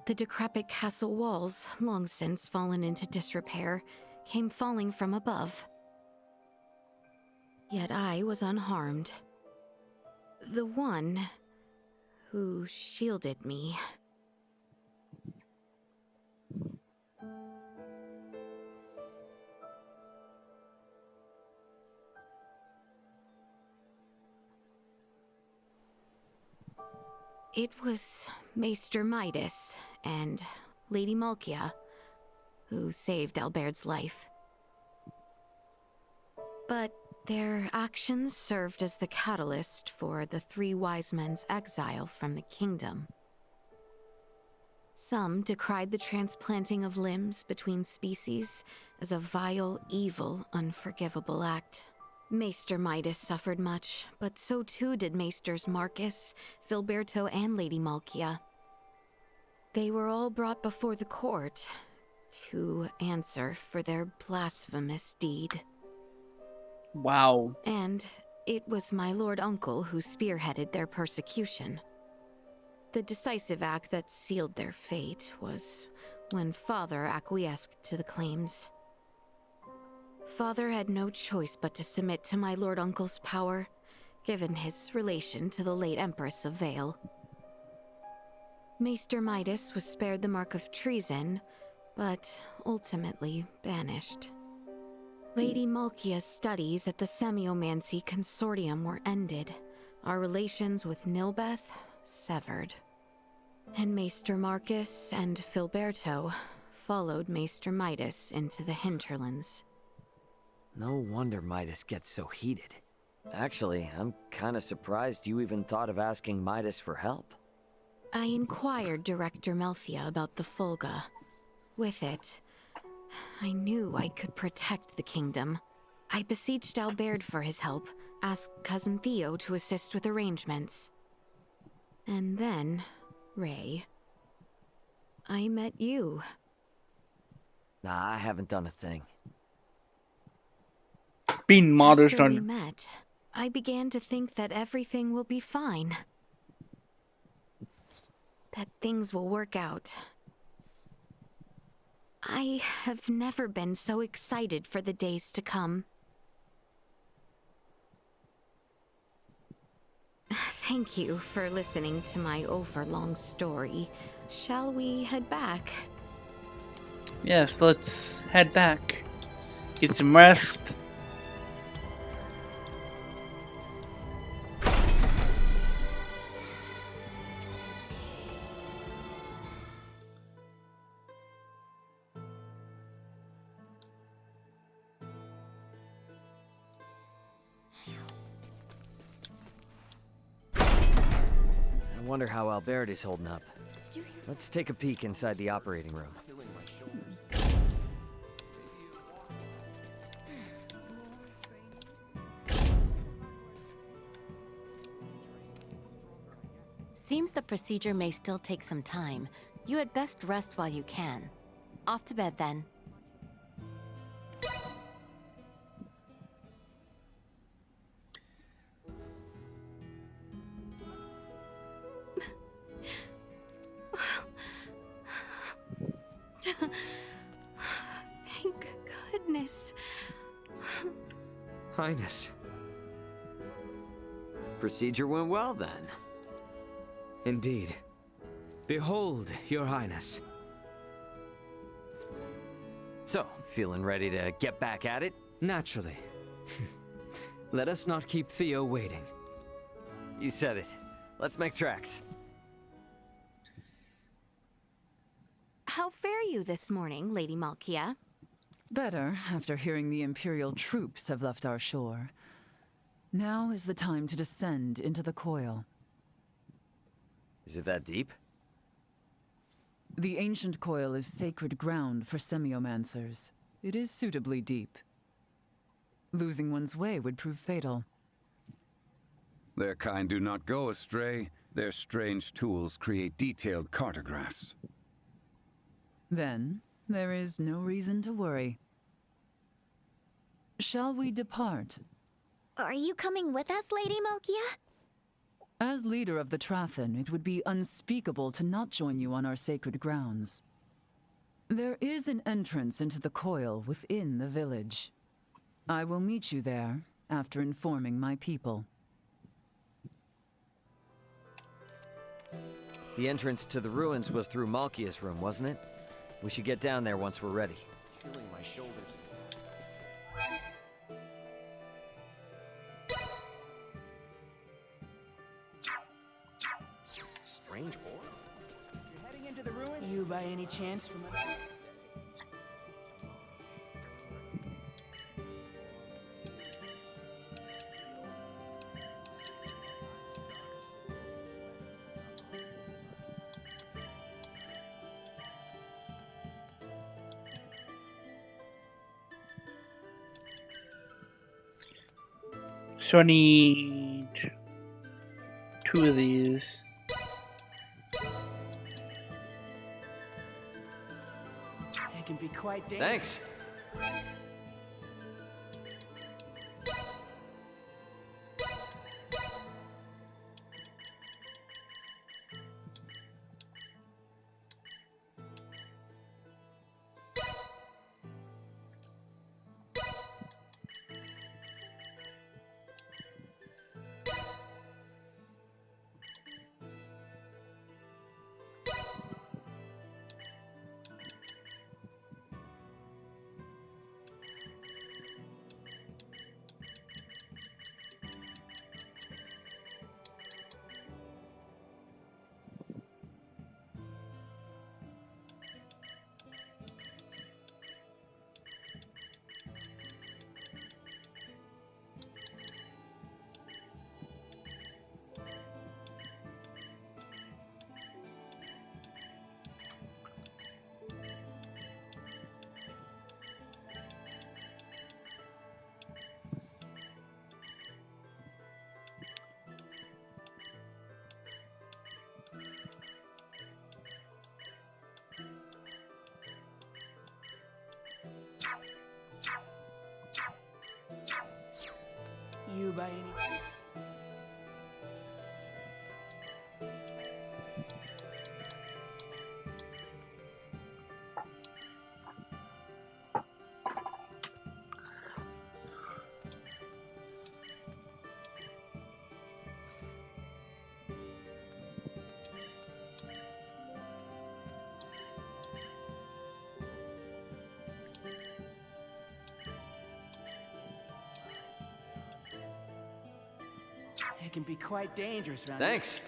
The decrepit castle walls, long since fallen into disrepair, came falling from above. Yet I was unharmed. The one who shielded me. It was Maester Midas and Lady Malkia who saved Albert's life. But their actions served as the catalyst for the three wise men's exile from the kingdom. Some decried the transplanting of limbs between species as a vile, evil, unforgivable act. Maester Midas suffered much, but so too did Maesters Marcus, Filberto, and Lady Malkia. They were all brought before the court to answer for their blasphemous deed. Wow. And it was my Lord Uncle who spearheaded their persecution. The decisive act that sealed their fate was when Father acquiesced to the claims. Father had no choice but to submit to my Lord Uncle's power, given his relation to the late Empress of Vale. Maester Midas was spared the mark of treason, but ultimately banished. Lady Malkia's studies at the Semiomancy Consortium were ended, our relations with Nilbeth severed. And Maester Marcus and Filberto followed Maester Midas into the hinterlands. No wonder Midas gets so heated. Actually, I'm kinda surprised you even thought of asking Midas for help. I inquired Director Melthia about the Folga. With it, I knew I could protect the kingdom. I beseeched Albert for his help, asked Cousin Theo to assist with arrangements. And then, Ray, I met you. Nah, I haven't done a thing. Being modest After we on. met, I began to think that everything will be fine. That things will work out. I have never been so excited for the days to come. Thank you for listening to my overlong story. Shall we head back? Yes, let's head back. Get some rest. I wonder how Albert is holding up. Let's take a peek inside the operating room. Seems the procedure may still take some time. You had best rest while you can. Off to bed then. Thank goodness. Highness. Procedure went well then. Indeed. Behold, Your Highness. So, feeling ready to get back at it? Naturally. Let us not keep Theo waiting. You said it. Let's make tracks. How fare you this morning, Lady Malkia? Better, after hearing the Imperial troops have left our shore. Now is the time to descend into the coil. Is it that deep? The ancient coil is sacred ground for semiomancers. It is suitably deep. Losing one's way would prove fatal. Their kind do not go astray. Their strange tools create detailed cartographs. Then, there is no reason to worry. Shall we depart? Are you coming with us, Lady Malkia? As leader of the Trathen, it would be unspeakable to not join you on our sacred grounds. There is an entrance into the coil within the village. I will meet you there after informing my people. The entrance to the ruins was through Malkia's room, wasn't it? We should get down there once we're ready. Feeling my shoulders. Strange boy. You're heading into the ruins? You by any chance remember? So I need 2 of these. It can be quite dangerous. Thanks. You by any It can be quite dangerous around Thanks.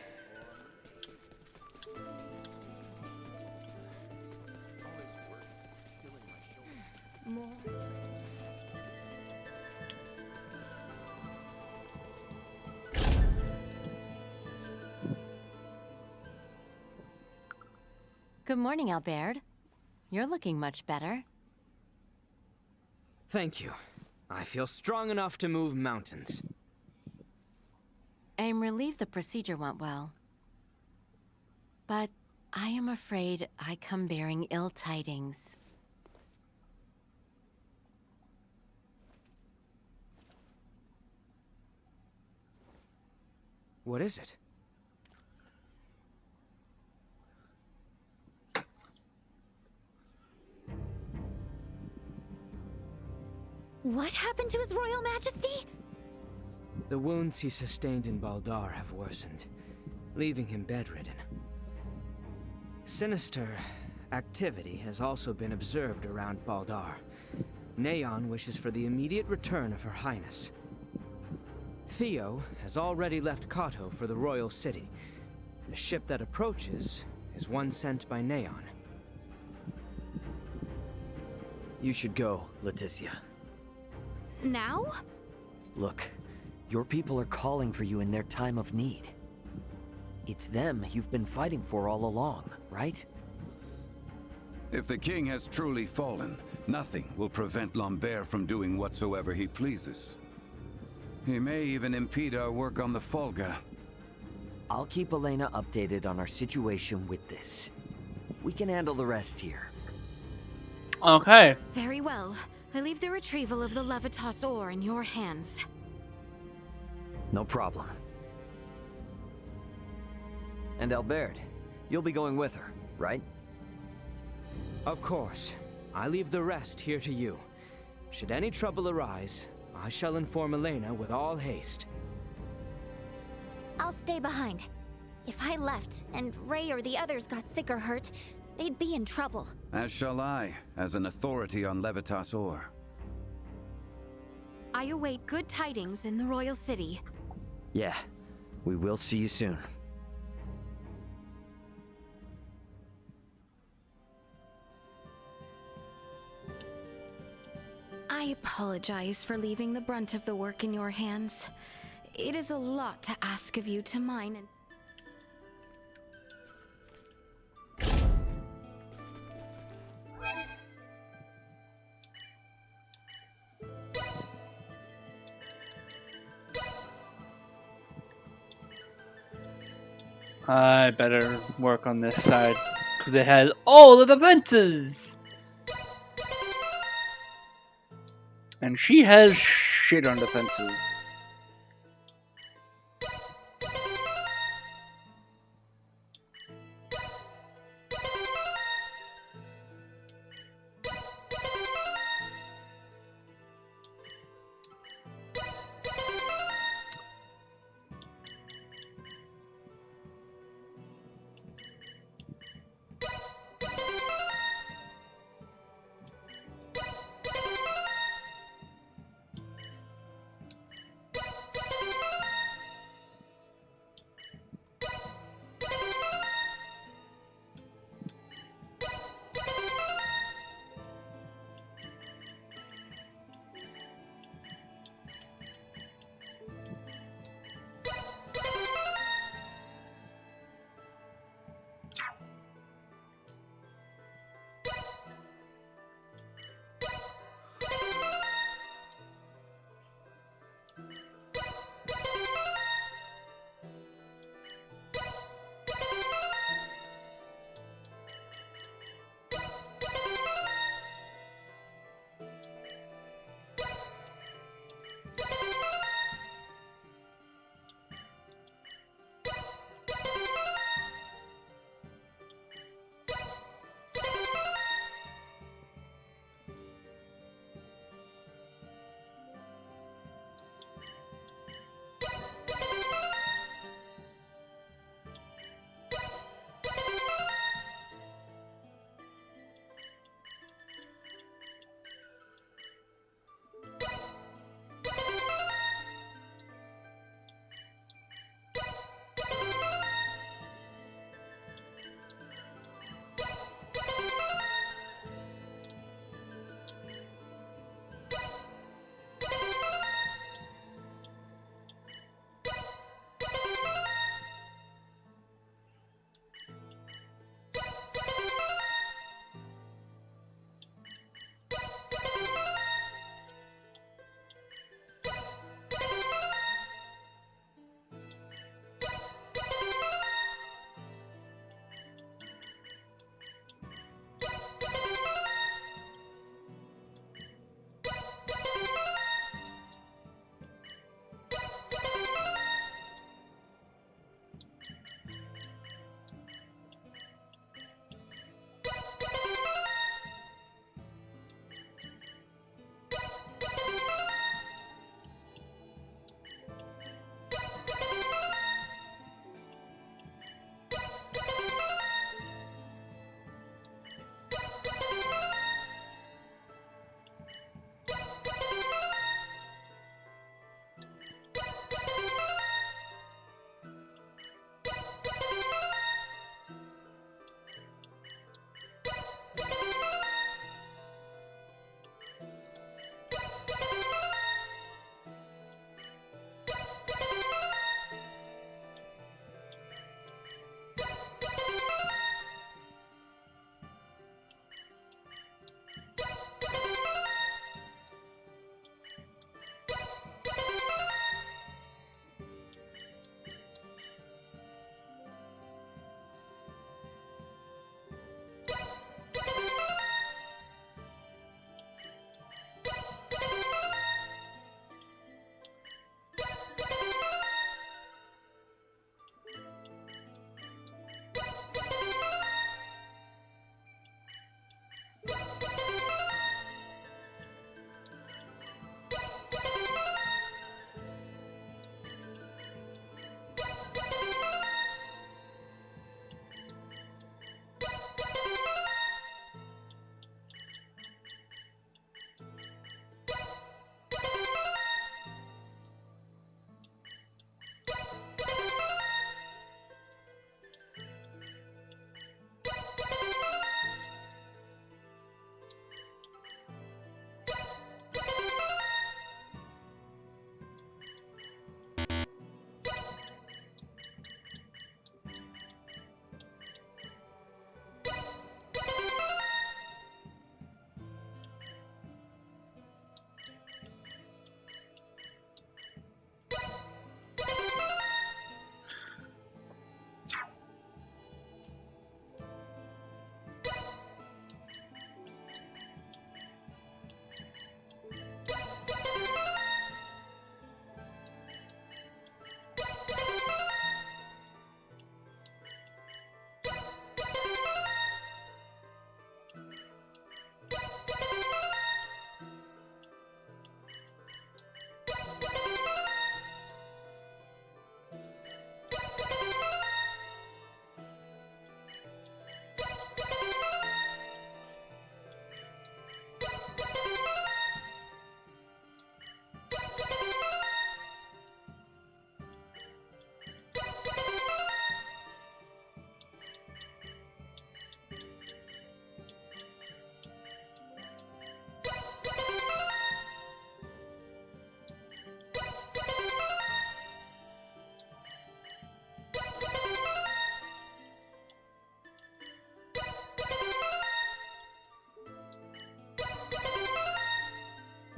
More. Good morning, Albert. You're looking much better. Thank you. I feel strong enough to move mountains. I'm relieved the procedure went well. But I am afraid I come bearing ill tidings. What is it? What happened to His Royal Majesty? The wounds he sustained in Baldar have worsened, leaving him bedridden. Sinister activity has also been observed around Baldar. Neon wishes for the immediate return of Her Highness. Theo has already left Kato for the royal city. The ship that approaches is one sent by Neon. You should go, Leticia. Now? Look, your people are calling for you in their time of need. It's them you've been fighting for all along, right? If the king has truly fallen, nothing will prevent Lambert from doing whatsoever he pleases. He may even impede our work on the Folga. I'll keep Elena updated on our situation with this. We can handle the rest here. Okay. Very well. I leave the retrieval of the Levitas ore in your hands. No problem. And Albert, you'll be going with her, right? Of course. I leave the rest here to you. Should any trouble arise, I shall inform Elena with all haste. I'll stay behind. If I left, and Ray or the others got sick or hurt, they'd be in trouble. As shall I, as an authority on Levitas ore. I await good tidings in the royal city. Yeah, we will see you soon. I apologize for leaving the brunt of the work in your hands. It is a lot to ask of you to mine and... I better work on this side, because it has all the defenses! And she has shit on defenses.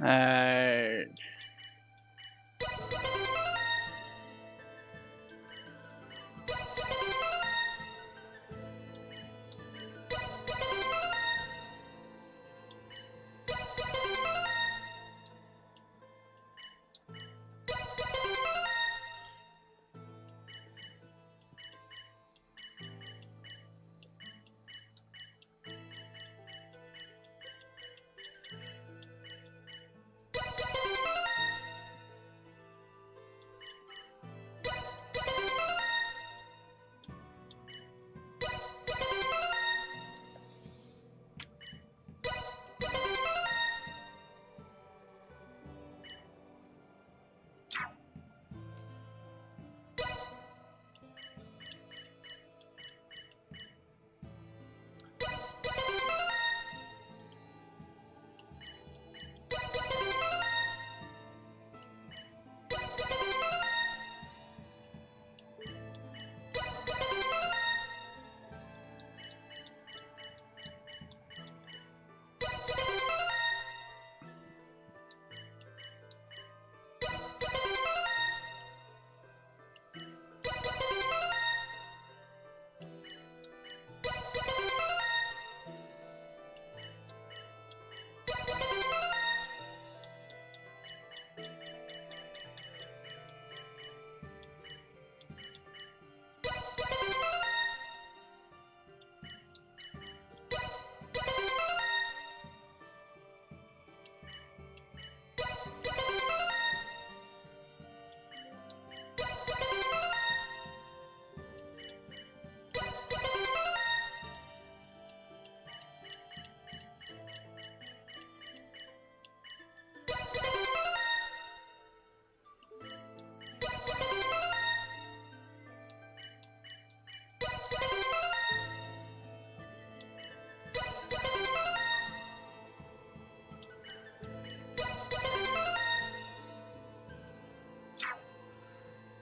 Alright.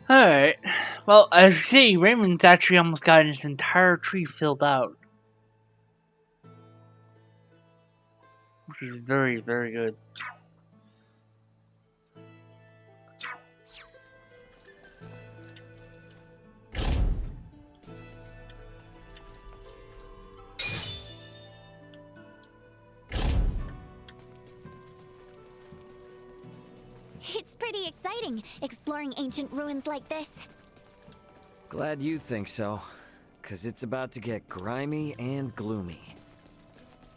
Alright. Well, as you see, Raymond's actually almost got his entire tree filled out. Which is very, very good. It's pretty exciting, exploring ancient ruins like this. Glad you think so, 'cause it's about to get grimy and gloomy.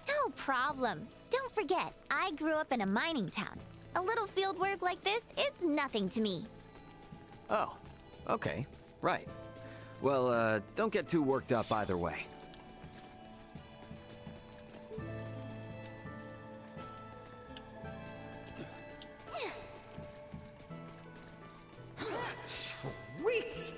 No problem. Don't forget, I grew up in a mining town. A little field work like this, it's nothing to me. Oh, okay, right. Well, don't get too worked up either way. Sweet!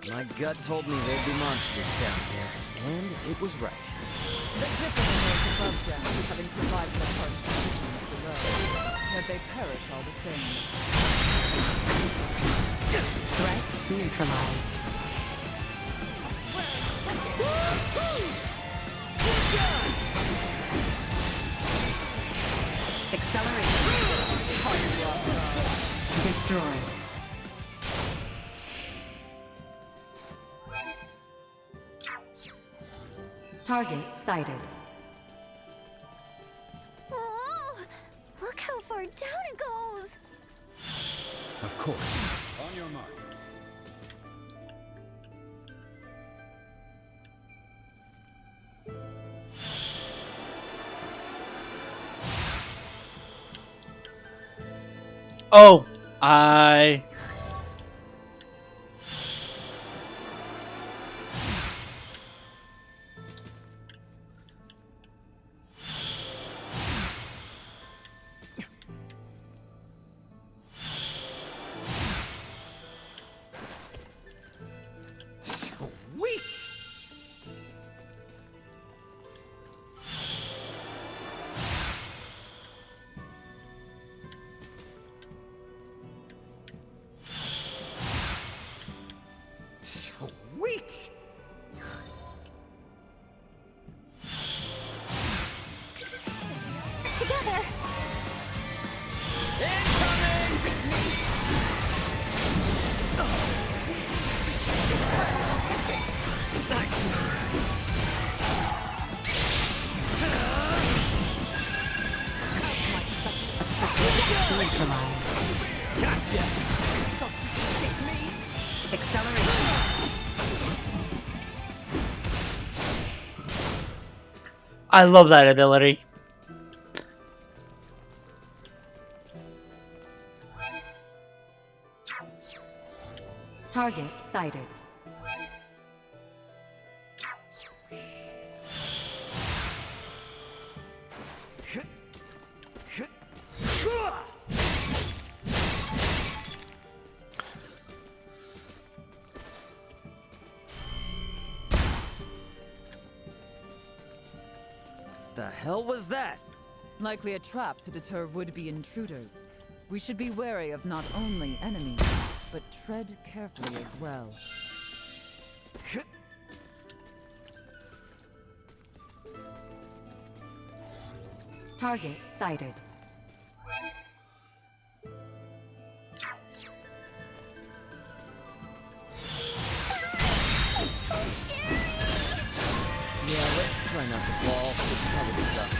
My gut told me there'd be monsters down here, and it was right. The difference in those above ground having survived the harsh conditions below, that they perish all the same. Threat neutralized. Acceleration. Destroy. Target sighted. Whoa! Look how far down it goes! Of course. On your mark. Oh, I... Sweet! Neutralized. Gotcha! Acceleration. I love that ability. Target sighted. The hell was that? Likely a trap to deter would-be intruders. We should be wary of not only enemies, but tread carefully as well. Target sighted. Yeah, let's try not to fall with covered stuff.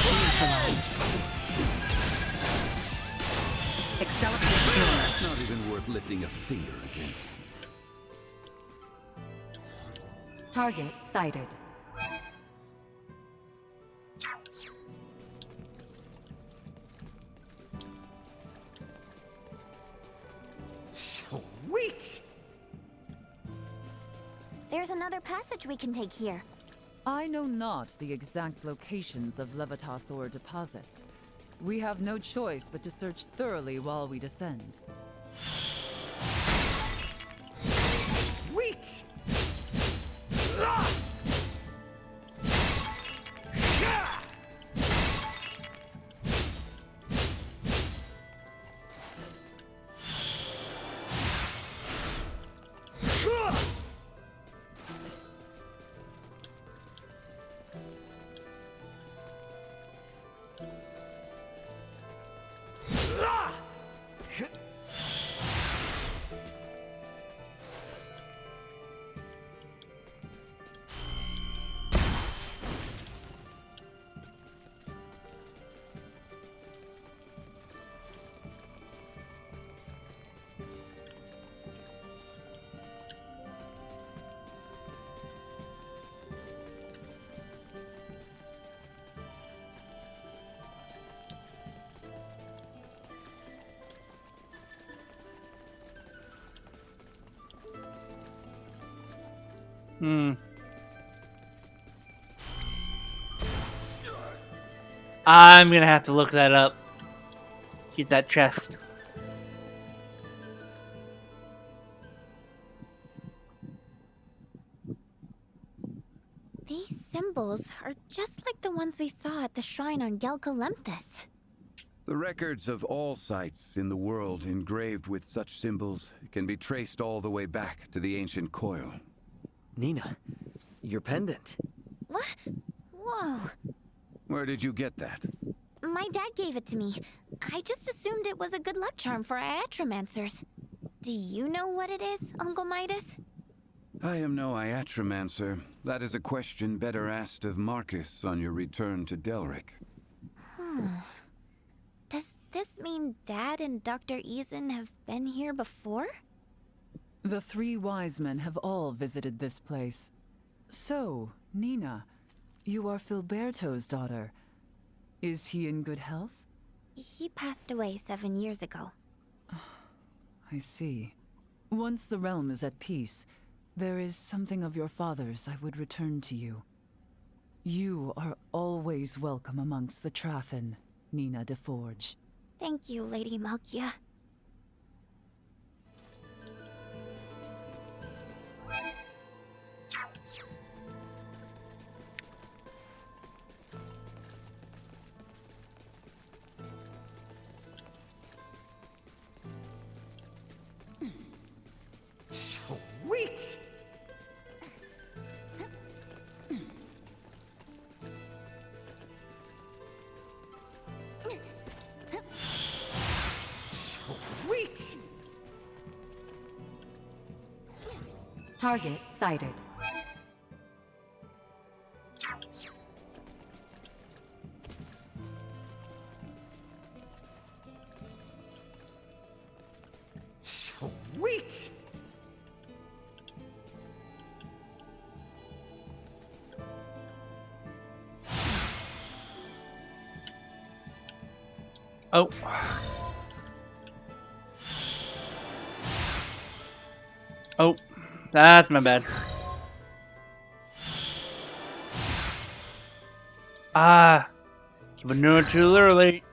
Neutralized. Accelerate. Not even worth lifting a finger against. Target sighted. Sweet! There's another passage we can take here. I know not the exact locations of Levitas ore deposits. We have no choice but to search thoroughly while we descend. Sweet! I'm gonna have to look that up. Get that chest. These symbols are just like the ones we saw at the shrine on Gelkalemthus. The records of all sites in the world engraved with such symbols can be traced all the way back to the ancient coil. Nina, your pendant. What? Whoa. Where did you get that? My dad gave it to me. I just assumed it was a good luck charm for iatromancers. Do you know what it is, Uncle Midas? I am no iatromancer. That is a question better asked of Marcus on your return to Delric. Does this mean Dad and Dr. Eason have been here before? The three wise men have all visited this place. So, Nina, you are Filberto's daughter. Is he in good health? He passed away 7 years ago. I see. Once the realm is at peace, there is something of your father's I would return to you. You are always welcome amongst the Trafin, Nina DeForge. Thank you, Lady Malkia. Sweet! Target sighted. Sweet! Oh. Oh, that's my bad. Ah, keep it doing it too early.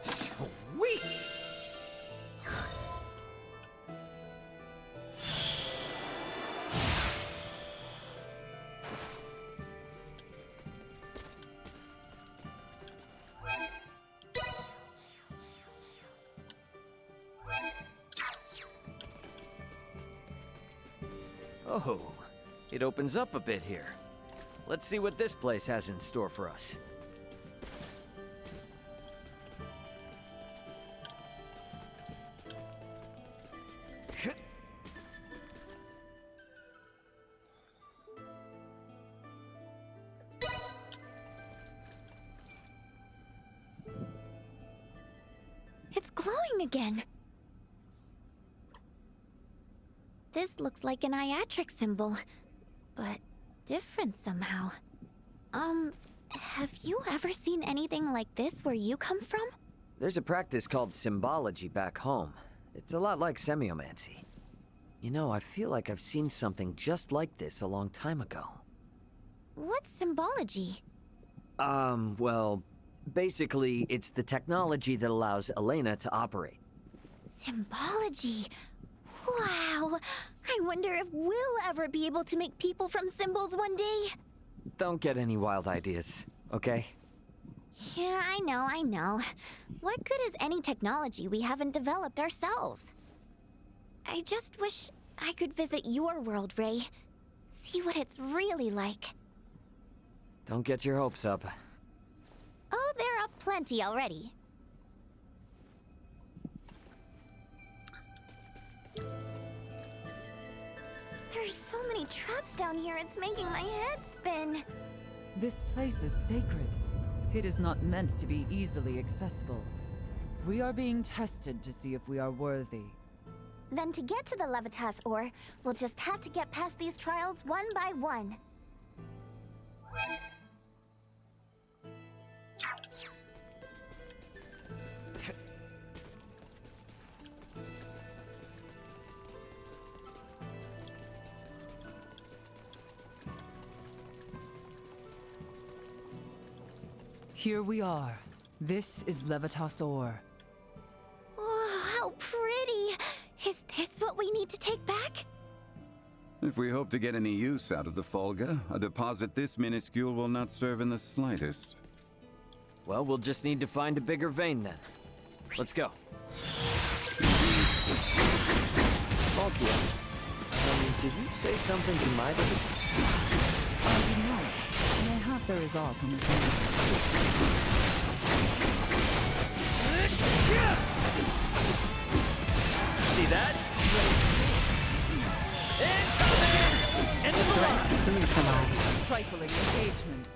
Sweet! Oh, it opens up a bit here. Let's see what this place has in store for us. It's glowing again. This looks like an iatric symbol, but different somehow. Have you ever seen anything like this where you come from? There's a practice called symbology back home. It's a lot like semiomancy. You know, I feel like I've seen something just like this a long time ago. What's symbology? Well, basically, it's the technology that allows Elena to operate. Symbology? Wow! I wonder if we'll ever be able to make people from symbols one day. Don't get any wild ideas, okay? Yeah, I know. What good is any technology we haven't developed ourselves? I just wish I could visit your world, Ray. See what it's really like. Don't get your hopes up. Oh, they're up plenty already. There's so many traps down here, it's making my head spin. This place is sacred. It is not meant to be easily accessible. We are being tested to see if we are worthy. Then to get to the Levitas ore, we'll just have to get past these trials one by one. Here we are. This is Levitas ore. Oh, how pretty! Is this what we need to take back? If we hope to get any use out of the Folga, a deposit this minuscule will not serve in the slightest. Well, we'll just need to find a bigger vein then. Let's go. Falkia, did you say something to Midas? I did not. Mayhap there is aught on his mind. See that? Threat neutralized. Trifling engagements.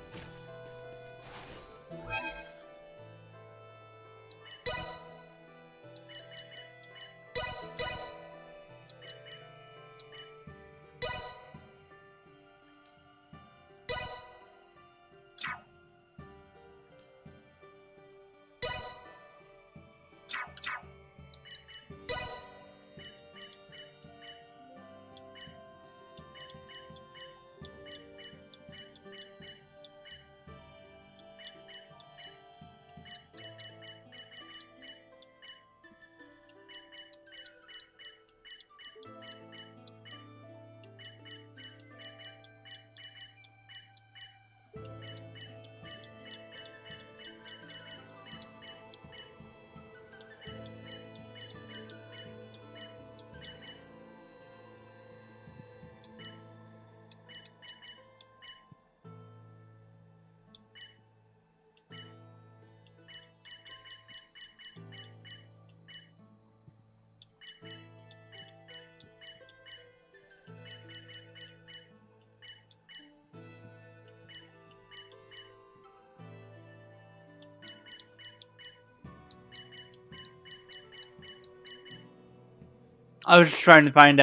I was just trying to find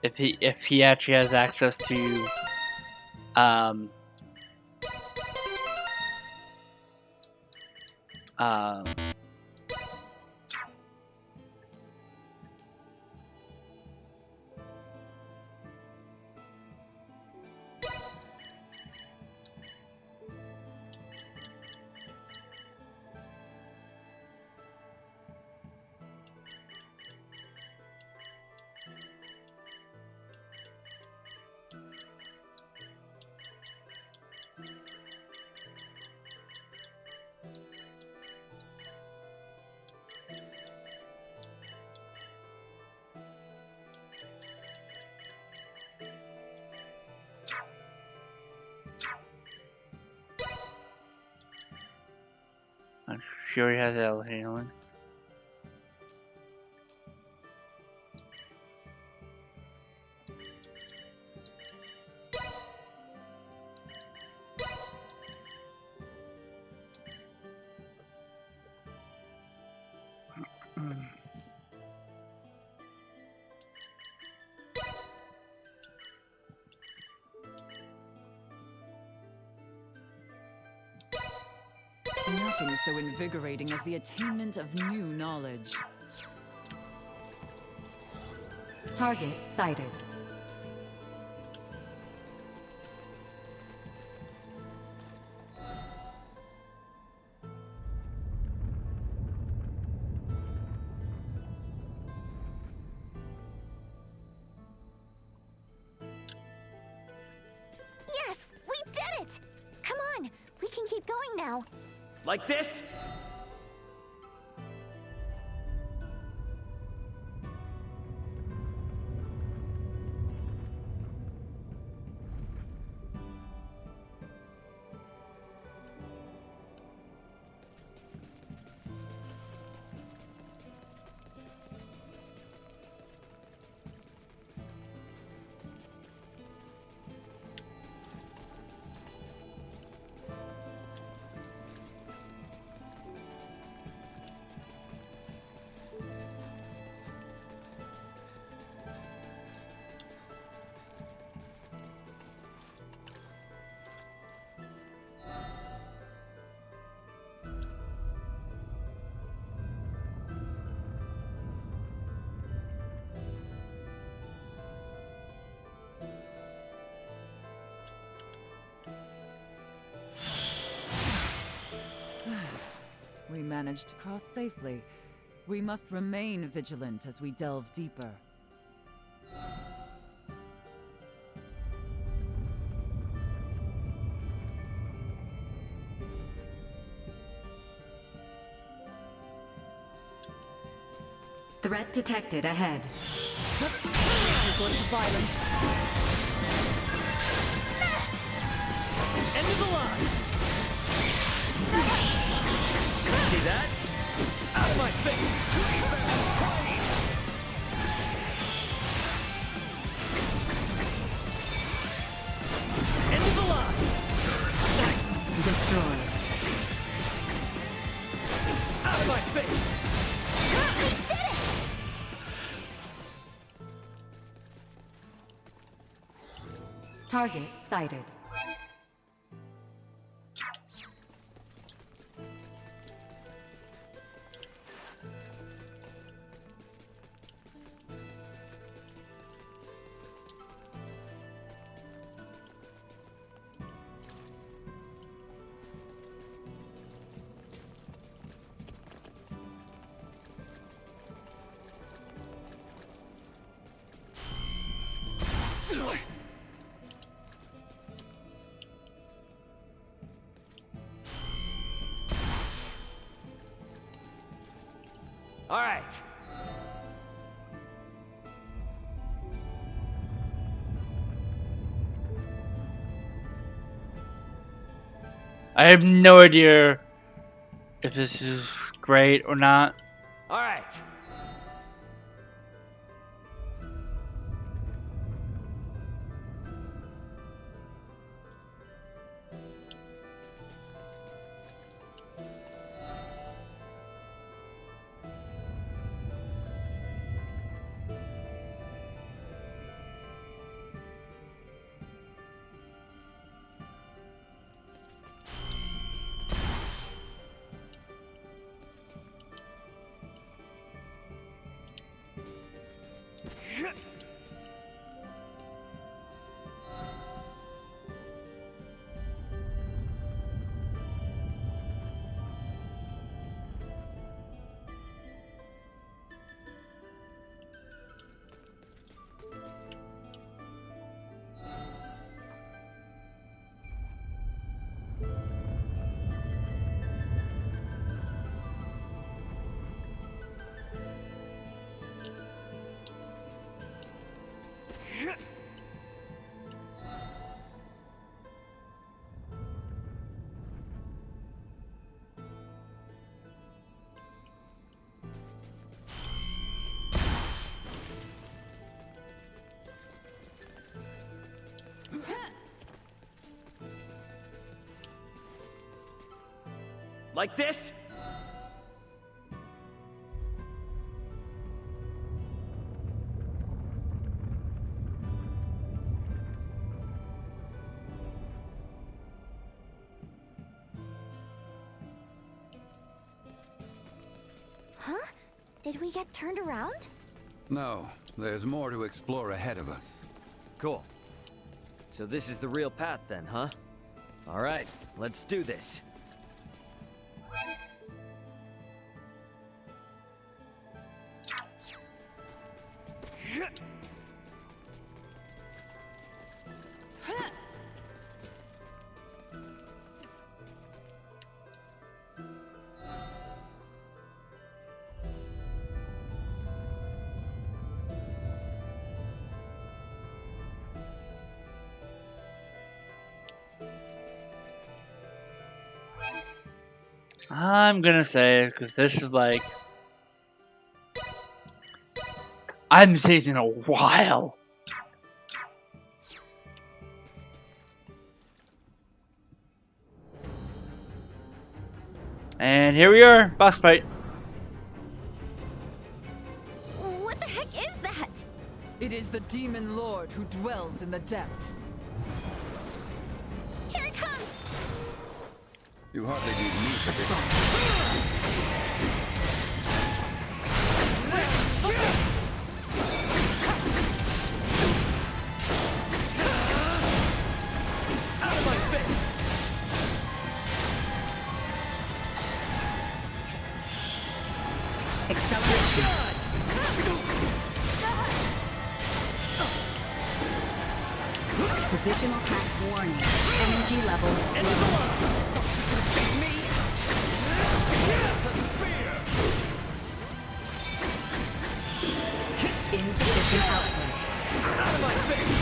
if he actually has access to um um I'm sure he has handling. Nothing so invigorating as the attainment of new knowledge. Target sighted. Yes, we did it! Come on, we can keep going now. Like this? We managed to cross safely. We must remain vigilant as we delve deeper. Threat detected ahead. Resort to violence. End of the line! See that? Out of my face! End of the line! Nice! Destroy. Out of my face! We did it! Target sighted. All right. I have no idea if this is great or not. All right. Like this? Huh? Did we get turned around? No, there's more to explore ahead of us. Cool. So this is the real path then, huh? All right, let's do this. I'm gonna say, because this is like... I'm taking a while. And here we are, boss fight. What the heck is that? It is the demon lord who dwells in the depths. Here it comes! You hardly need me for this. Out of my face! Acceleration. Positional track warning. Energy levels low. Insufficient output. Out of my face!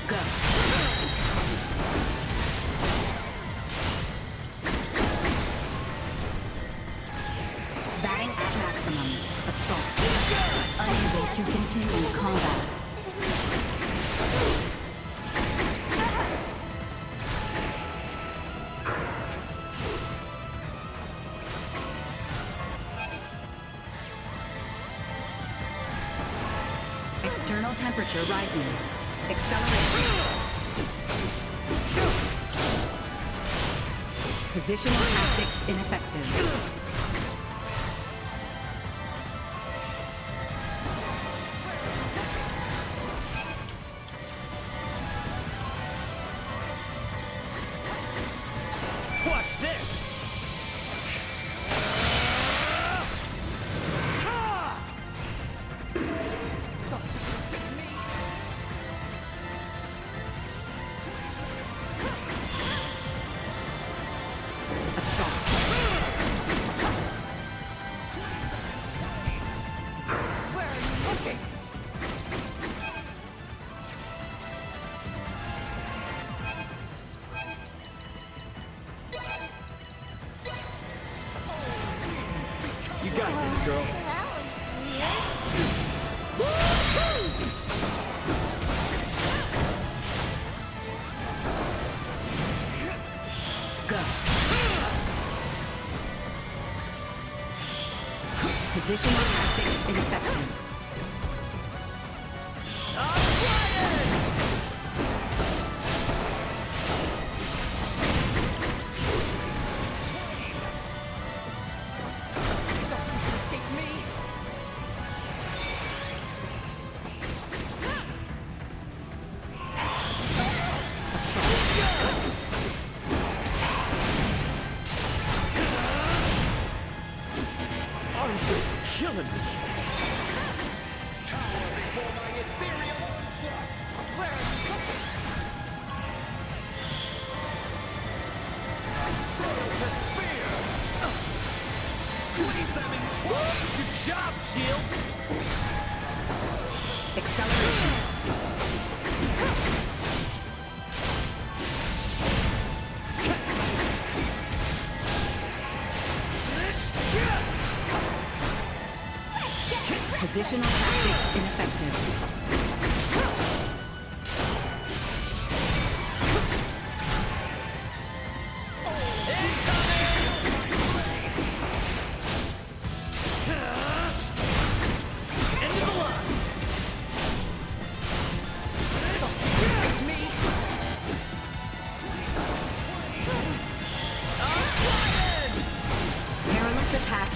Go. Batting at maximum. Assault. Unable to continue combat. External temperature rising. Acceleration. Positional tactics ineffective. Watch this! Where are you looking? You got this, girl. Go. Positional tactics ineffective. Arms are killing me. Good job, Shields! Acceleration. Get Positional tactics ineffective.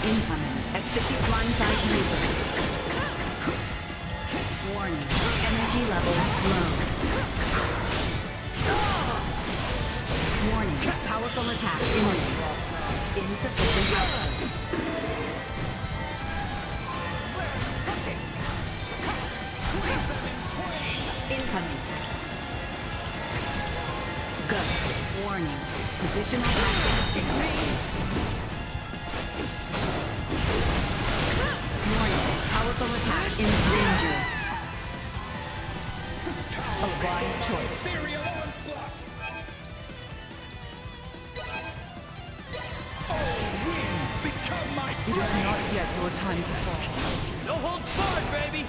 Incoming. Execute blindside maneuver. Warning. Energy levels low. Warning. Powerful attack imminent. Insufficient output. Incoming. Go. Warning. Positional tactics ineffective. Powerful attack in danger. A wise choice. It is not yet your time to fall. No holds barred, baby!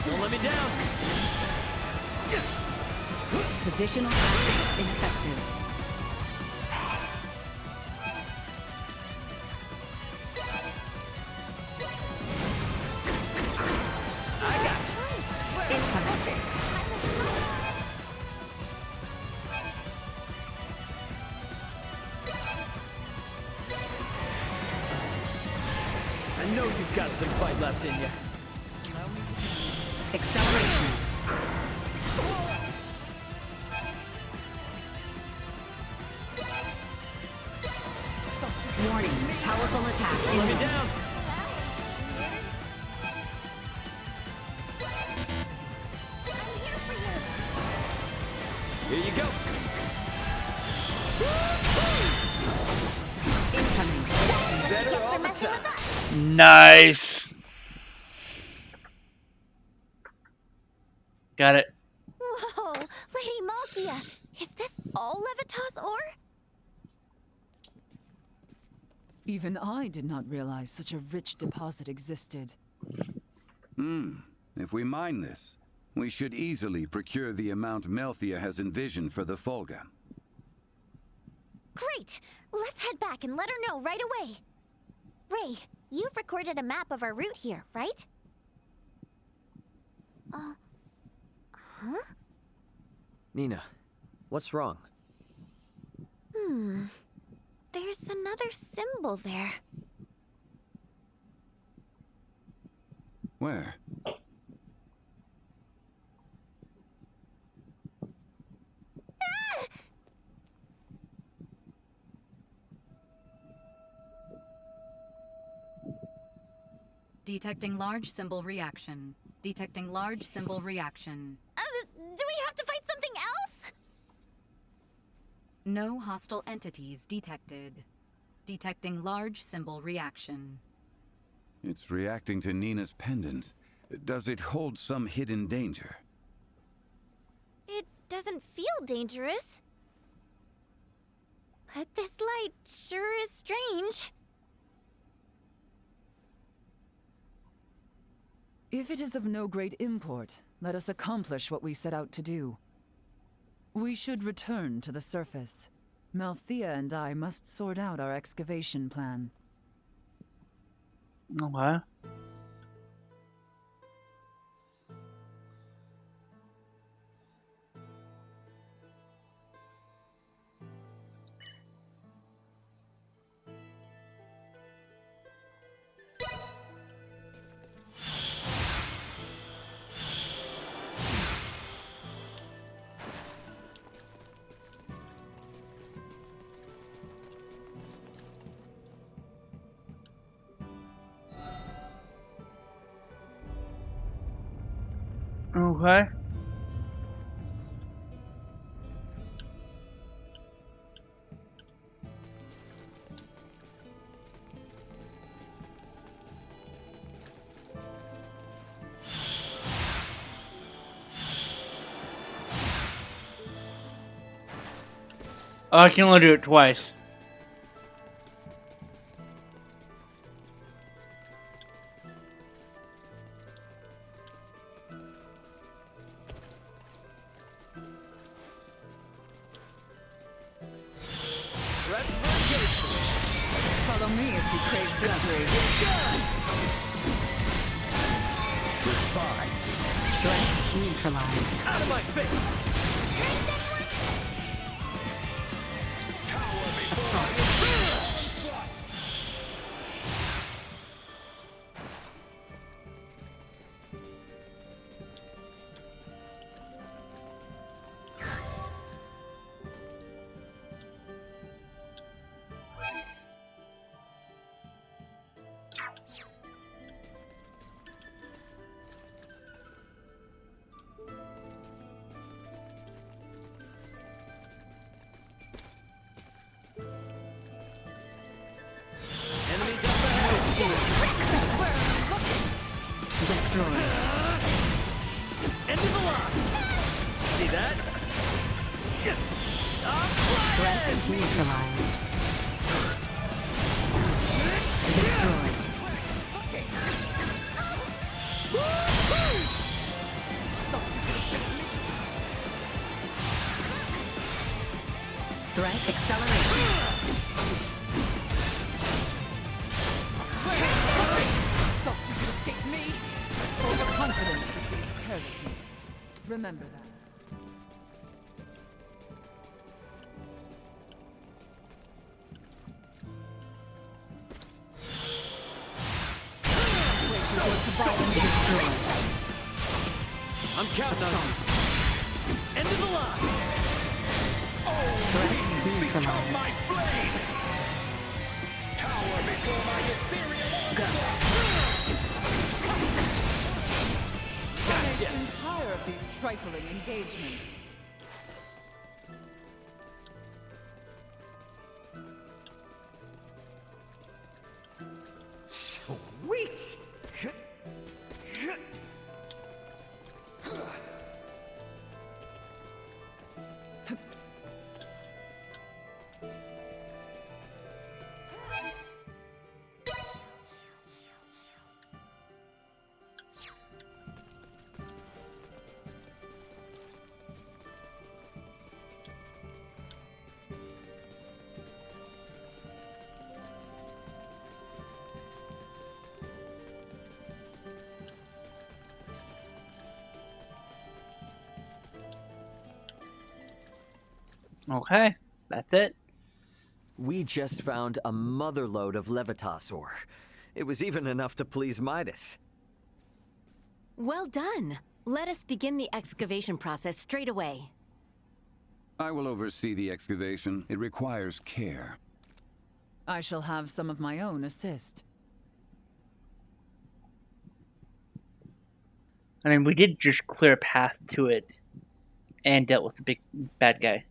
Don't let me down! Positional tactics ineffective. I got you. Incoming. I know you've got some fight left in you. Acceleration. Warning. Powerful attack. Let me down. Here you go. Incoming. Better all the time. Nice. Got it. Whoa, Lady Malkia, is this all Levitas ore? Even I did not realize such a rich deposit existed. If we mine this, we should easily procure the amount Melthia has envisioned for the Folga. Great! Let's head back and let her know right away. Ray, you've recorded a map of our route here, right? Huh? Nina, what's wrong? There's another symbol there. Where? Detecting large symbol reaction. Detecting large symbol reaction. Do we have to fight something else? No hostile entities detected. Detecting large symbol reaction. It's reacting to Nina's pendant. Does it hold some hidden danger? It doesn't feel dangerous. But this light sure is strange. If it is of no great import, let us accomplish what we set out to do. We should return to the surface. Melthia and I must sort out our excavation plan. Okay. Okay. Oh, I can only do it twice. Follow me if you crave victory. Goodbye. Threat neutralized. Out of my face! Destroyed. End of the line! See that? Threat neutralized. Destroyed. Threat accelerated. Thought you could escape me? Overconfidence precedes carelessness. Remember that. I'm counting on you. End of the line! Threat neutralized. My blade! Cower before my ethereal Go. Gotcha. I'm tired of these trifling engagements. Sweet! Okay, that's it. We just found a motherload of Levitas ore. It was even enough to please Midas. Well done. Let us begin the excavation process straight away. I will oversee the excavation. It requires care. I shall have some of my own assist. I mean, we did just clear a path to it and dealt with the big bad guy.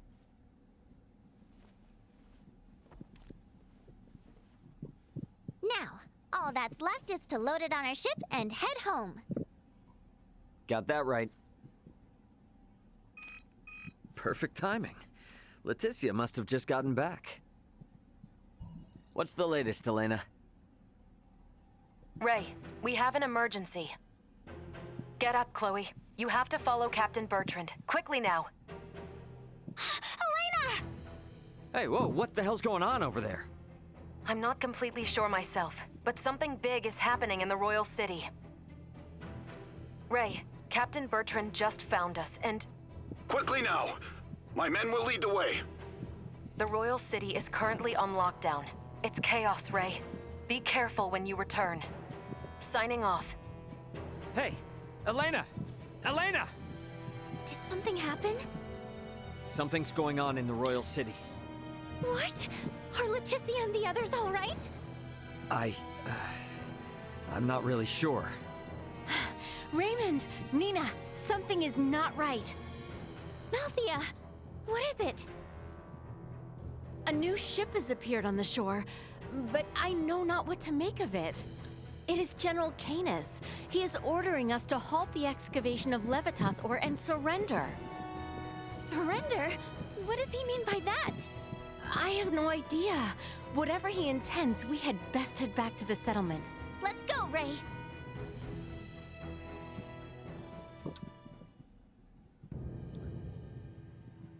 Now, all that's left is to load it on our ship and head home. Got that right. Perfect timing. Leticia must have just gotten back. What's the latest, Elena? Ray, we have an emergency. Get up, Chloe. You have to follow Captain Bertrand. Quickly now. Elena! Hey, whoa, what the hell's going on over there? I'm not completely sure myself, but something big is happening in the Royal City. Ray, Captain Bertrand just found us, and... Quickly now! My men will lead the way. The Royal City is currently on lockdown. It's chaos, Ray. Be careful when you return. Signing off. Hey, Elena! Elena! Did something happen? Something's going on in the Royal City. What? Are Leticia and the others all right? I'm not really sure. Raymond! Nina! Something is not right! Malthea! What is it? A new ship has appeared on the shore, but I know not what to make of it. It is General Canis. He is ordering us to halt the excavation of Levitas ore and surrender. Surrender? What does he mean by that? I have no idea. Whatever he intends, we had best head back to the settlement. Let's go, Ray.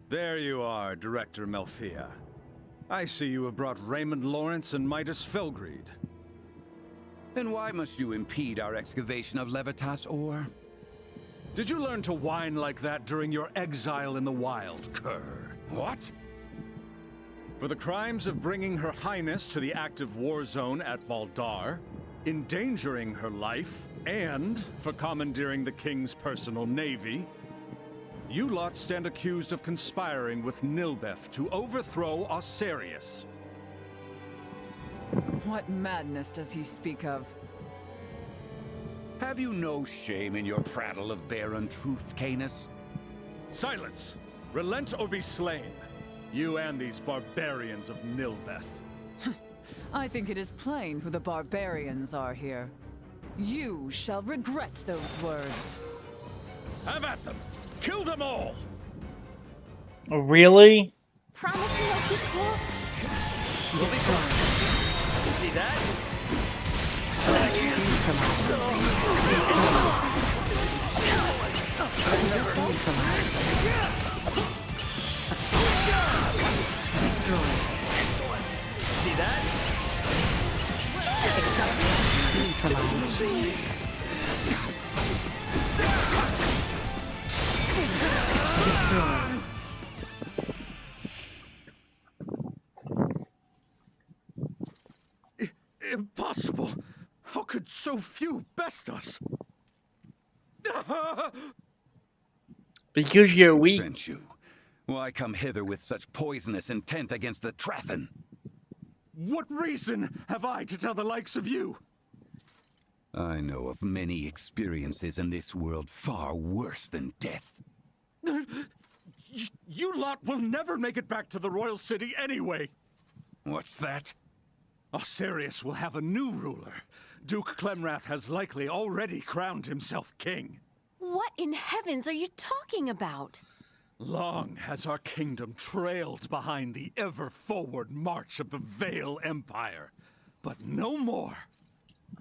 There you are, Director Melfia. I see you have brought Raymond Lawrence and Midas Felgreed. Then why must you impede our excavation of Levitas ore? Did you learn to whine like that during your exile in the wild, Kerr? What? For the crimes of bringing Her Highness to the active war zone at Baldar, endangering her life, and for commandeering the King's personal navy, you lot stand accused of conspiring with Nilbeth to overthrow Osirius. What madness does he speak of? Have you no shame in your prattle of barren truths, Canis? Silence! Relent or be slain. You and these barbarians of Nilbeth. I think it is plain who the barbarians are here. You shall regret those words. Have at them! Kill them all! Oh, really? Promise me you'll keep cool? You see that? See that? Impossible! How could so few best us? Because you're weak. Sent you. Why come hither with such poisonous intent against the Trathan? What reason have I to tell the likes of you? I know of many experiences in this world far worse than death. You lot will never make it back to the Royal City anyway. What's that? Osirius will have a new ruler. Duke Clemrath has likely already crowned himself king. What in heavens are you talking about? Long has our kingdom trailed behind the ever-forward march of the Vale Empire. But no more.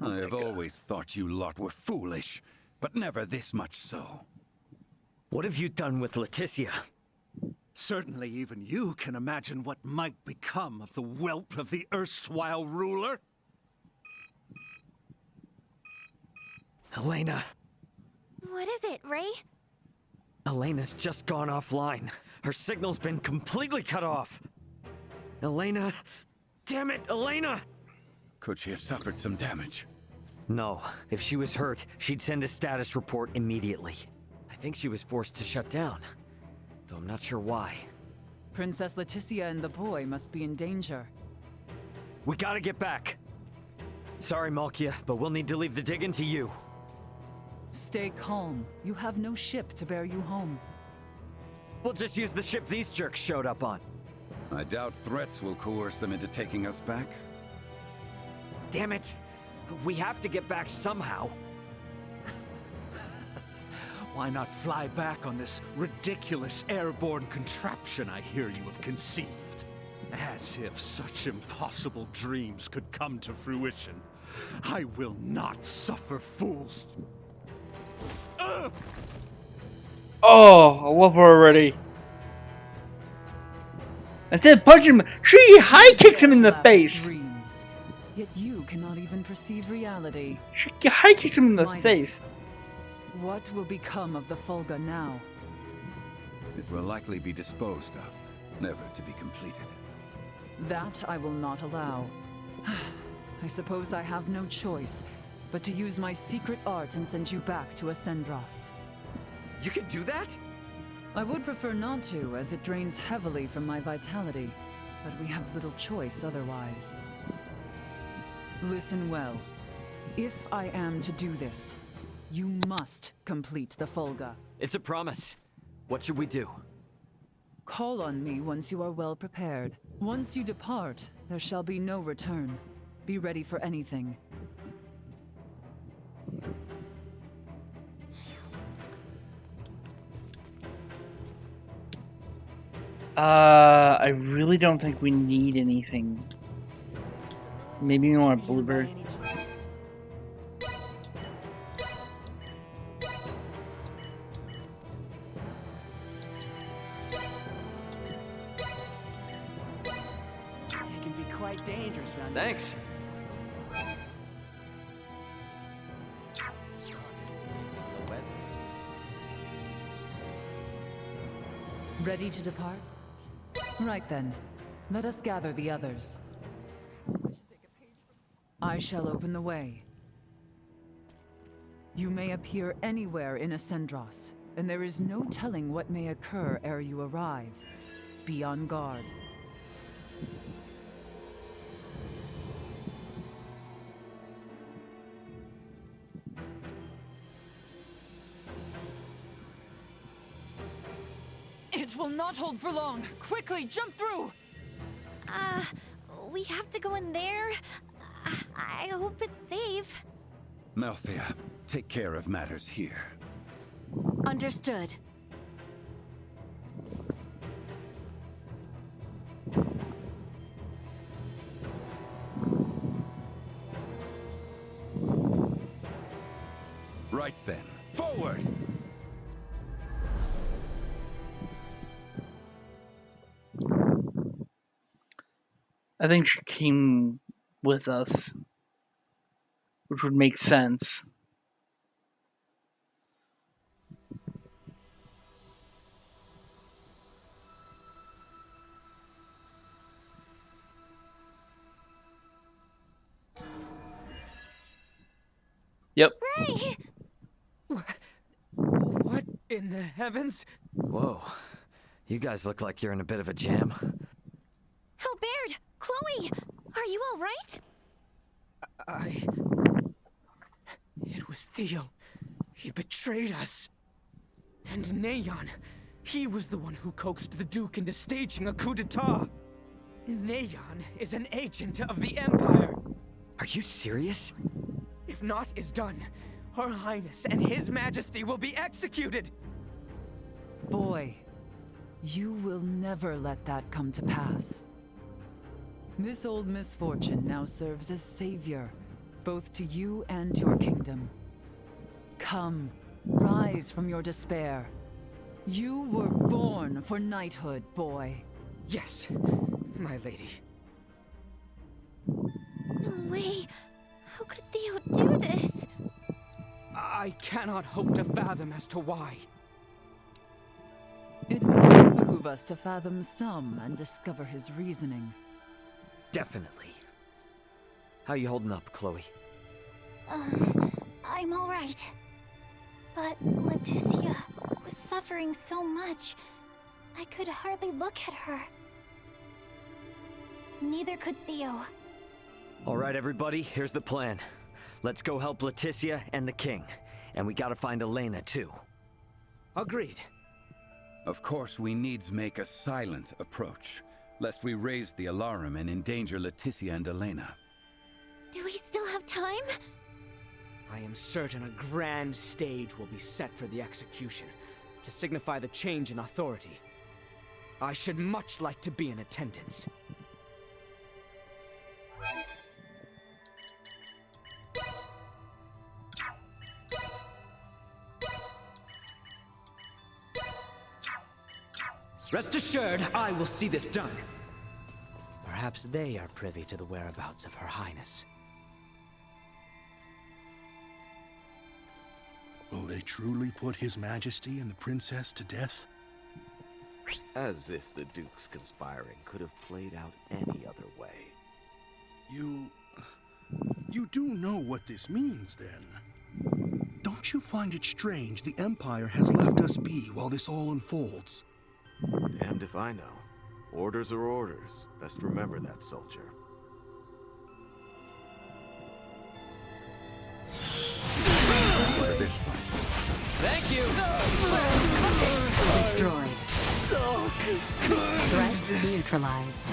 I have always thought you lot were foolish, but never this much so. What have you done with Leticia? Certainly even you can imagine what might become of the whelp of the erstwhile ruler. Elena. What is it, Ray? Elena's just gone offline. Her signal's been completely cut off. Elena. Damn it, Elena! Could she have suffered some damage? No. If she was hurt, she'd send a status report immediately. I think she was forced to shut down. Though I'm not sure why. Princess Leticia and the boy must be in danger. We gotta get back. Sorry, Malkia, but we'll need to leave the digging to you. Stay calm. You have no ship to bear you home. We'll just use the ship these jerks showed up on. I doubt threats will coerce them into taking us back. Damn it! We have to get back somehow. Why not fly back on this ridiculous airborne contraption I hear you have conceived? As if such impossible dreams could come to fruition. I will not suffer fools. Oh, I love her already. Instead of punching him, she high kicks him in the face. Dreams. Yet you cannot even perceive reality. She high kicks him in the Midas, face. What will become of the Fulga now? It will likely be disposed of, never to be completed. That I will not allow. I suppose I have no choice but to use my secret art and send you back to Ascendros. You can do that? I would prefer not to, as it drains heavily from my vitality, but we have little choice otherwise. Listen well. If I am to do this, you must complete the Fulga. It's a promise. What should we do? Call on me once you are well prepared. Once you depart, there shall be no return. Be ready for anything. I really don't think we need anything. Maybe more bluebird. It can be quite dangerous around here. Thanks. Ready to depart? Right then. Let us gather the others. I shall open the way. You may appear anywhere in Ascendros, and there is no telling what may occur ere you arrive. Be on guard. It will not hold for long. Quickly, jump through! We have to go in there? I hope it's safe. Malthea, take care of matters here. Understood. Right then, forward! I think she came with us, which would make sense. Yep. Ray! What in the heavens? Whoa. You guys look like you're in a bit of a jam. Albert! Chloe! Are you all right? It was Theo. He betrayed us. And Neon. He was the one who coaxed the Duke into staging a coup d'etat. Neon is an agent of the Empire. Are you serious? If naught is done, Her Highness and His Majesty will be executed! Boy, you will never let that come to pass. This old misfortune now serves as savior, both to you and your kingdom. Come, rise from your despair. You were born for knighthood, boy. Yes, my lady. No way. How could Theo do this? I cannot hope to fathom as to why. It might behoove us to fathom some and discover his reasoning. Definitely. How you holding up, Chloe? I'm all right. But Leticia was suffering so much, I could hardly look at her. Neither could Theo. All right, everybody, here's the plan. Let's go help Leticia and the king. And we gotta find Elena, too. Agreed. Of course, we needs make a silent approach, lest we raise the alarm and endanger Leticia and Elena. Do we still have time? I am certain a grand stage will be set for the execution, to signify the change in authority. I should much like to be in attendance. Rest assured, I will see this done. Perhaps they are privy to the whereabouts of Her Highness. Will they truly put His Majesty and the Princess to death? As if the Duke's conspiring could have played out any other way. You do know what this means, then? Don't you find it strange the Empire has left us be while this all unfolds? Damned if I know. Orders are orders. Best remember that, soldier. For this fight. Thank you! Destroyed. Threat neutralized.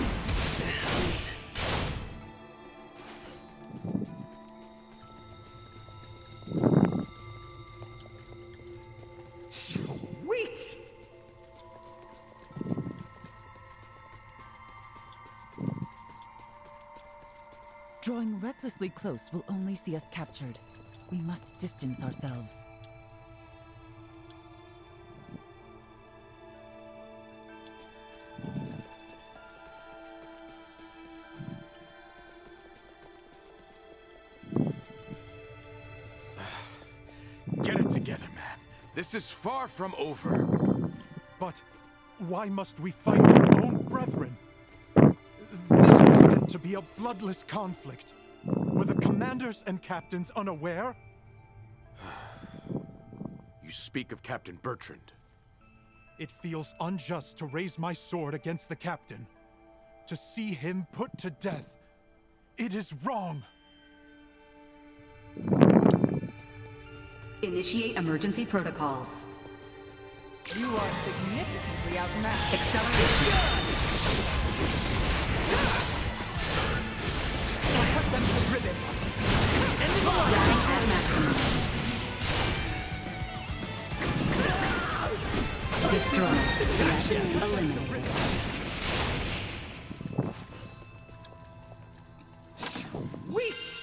Sweet! Drawing recklessly close will only see us captured. We must distance ourselves. Get it together, man. This is far from over. But why must we fight our own brethren? This was meant to be a bloodless conflict. Were the commanders and captains unaware? You speak of Captain Bertrand. It feels unjust to raise my sword against the captain. To see him put to death. It is wrong. Initiate emergency protocols. You are significantly outmatched. Acceleration. Put them to ribbons. Radical maximum. Destroyed. Threat eliminated. Sweet!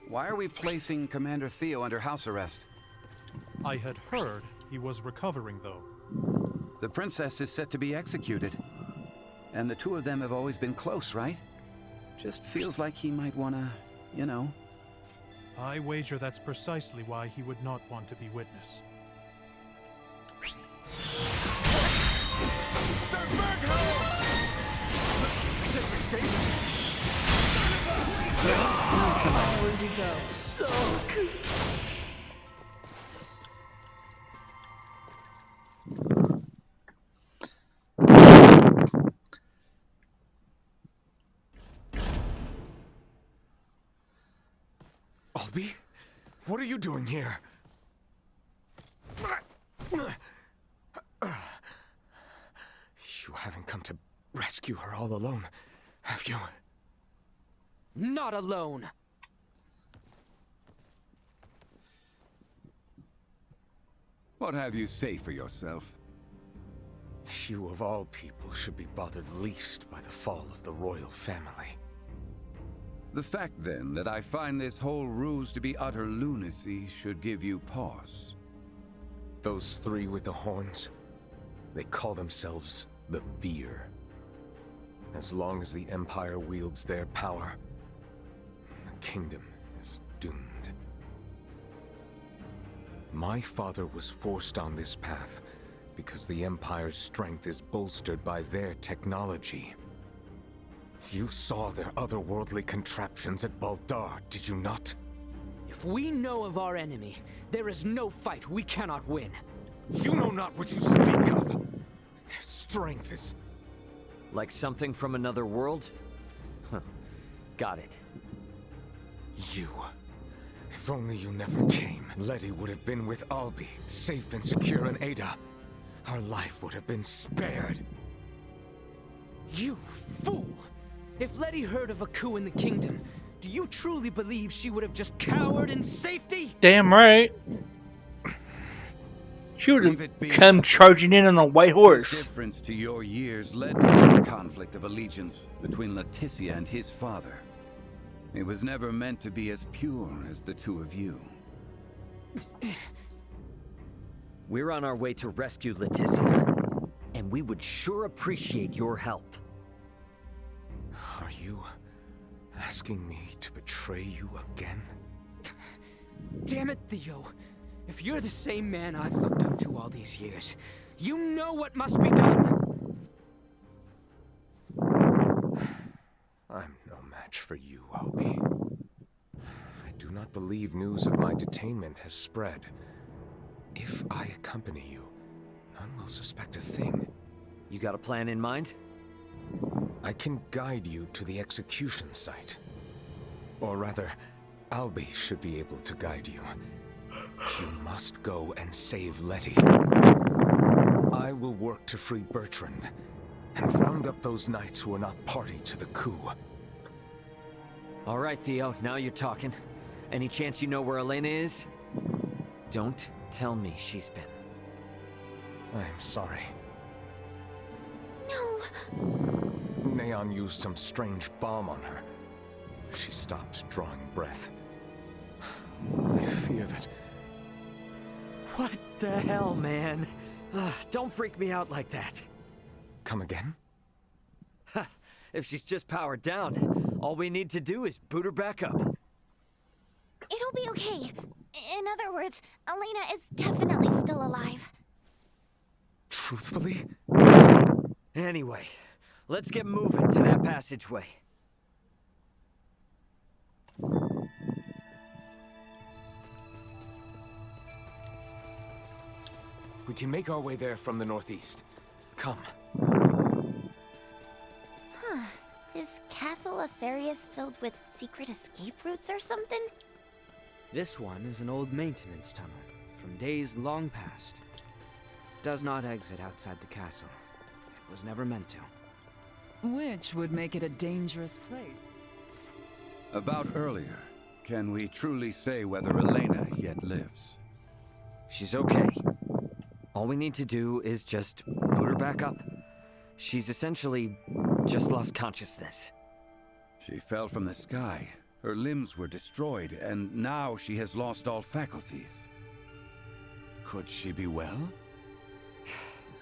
Why are we placing Commander Theo under house arrest? I had heard he was recovering, though. The princess is set to be executed. And the two of them have always been close, right? Just feels like he might wanna, you know. I wager that's precisely why he would not want to be witness. Sir Bergholm! Where'd he go? So good. Albie? What are you doing here? You haven't come to rescue her all alone, have you? Not alone. What have you say for yourself? You of all people should be bothered least by the fall of the royal family. The fact, then, that I find this whole ruse to be utter lunacy should give you pause. Those three with the horns, they call themselves the Veer. As long as the Empire wields their power, the kingdom is doomed. My father was forced on this path because the Empire's strength is bolstered by their technology. You saw their otherworldly contraptions at Baldar, did you not? If we know of our enemy, there is no fight we cannot win. You know not what you speak of. Their strength is... Like something from another world? Huh. Got it. You. If only you never came, Letty would have been with Albie, safe and secure in Ada. Her life would have been spared. You fool! If Letty heard of a coup in the kingdom, do you truly believe she would have just cowered in safety? Damn right. She would have come charging in on a white horse. The difference to your years led to this conflict of allegiance between Leticia and his father. It was never meant to be as pure as the two of you. We're on our way to rescue Leticia, and we would sure appreciate your help. Are you asking me to betray you again? Damn it, Theo. If you're the same man I've looked up to all these years, you know what must be done. I'm no match for you, Albie. I do not believe news of my detainment has spread. If I accompany you, none will suspect a thing. You got a plan in mind? I can guide you to the execution site. Or rather, Albie should be able to guide you. You must go and save Letty. I will work to free Bertrand and round up those knights who are not party to the coup. All right, Theo, now you're talking. Any chance you know where Elena is? Don't tell me she's been. I'm sorry. No. Neon used some strange bomb on her. She stopped drawing breath. I fear that... What the hell, man? Don't freak me out like that. Come again? Ha! If she's just powered down, all we need to do is boot her back up. It'll be okay. In other words, Elena is definitely still alive. Truthfully? Anyway, let's get moving to that passageway. We can make our way there from the northeast. Come. Huh. Is Castle Asarius filled with secret escape routes or something? This one is an old maintenance tunnel from days long past. Does not exit outside the castle. It was never meant to. Which would make it a dangerous place. About earlier, can we truly say whether Elena yet lives? She's okay. All we need to do is just boot her back up. She's essentially just lost consciousness. She fell from the sky. Her limbs were destroyed, and now she has lost all faculties. Could she be well?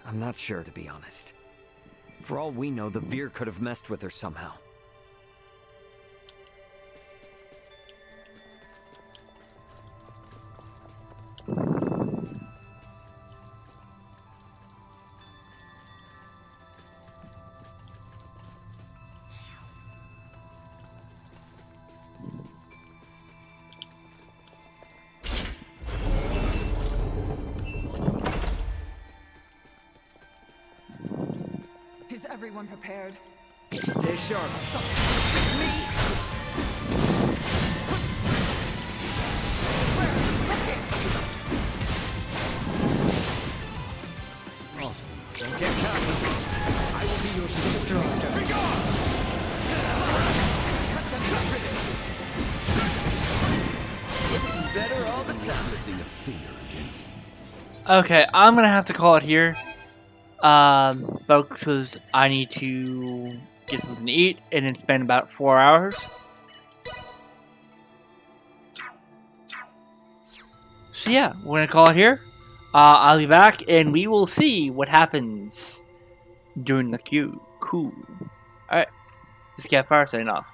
I'm not sure, to be honest. For all we know, the Veer could have messed with her somehow. Is everyone prepared? Stay sharp. Don't get cocky. I will be your destroyer. Be gone! Getting better all the time. Lifting a finger against. Okay, I'm gonna have to call it here, folks, because I need to get something to eat, and it's been about 4 hours. So yeah, we're gonna call it here. I'll be back, and we will see what happens during the coup. Alright, this is Kavfire signing off.